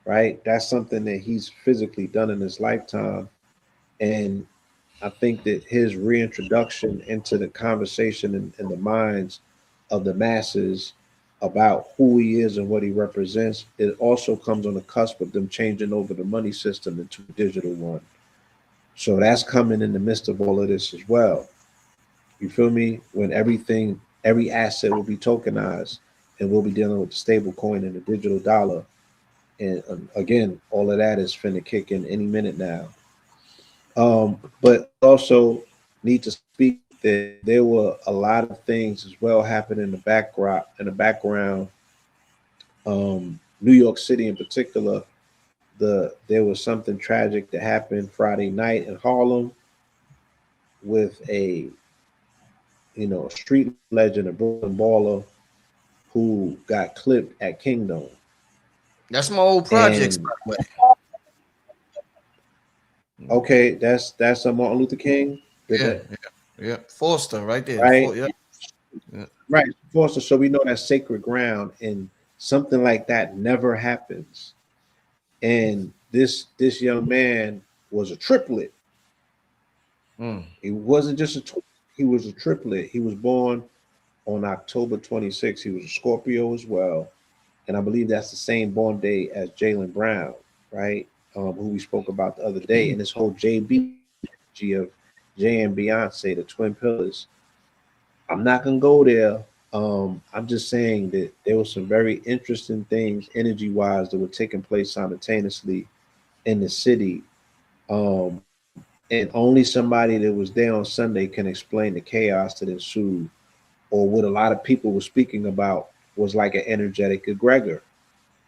right? That's something that he's physically done in his lifetime. And I think that his reintroduction into the conversation in the minds of the masses about who he is and what he represents, it also comes on the cusp of them changing over the money system into a digital one. So that's coming in the midst of all of this as well. You feel me? When every asset will be tokenized, and we'll be dealing with the stable coin and the digital dollar. And again, all of that is finna kick in any minute now. But also need to speak that there were a lot of things as well happening in the background. New York City in particular, there was something tragic that happened Friday night in Harlem with a street legend, a Brooklyn baller, who got clipped at Kingdom. That's my old projects, by the way. Okay, that's a Martin Luther King. Yeah. Yeah, Forster, right there. right? Yeah. Right, Foster. So we know that's sacred ground, and something like that never happens. And this young man was a triplet. Mm. He wasn't just a he was a triplet. He was born on October 26th. He was a Scorpio as well, and I believe that's the same born day as Jalen Brown, right? Who we spoke about the other day, and this whole JB energy of Jay and Beyonce, the twin pillars. I'm not gonna go there. I'm just saying that there were some very interesting things, energy wise, that were taking place simultaneously in the city. And only somebody that was there on Sunday can explain the chaos that ensued, or what a lot of people were speaking about was like an energetic egregor.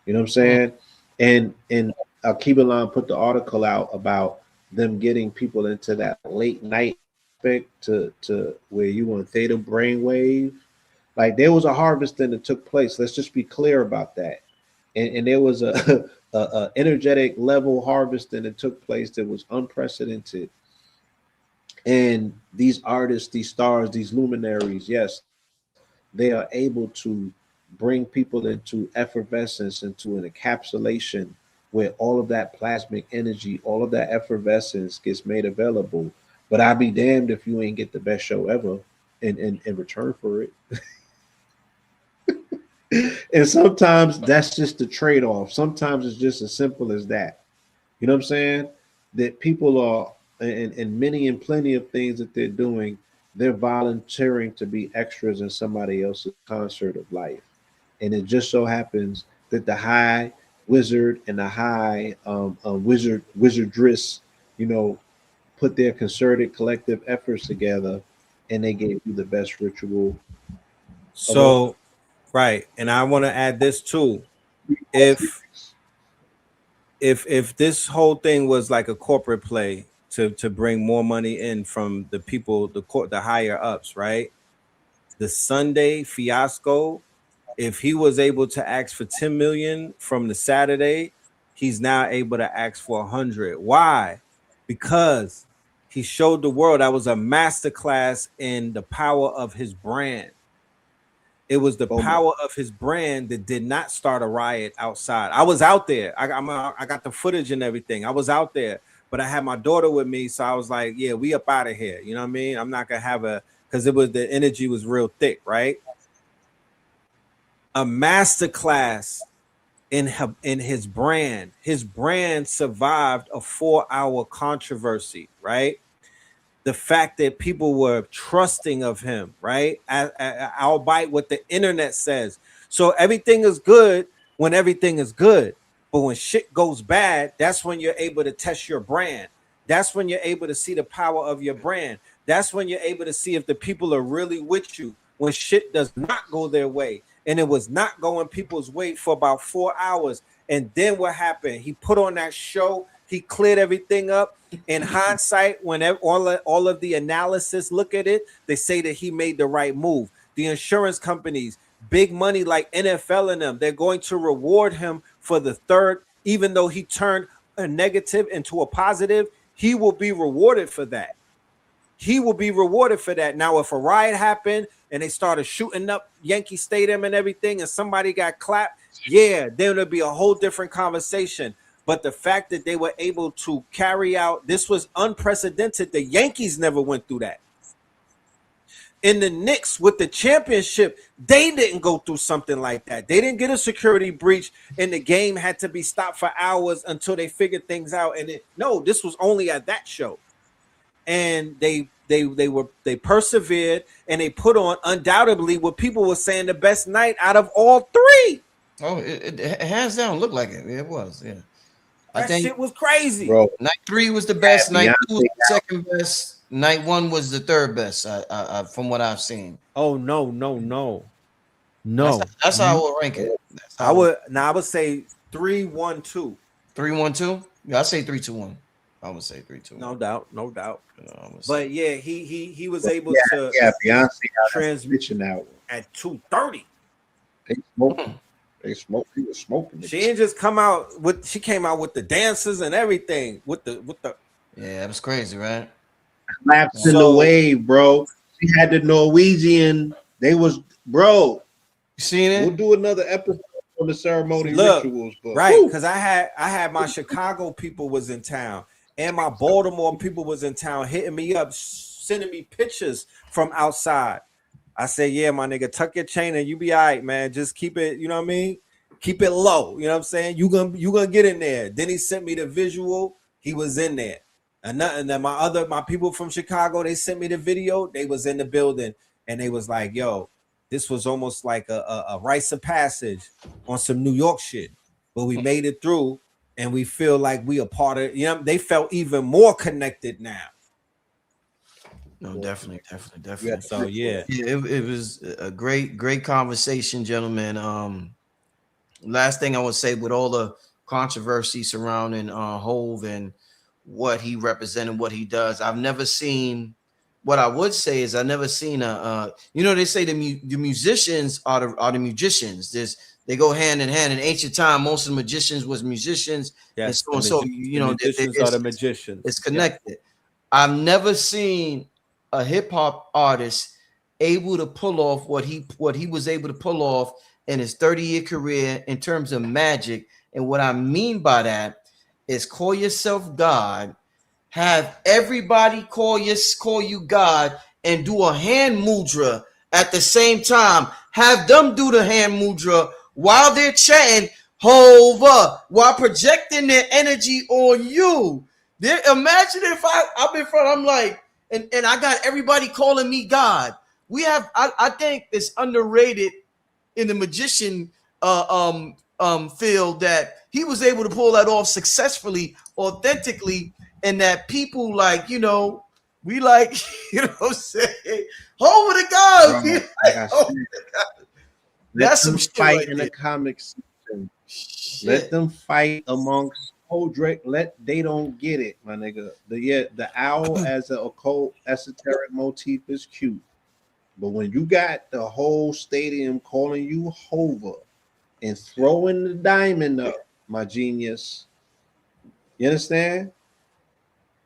You know what I'm Mm. saying? And Akibalan put the article out about them getting people into that late night aspect to where you on theta brainwave. Like there was a harvesting that took place. Let's just be clear about that. And there was a energetic level harvesting that took place that was unprecedented. And these artists, these stars, these luminaries, yes, they are able to bring people into effervescence, into an encapsulation where all of that plasmic energy, all of that effervescence gets made available. But I'd be damned if you ain't get the best show ever in return for it. And sometimes that's just the trade-off. Sometimes it's just as simple as that. You know what I'm saying? That people are, and many and plenty of things that they're doing, they're volunteering to be extras in somebody else's concert of life. And it just so happens that the high wizard and the high wizardress, you know, put their concerted collective efforts together, and they gave you the best ritual of all. So, right, and I want to add this too. If if this whole thing was like a corporate play to bring more money in from the people, the higher ups, right? The Sunday fiasco, if he was able to ask for 10 million from the Saturday, he's now able to ask for 100. Why? Because he showed the world that was a masterclass in the power of his brand. It was the power of his brand that did not start a riot outside. I was out there. I got the footage and everything. I was out there, but I had my daughter with me, so I was like, "Yeah, we up out of here." You know what I mean? I'm not gonna have a because it was the energy was real thick, right? A masterclass in his brand. His brand survived a 4-hour controversy, right? The fact that people were trusting of him, right? Albeit what the internet says. So everything is good when everything is good. But when shit goes bad, that's when you're able to test your brand. That's when you're able to see the power of your brand. That's when you're able to see if the people are really with you when shit does not go their way. And it was not going people's way for about 4 hours. And then what happened? He put on that show, he cleared everything up. In hindsight, when all of the analysis look at it, they say that he made the right move. The insurance companies, big money like NFL and them, they're going to reward him for the third, even though he turned a negative into a positive, he will be rewarded for that. He will be rewarded for that. Now, if a riot happened and they started shooting up Yankee Stadium and everything, and somebody got clapped, yeah, then it'll be a whole different conversation. But the fact that they were able to carry out this was unprecedented. The Yankees never went through that. In the Knicks with the championship, they didn't go through something like that. They didn't get a security breach, and the game had to be stopped for hours until they figured things out. And no, this was only at that show. And they persevered, and they put on undoubtedly what people were saying the best night out of all three. Oh, it hands down looked like it. It was, yeah. I That think shit was crazy. Bro, night 3 was the best. Night 2 was Beyonce the second best. Night 1 was the third best. From what I've seen. Oh no. That's how I would rank it. I would say 3-1-2. 3-1-2. Yeah, I say 3-2-1. I would say 3-2-1. No doubt. You know, But yeah, he was able yeah, to Beyonce transmission out at 2:30. They smoking. They smoke. He was smoking. She didn't just come out with. She came out with the dances and everything. With the. Yeah, it was crazy, right? Collapsing the So wave, bro. We had the Norwegian. They was, bro. You seen We'll it? do another episode on the ceremony look, rituals, but right, whew, because I had my Chicago people was in town, and my Baltimore people was in town hitting me up, sending me pictures from outside. I said, yeah, my nigga, tuck your chain and you be all right, man. Just keep it, you know what I mean? Keep it low. You know what I'm saying? You gonna get in there. Then he sent me the visual. He was in there. And then my people from Chicago, they sent me the video. They was in the building and they was like, yo, this was almost like a rites of passage on some New York shit. But we made it through and we feel like we a part of, you know, they felt even more connected now. No, definitely. yeah, So yeah. Yeah, it was a great conversation, gentlemen. Last thing I would say, with all the controversy surrounding Hove and what he represented, what he does, I've never seen. What I would say is I've never seen you know, they say the musicians are the magicians. They go hand in hand. In ancient time, most of the magicians was musicians, and Yes, so on. So you know, magicians are the magicians. it's connected. I've never seen a hip hop artist able to pull off what he was able to pull off in his 30-year career in terms of magic. And what I mean by that is call yourself God, have everybody call you God, and do a hand mudra at the same time. Have them do the hand mudra while they're chanting Hova, while projecting their energy on you. Imagine if I'm in front, I'm like, and I got everybody calling me God. I think it's underrated in the magician field that he was able to pull that off successfully, authentically, and that people like, you know, we like, you know what I'm saying? Over the God. bro, We like like, I oh, said, let that's some them shit fight right in there. the comic section. Shit. Let them fight amongst Drake. They don't get it, my nigga. The owl as an occult esoteric motif is cute, but when you got the whole stadium calling you Hova and throwing the diamond up, my genius, you understand?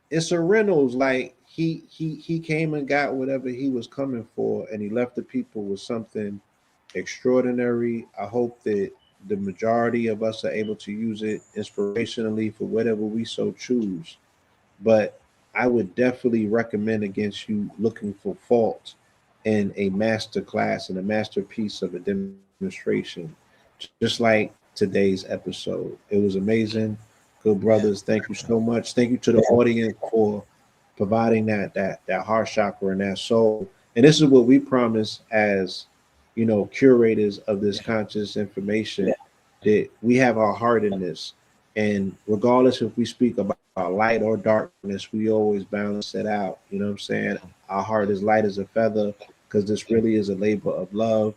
It's a Reynolds. Like he came and got whatever he was coming for, and he left the people with something extraordinary. I hope that the majority of us are able to use it inspirationally for whatever we so choose. But I would definitely recommend against you looking for fault in a master class and a masterpiece of a demonstration, just like today's episode. It was amazing. Good brothers, thank you so much. Thank you to the audience for providing that heart chakra and that soul. And this is what we promise as, you know, curators of this conscious information, that we have our heart in this. And regardless if we speak about light or darkness, we always balance it out. You know what I'm saying? Our heart is light as a feather because this really is a labor of love.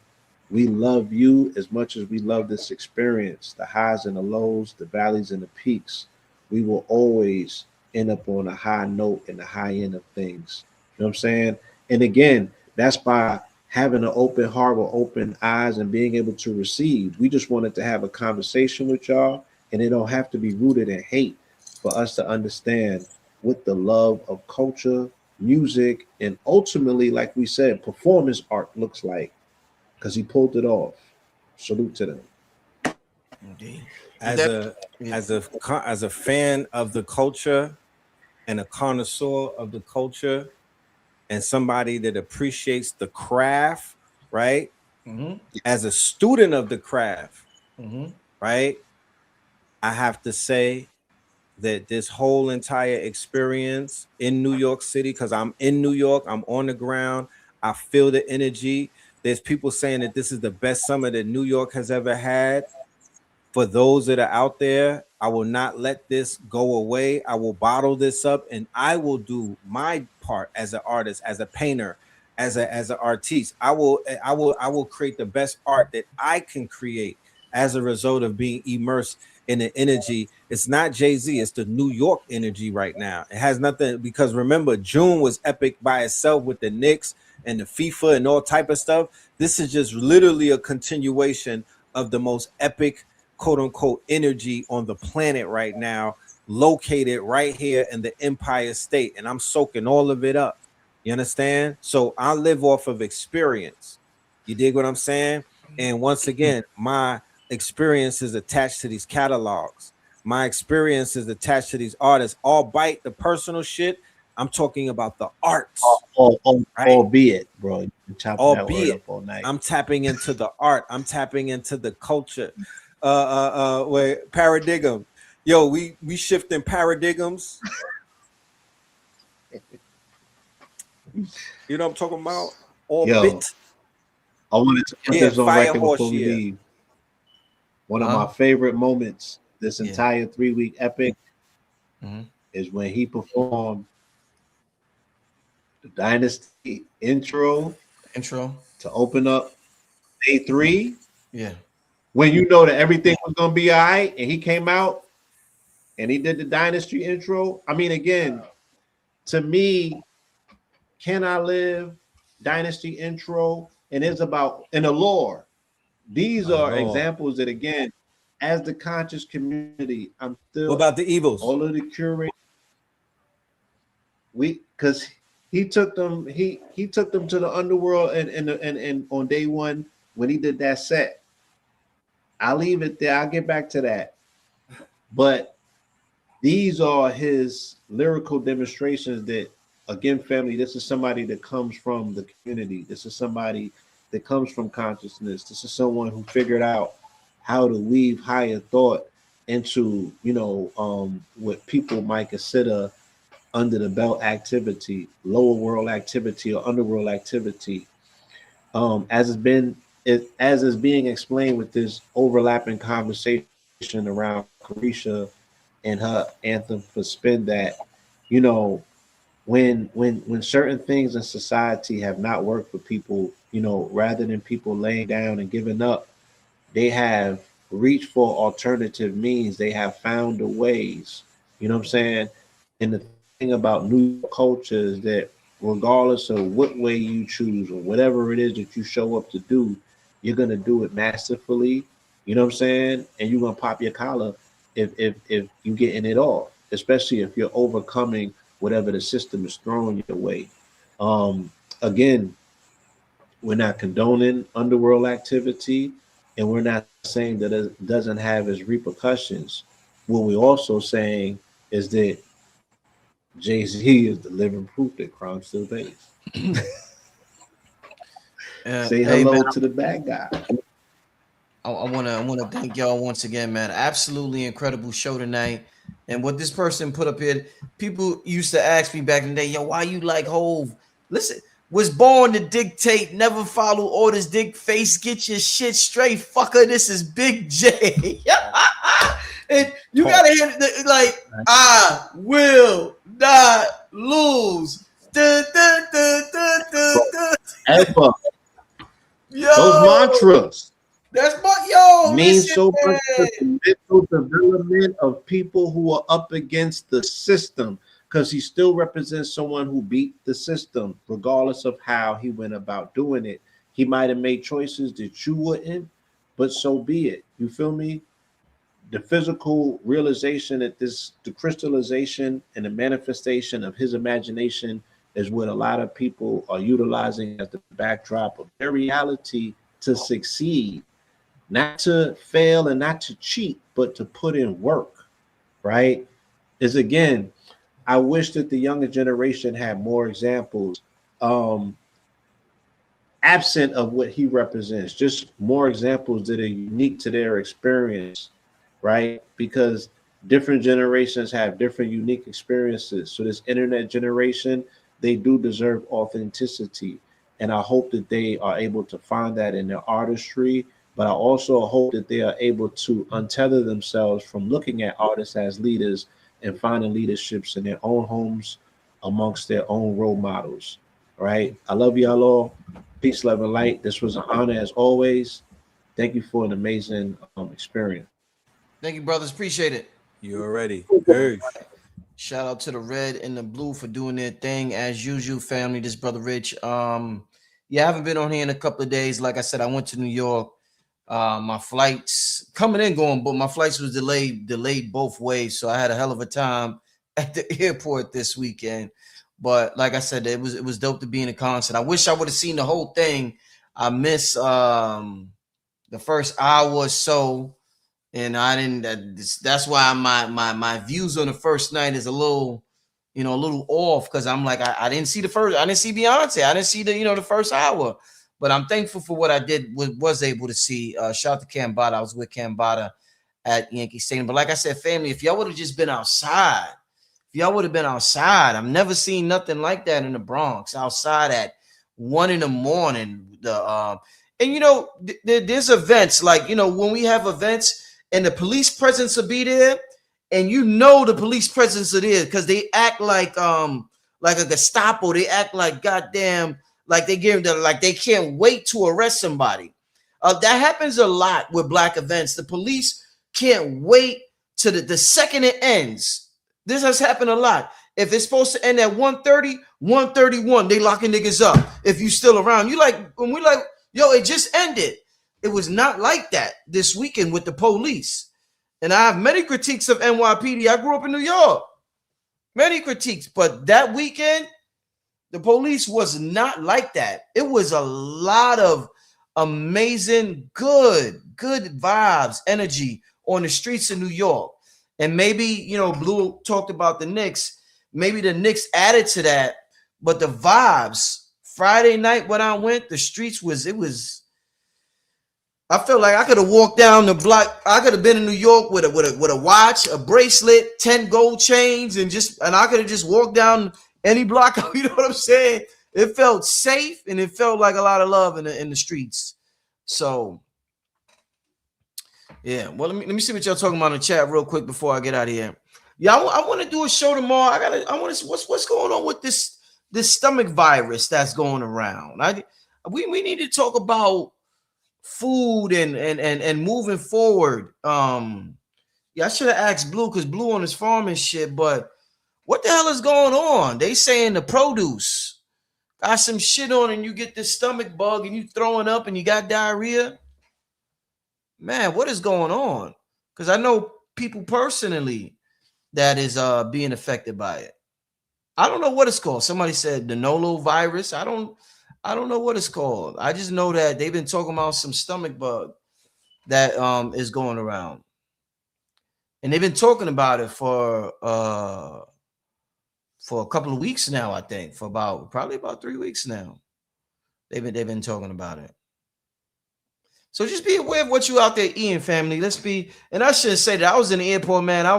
We love you as much as we love this experience, the highs and the lows, the valleys and the peaks. We will always end up on a high note in the high end of things. You know what I'm saying? And again, that's by having an open heart with open eyes and being able to receive. We just wanted to have a conversation with y'all, and it don't have to be rooted in hate for us to understand what the love of culture, music, and ultimately, like we said, performance art looks like, because he pulled it off. Salute to them. Indeed. As a fan of the culture and a connoisseur of the culture and somebody that appreciates the craft, right? Mhm. As a student of the craft, Mhm. right? I have to say that this whole entire experience in New York City, because I'm in New York, I'm on the ground, I feel the energy. There's people saying that this is the best summer that New York has ever had. For those that are out there, I will not let this go away. I will bottle this up and I will do my part as an artist, as a painter, as an artiste. I will create the best art that I can create as a result of being immersed in the energy. It's not Jay-Z, it's the New York energy right now. It has nothing, because remember, June was epic by itself with the Knicks and the FIFA and all type of stuff. This is just literally a continuation of the most epic quote unquote energy on the planet right now located right here in the Empire State, and I'm soaking all of it up. You understand? So I live off of experience. You dig what I'm saying? And once again, my experience is attached to these catalogs. My experience is attached to these artists. Albeit the personal shit, I'm talking about the arts, right? Albeit, bro, you can chop that word Albeit up all night. I'm tapping into the art. I'm tapping into the culture. Wait, paradigm. Yo, we shifting paradigms. You know what I'm talking about? Orbit. I wanted to put Yeah, this on fire record horse. before we Yeah. leave. One of my favorite moments this entire 3-week epic is when he performed the Dynasty intro to open up day 3. Yeah. When you know that everything was gonna be all right, and he came out and he did the Dynasty intro. I mean, again, to me, Can I Live Dynasty intro, and it's about in the lore. These are examples that, again, as the conscious community, I'm still. What about the evils? All of the curators, because he took them to the underworld and on day 1 when he did that set. I'll leave it there. I'll get back to that. But these are his lyrical demonstrations that, again, family, this is somebody that comes from the community. This is somebody that comes from consciousness. This is someone who figured out how to weave higher thought into, what people might consider under the belt activity, lower world activity, or underworld activity. As is being explained with this overlapping conversation around Carisha and her anthem for Spin, that, when certain things in society have not worked for people, rather than people laying down and giving up, they have reached for alternative means. They have found the ways. You know what I'm saying? And the thing about new culture is that regardless of what way you choose or whatever it is that you show up to do, you're gonna do it masterfully. You know what I'm saying? And you're gonna pop your collar if you getting it off, especially if you're overcoming whatever the system is throwing your way. Again, we're not condoning underworld activity, and we're not saying that it doesn't have its repercussions. What we're also saying is that Jay-Z is the living proof that crime still pays. Say hello to the bad guy. I want to thank y'all once again, man. Absolutely incredible show tonight. And what this person put up here, people used to ask me back in the day, yo, why you like Hove? Listen, was born to dictate, never follow orders, dig face, get your shit straight, fucker. This is Big J. And you gotta hear it like, I will not lose. Ever. Yo, those mantras. That's my means so much to the mental development of people who are up against the system, because he still represents someone who beat the system, regardless of how he went about doing it. He might have made choices that you wouldn't, but so be it. You feel me? The physical realization that the crystallization and the manifestation of his imagination is what a lot of people are utilizing as the backdrop of their reality to succeed. Not to fail and not to cheat, but to put in work, right? Is, again, I wish that the younger generation had more examples, absent of what he represents, just more examples that are unique to their experience, right? Because different generations have different unique experiences. So this internet generation, they do deserve authenticity. And I hope that they are able to find that in their artistry. But I also hope that they are able to untether themselves from looking at artists as leaders and finding leaderships in their own homes amongst their own role models. All right. I love y'all all. Peace, love, and light. This was an honor as always. Thank you for an amazing experience. Thank you, brothers. Appreciate it. You already. Hey. Shout out to the red and the blue for doing their thing as usual, family. This brother Rich. Yeah, I haven't been on here in a couple of days. Like I said, I went to New York. My flights coming in going, but my flights was delayed both ways. So I had a hell of a time at the airport this weekend. But like I said, it was dope to be in a concert. I wish I would have seen the whole thing. I missed the first hour or so, and I didn't. That's why my views on the first night is a little, a little off, because I'm like, I didn't see the first. I didn't see Beyonce. I didn't see the first hour. But I'm thankful for what I did, was able to see. Shout out to Cambada. I was with Cambada at Yankee Stadium. But like I said, family, if y'all would have just been outside, I've never seen nothing like that in the Bronx. Outside at 1 a.m. There's events like, when we have events and the police presence will be there, and the police presence are there because they act like a Gestapo. They act like goddamn. Like they can't wait to arrest somebody. That happens a lot with black events. The police can't wait to the second it ends. This has happened a lot. If it's supposed to end at 1:30, 1:31, they locking niggas up. If you still around, when we like, yo, it just ended. It was not like that this weekend with the police. And I have many critiques of NYPD. I grew up in New York. Many critiques, but that weekend, the police was not like that. It was a lot of amazing, good vibes, energy on the streets of New York. And maybe, Blue talked about the Knicks. Maybe the Knicks added to that. But the vibes, Friday night when I went, the streets I felt like I could have walked down the block. I could have been in New York with a watch, a bracelet, 10 gold chains, and I could have just walked down any block. You know what I'm saying? It felt safe, and it felt like a lot of love in the streets. So, yeah. Well, let me see what y'all talking about in the chat real quick before I get out of here. Yeah, I want to do a show tomorrow. What's going on with this stomach virus that's going around? We need to talk about food and moving forward. I should have asked Blue, because Blue on his farm and shit, but what the hell is going on? They saying the produce got some shit on, and you get this stomach bug, and you throwing up, and you got diarrhea. Man, what is going on? Because I know people personally that is being affected by it. I don't know what it's called. Somebody said the Nolo virus. I don't know what it's called. I just know that they've been talking about some stomach bug that is going around, and they've been talking about it for a couple of weeks now. I think for probably about 3 weeks now. They've been talking about it. So just be aware of what you out there eating, family. And I shouldn't say that. I was in the airport, man. I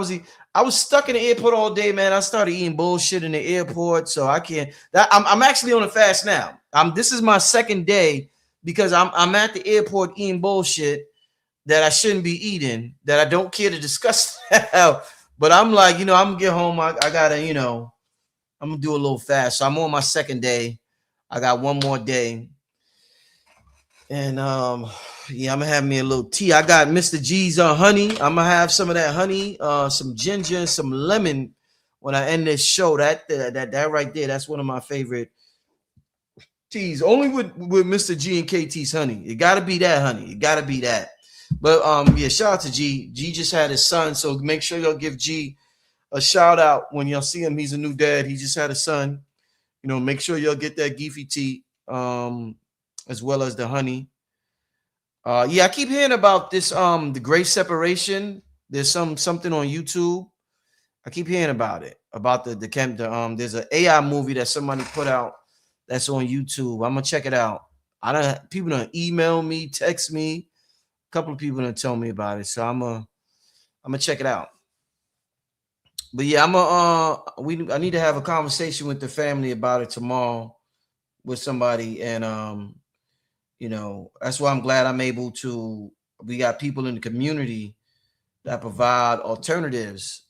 was stuck in the airport all day, man. I started eating bullshit in the airport, so I can't. I'm actually on a fast now. This is my second day because I'm at the airport eating bullshit that I shouldn't be eating, that I don't care to discuss now. But I'm like, I'm gonna get home. I gotta, I'm gonna do a little fast. So I'm on my second day. I got one more day. And I'm gonna have me a little tea. I got Mr. G's honey. I'm gonna have some of that honey, some ginger, and some lemon when I end this show. That right there, that's one of my favorite teas. Only with Mr. G and KT's honey. It gotta be that honey. It gotta be that. But shout out to G. G just had his son, so make sure y'all give G a shout out when y'all see him. He's a new dad. He just had a son. Make sure y'all get that Geefy tea. As well as the honey. I keep hearing about this, the great separation. There's something on YouTube. I keep hearing about it, about the there's an AI movie that somebody put out that's on YouTube. I'm gonna check it out. People don't email me, text me. A couple of people don't tell me about it, so I'm gonna check it out. But yeah, I need to have a conversation with the family about it tomorrow with somebody, and that's why I'm glad I'm able to. We got people in the community that provide alternatives.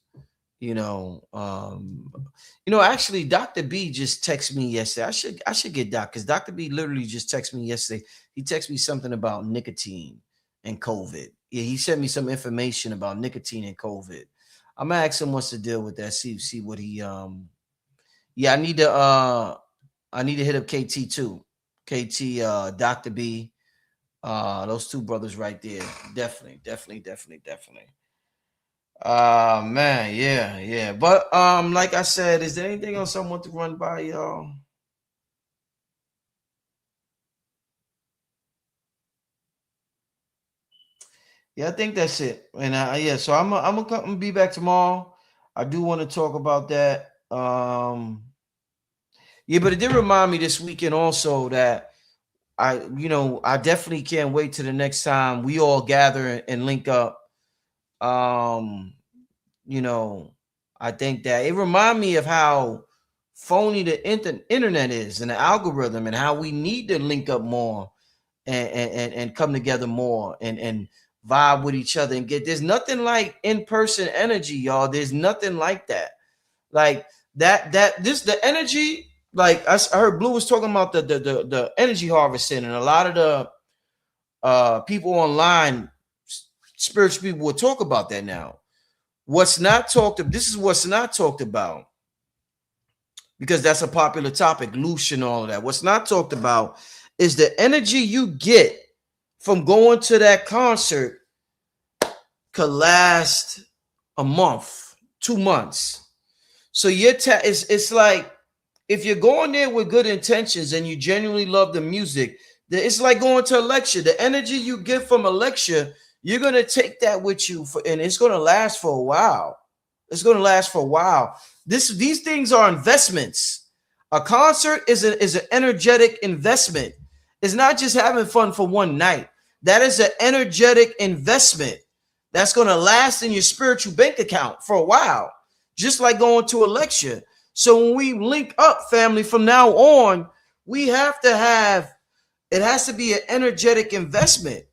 Actually, Dr. B just texted me yesterday. I should get Doc, because Dr. B literally just texted me yesterday. He texted me something about nicotine and COVID. Yeah, he sent me some information about nicotine and COVID. I'm gonna ask him what's the deal with that. See what he. I need to hit up KT too. KT, Dr. B, Those two brothers right there. Definitely. Man, yeah. But like I said, is there anything else I want to run by y'all? Yeah, I think that's it. And yeah, so I'm gonna be back tomorrow. I do want to talk about that. Yeah, but it did remind me this weekend also that I definitely can't wait till the next time we all gather and link up. You know, I think that it reminded me of how phony the internet is and the algorithm and how we need to link up more and come together more and vibe with each other and there's nothing like in-person energy, y'all. There's nothing like that. Like the energy, like I heard Blue was talking about the energy harvesting, and a lot of the people online, spiritual people will talk about that now. This is what's not talked about, because that's a popular topic, loose and all of that. What's not talked about is the energy you get from going to that concert could last a month, 2 months. So it's like, if you're going there with good intentions and you genuinely love the music, it's like going to a lecture. The energy you get from a lecture, you're gonna take that with you and it's gonna last for a while. It's gonna last for a while. These things are investments. A concert is an energetic investment. It's not just having fun for one night. That is an energetic investment that's gonna last in your spiritual bank account for a while, just like going to a lecture. So when we link up, family, from now on, we have to have, it has to be an energetic investment.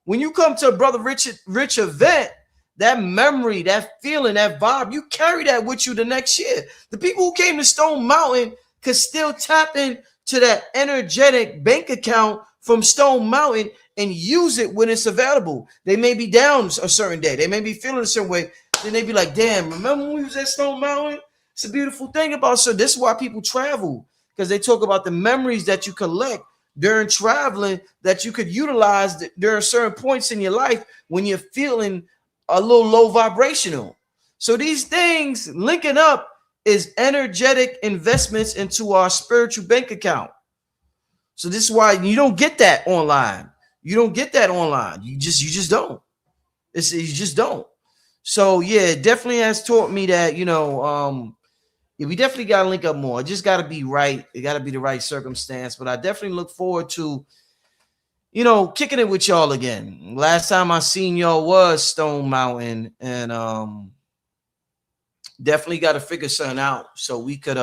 When you come to a Brother Rich event, that memory, that feeling, that vibe, you carry that with you the next year. The people who came to Stone Mountain could still tap into that energetic bank account from Stone Mountain and use it when it's available. They may be down a certain day. They may be feeling a certain way. Then they be like, damn, remember when we was at Stone Mountain? It's a beautiful thing about, so this is why people travel, because they talk about the memories that you collect during traveling that you could utilize during certain points in your life when you're feeling a little low vibrational. So these things linking up is energetic investments into our spiritual bank account. So this is why you don't get that online. You don't get that online. You just don't. You just don't. So yeah, it definitely has taught me that, yeah, we definitely got to link up more. It just got to be right. It got to be the right circumstance. But I definitely look forward to, kicking it with y'all again. Last time I seen y'all was Stone Mountain, and definitely got to figure something out so we could,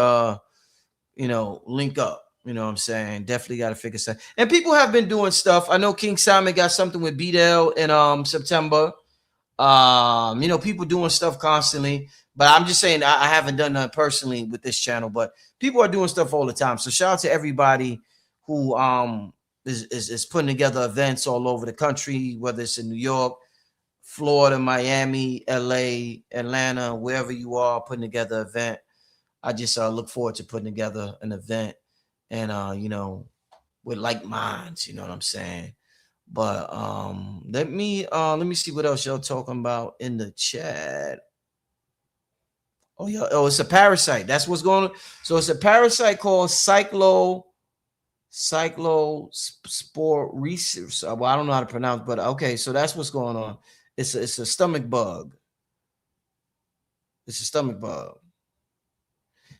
link up. You know what I'm saying? Definitely got to figure something. And people have been doing stuff. I know King Simon got something with B-Dell in September. People doing stuff constantly. But I'm just saying I haven't done that personally with this channel, but people are doing stuff all the time. So shout out to everybody who is putting together events all over the country, whether it's in New York, Florida, Miami, LA, Atlanta, wherever you are, putting together an event. I just look forward to putting together an event and with like minds, you know what I'm saying? But let me see what else y'all talking about in the chat. Oh, yeah. Oh, it's a parasite. That's what's going on. So it's a parasite called cyclosporesis. Well, I don't know how to pronounce, but okay. So that's what's going on. It's a stomach bug. It's a stomach bug.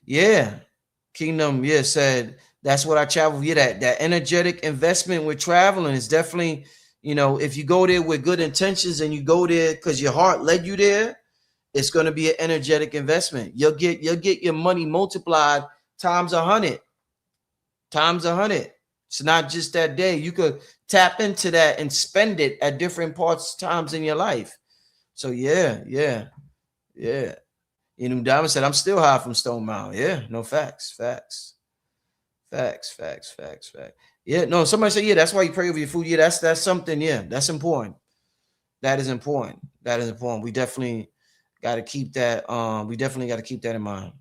Yeah. Kingdom, yeah, said that's what I travel. Yeah, that energetic investment with traveling is definitely, if you go there with good intentions and you go there because your heart led you there, it's going to be an energetic investment. You'll get your money multiplied times 100. Times 100. It's not just that day. You could tap into that and spend it at different times in your life. So yeah. Diamond said, I'm still high from Stone Mountain. Yeah, no, facts. Yeah, no, somebody said, yeah, that's why you pray over your food. Yeah, that's something. Yeah, that's important. That is important. We definitely got to keep that. We definitely got to keep that in mind.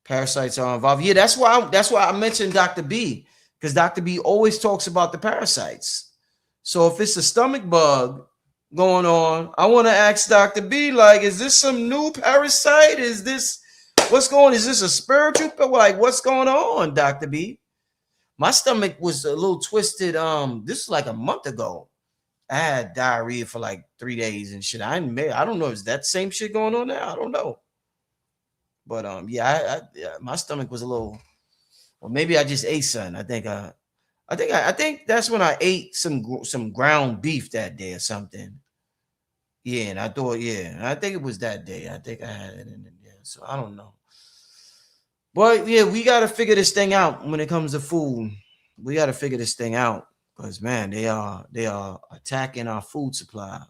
Parasites are involved. Yeah, that's why I mentioned Dr. B, because Dr. B always talks about the parasites. So if it's a stomach bug going on, I want to ask Dr. B, like, is this some new parasite? Is this what's going? Is this a spiritual? Like, what's going on, Dr. B? My stomach was a little twisted. This is like a month ago. I had diarrhea for like 3 days and shit. I don't know. Is that same shit going on now? I don't know. But yeah, my stomach was a little. Well, maybe I just ate something. I think that's when I ate some ground beef that day or something. Yeah, and I thought, yeah, I think it was that day. I think I had it in there. So I don't know. But yeah, we got to figure this thing out when it comes to food. We got to figure this thing out because man, they are attacking our food supply.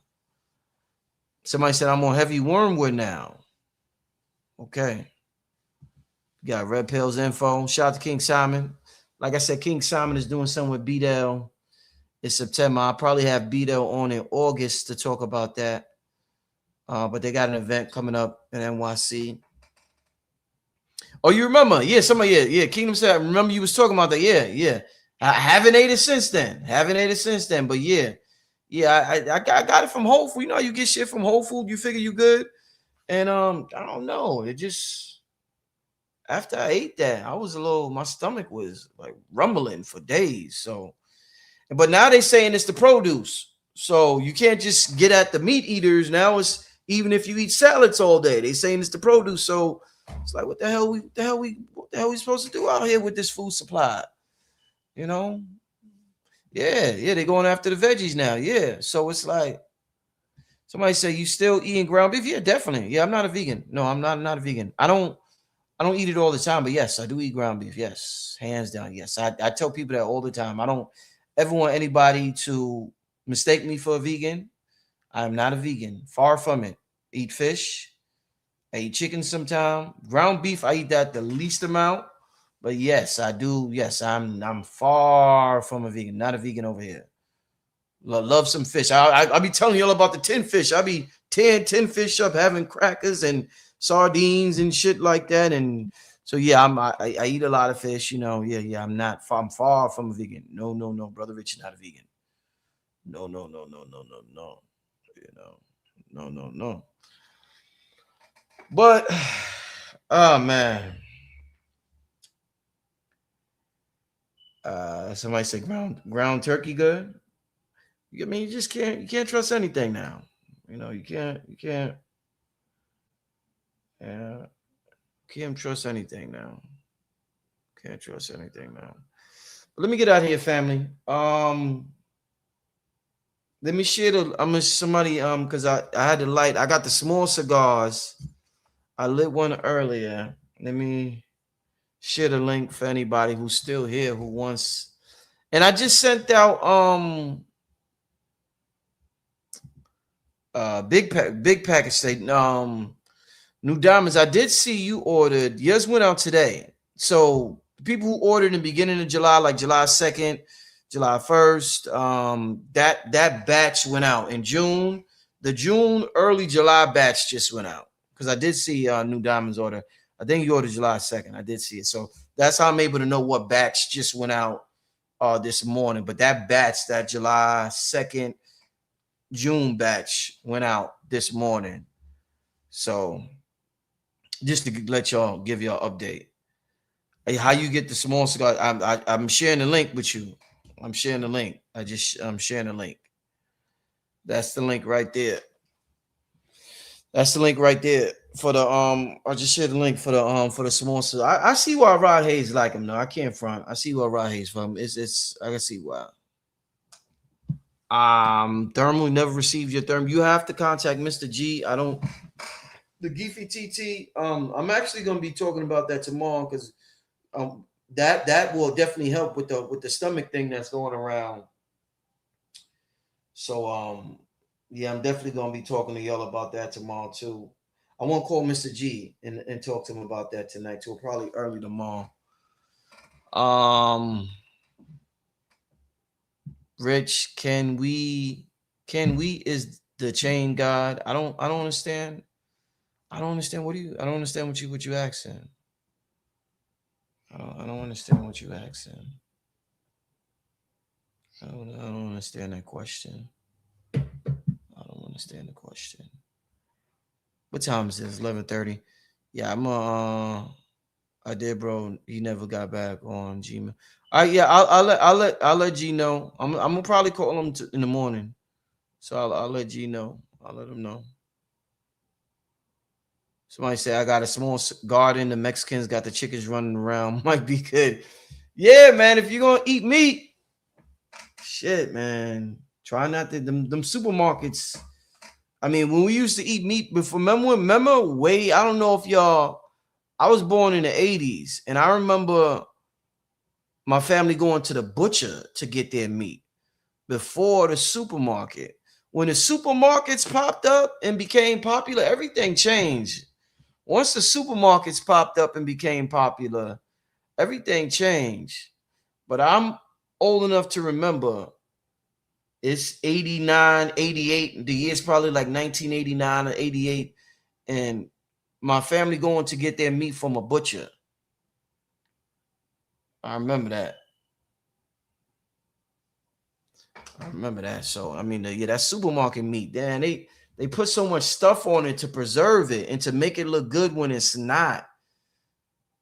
Somebody said I'm on heavy wormwood now. Okay. Got Red Pills info. Shout out to King Simon. Like I said, King Simon is doing something with B-Dell in September. I'll probably have B-Dell on in August to talk about that. But they got an event coming up in NYC. Oh, you remember? Yeah, yeah. Kingdom said, I remember you was talking about that. Yeah. I haven't ate it since then. But yeah, I got it from Whole Food. You know, you get shit from Whole Food, you figure you good. And I don't know. It just after I ate that, my stomach was like rumbling for days. So, but now they saying it's the produce. So you can't just get at the meat eaters. Now it's even if you eat salads all day, they saying it's the produce. So it's like, what the hell we supposed to do out here with this food supply? You know? Yeah, they're going after the veggies now. Yeah. So it's like somebody say, you still eating ground beef? Yeah, definitely. Yeah, I'm not a vegan. No, I'm not a vegan. I don't eat it all the time, but yes, I do eat ground beef. Yes, hands down. Yes. I tell people that all the time. I don't ever want anybody to mistake me for a vegan. I'm not a vegan. Far from it. Eat fish. I eat chicken sometimes. Ground beef, I eat that the least amount. But yes, I do. Yes, I'm far from a vegan. Not a vegan over here. Love some fish. I'll be telling you all about the 10 fish. I'll be 10 fish up having crackers and sardines and shit like that. And so yeah, I eat a lot of fish, you know. Yeah. I'm far from a vegan. No, brother Rich is not a vegan. No. You know, no. But oh man. Somebody said ground turkey good. I mean, you can't trust anything now. You know, you can't trust anything now. Can't trust anything now. But let me get out of here, family. Let me share somebody because I had the light. I got the small cigars. I lit one earlier. Let me share the link for anybody who's still here who wants. And I just sent out big package say new diamonds. I did see you ordered. Yours went out today. So people who ordered in the beginning of July, like July 2nd, July 1st, that batch went out in June. The June early July batch just went out because I did see new diamonds order. I think you ordered July 2nd. I did see it. So that's how I'm able to know what batch just went out this morning. But that batch, that July 2nd June batch went out this morning. So just to let y'all give y'all update. Hey, how you get the small cigar? I'm sharing the link with you. I'm sharing the link. I'm sharing the link. That's the link right there. That's the link right there for the I just shared the link for the small cigar. I see why Rod Hayes like him. No, I can't front. I see why Rod Hayes from. It's I can see why. Thermal, never received your thermal. You have to contact Mr. G. I don't. The Geefy TT. I'm actually going to be talking about that tomorrow because that will definitely help with the stomach thing that's going around. So yeah, I'm definitely going to be talking to y'all about that tomorrow too. I want to call Mr. G and talk to him about that tonight too. Probably early tomorrow. Rich, can we is the chain God? I don't understand. I don't understand what you asking. I don't understand what you asking. I don't understand that question. I don't understand the question. What time is this? 11:30. Yeah, I did, bro. He never got back on Gmail. Yeah, I'll let G know. I'm gonna probably call him in the morning. So I'll let G know. I'll let him know. Somebody say I got a small garden. The Mexicans got the chickens running around. Might be good. Yeah, man. If you're gonna eat meat, shit, man. Try not to them supermarkets. I mean, when we used to eat meat before, remember way, I don't know if y'all, I was born in the 80s, and I remember my family going to the butcher to get their meat before the supermarket. When the supermarkets popped up and became popular, everything changed. Once the supermarkets popped up and became popular, everything changed. But I'm old enough to remember it's 89, 88. The year's probably like 1989 or 88. And my family going to get their meat from a butcher. I remember that. So, I mean, yeah, that supermarket meat, damn, they put so much stuff on it to preserve it and to make it look good when it's not.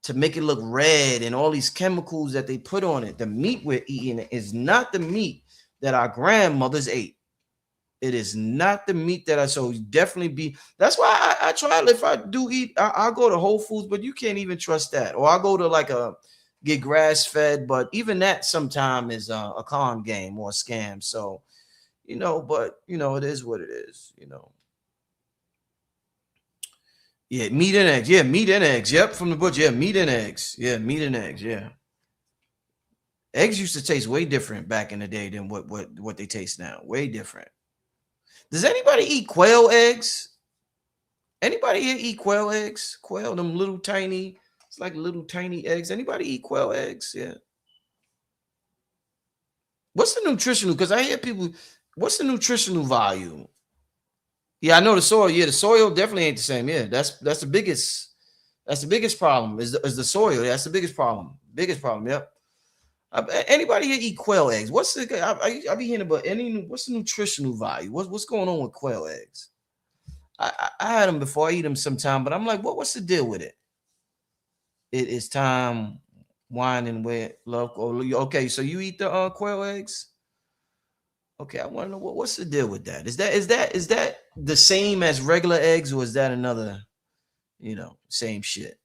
To make it look red and all these chemicals that they put on it. The meat we're eating is not the meat that our grandmothers ate. It is not the meat that so definitely be. That's why I try. If I do eat, I'll go to Whole Foods, but you can't even trust that. Or I'll go to get grass fed, but even that sometimes is a con game or a scam. So, but it is what it is. Yeah, meat and eggs. Yeah, meat and eggs. Yep, from the butcher. Yeah, meat and eggs. Yeah, meat and eggs. Yeah. Eggs used to taste way different back in the day than what they taste now. Way different. Does anybody eat quail eggs? Anybody here eat quail eggs? Quail, them little tiny, it's like little tiny eggs. Anybody eat quail eggs? Yeah. What's the nutritional? Because I hear people, what's the nutritional value? Yeah, I know the soil. Yeah, the soil definitely ain't the same. Yeah, that's the biggest. That's the biggest problem. Is the soil? That's the biggest problem. Biggest problem. Yep. Anybody here eat quail eggs? What's the? I be hearing about what's the nutritional value? What's going on with quail eggs? I had them before. I eat them sometime, but I'm like, what's the deal with it? It is time, wine and where love. Okay, so you eat the quail eggs? Okay, I want to know what's the deal with that? Is that the same as regular eggs, or is that another, same shit?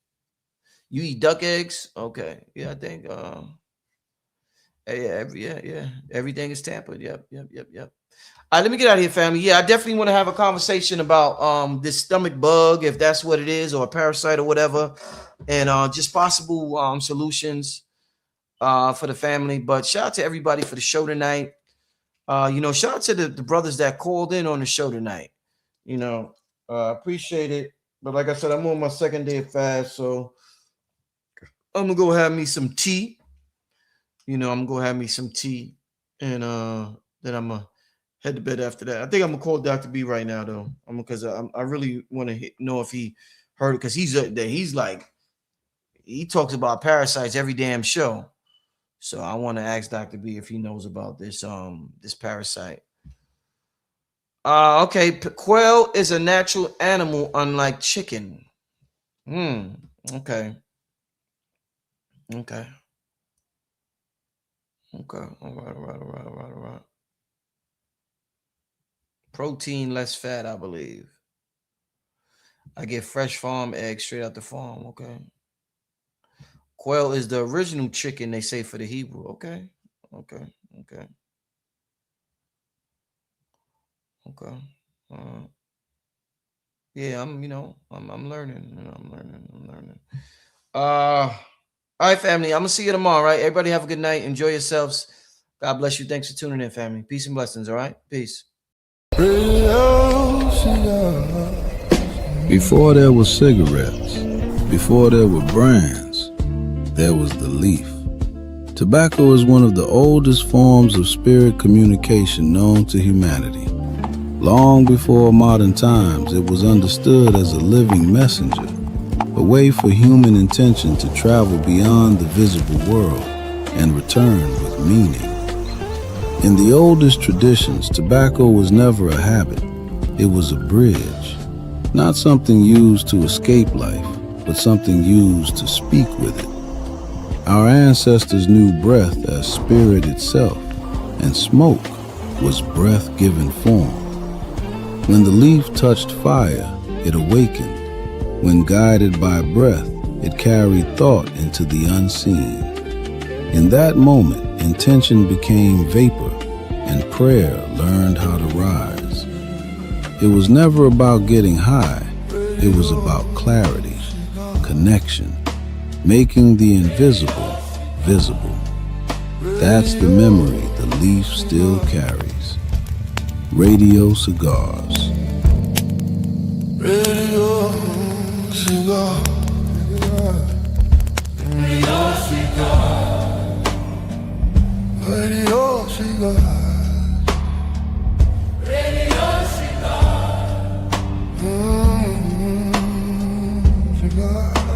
You eat duck eggs? Okay, yeah, I think. Yeah, everything is tampered. Yep. All right, let me get out of here, family. Yeah, I definitely want to have a conversation about this stomach bug, if that's what it is, or a parasite or whatever, and just possible solutions for the family. But shout out to everybody for the show tonight. Shout out to the brothers that called in on the show tonight. Appreciate it. But like I said, I'm on my second day of fast, so I'm gonna go have me some tea. I'm gonna go have me some tea, and then I'm gonna head to bed after that. I think I'm gonna call Dr. B right now, though. Because I really want to know if he heard it, because he's like, he talks about parasites every damn show. So I want to ask Dr. B if he knows about this parasite. Okay, quail is a natural animal, unlike chicken. Okay. All right. Protein, less fat, I believe. I get fresh farm eggs straight out the farm. Okay. Quail is the original chicken, they say, for the Hebrew. Okay. Yeah, I'm learning. I'm learning. All right, family. I'm gonna see you tomorrow. Right, everybody have a good night. Enjoy yourselves. God bless you. Thanks for tuning in, family. Peace and blessings. All right, peace. Before there was cigarettes, before there were brands, there was the leaf. Tobacco is one of the oldest forms of spirit communication known to humanity. Long before modern times, it was understood as a living messenger. a way for human intention to travel beyond the visible world and return with meaning. In the oldest traditions, tobacco was never a habit. It was a bridge, not something used to escape life, but something used to speak with it. Our ancestors knew breath as spirit itself, and smoke was breath-given form. When the leaf touched fire, it awakened. When guided by breath, it carried thought into the unseen. In that moment, intention became vapor, and prayer learned how to rise. It was never about getting high. It was about clarity, connection, making the invisible visible. That's the memory the leaf still carries. Radio Cigars. Radio cigar. Radio cigar. Radio cigar. Radio cigar. Cigar.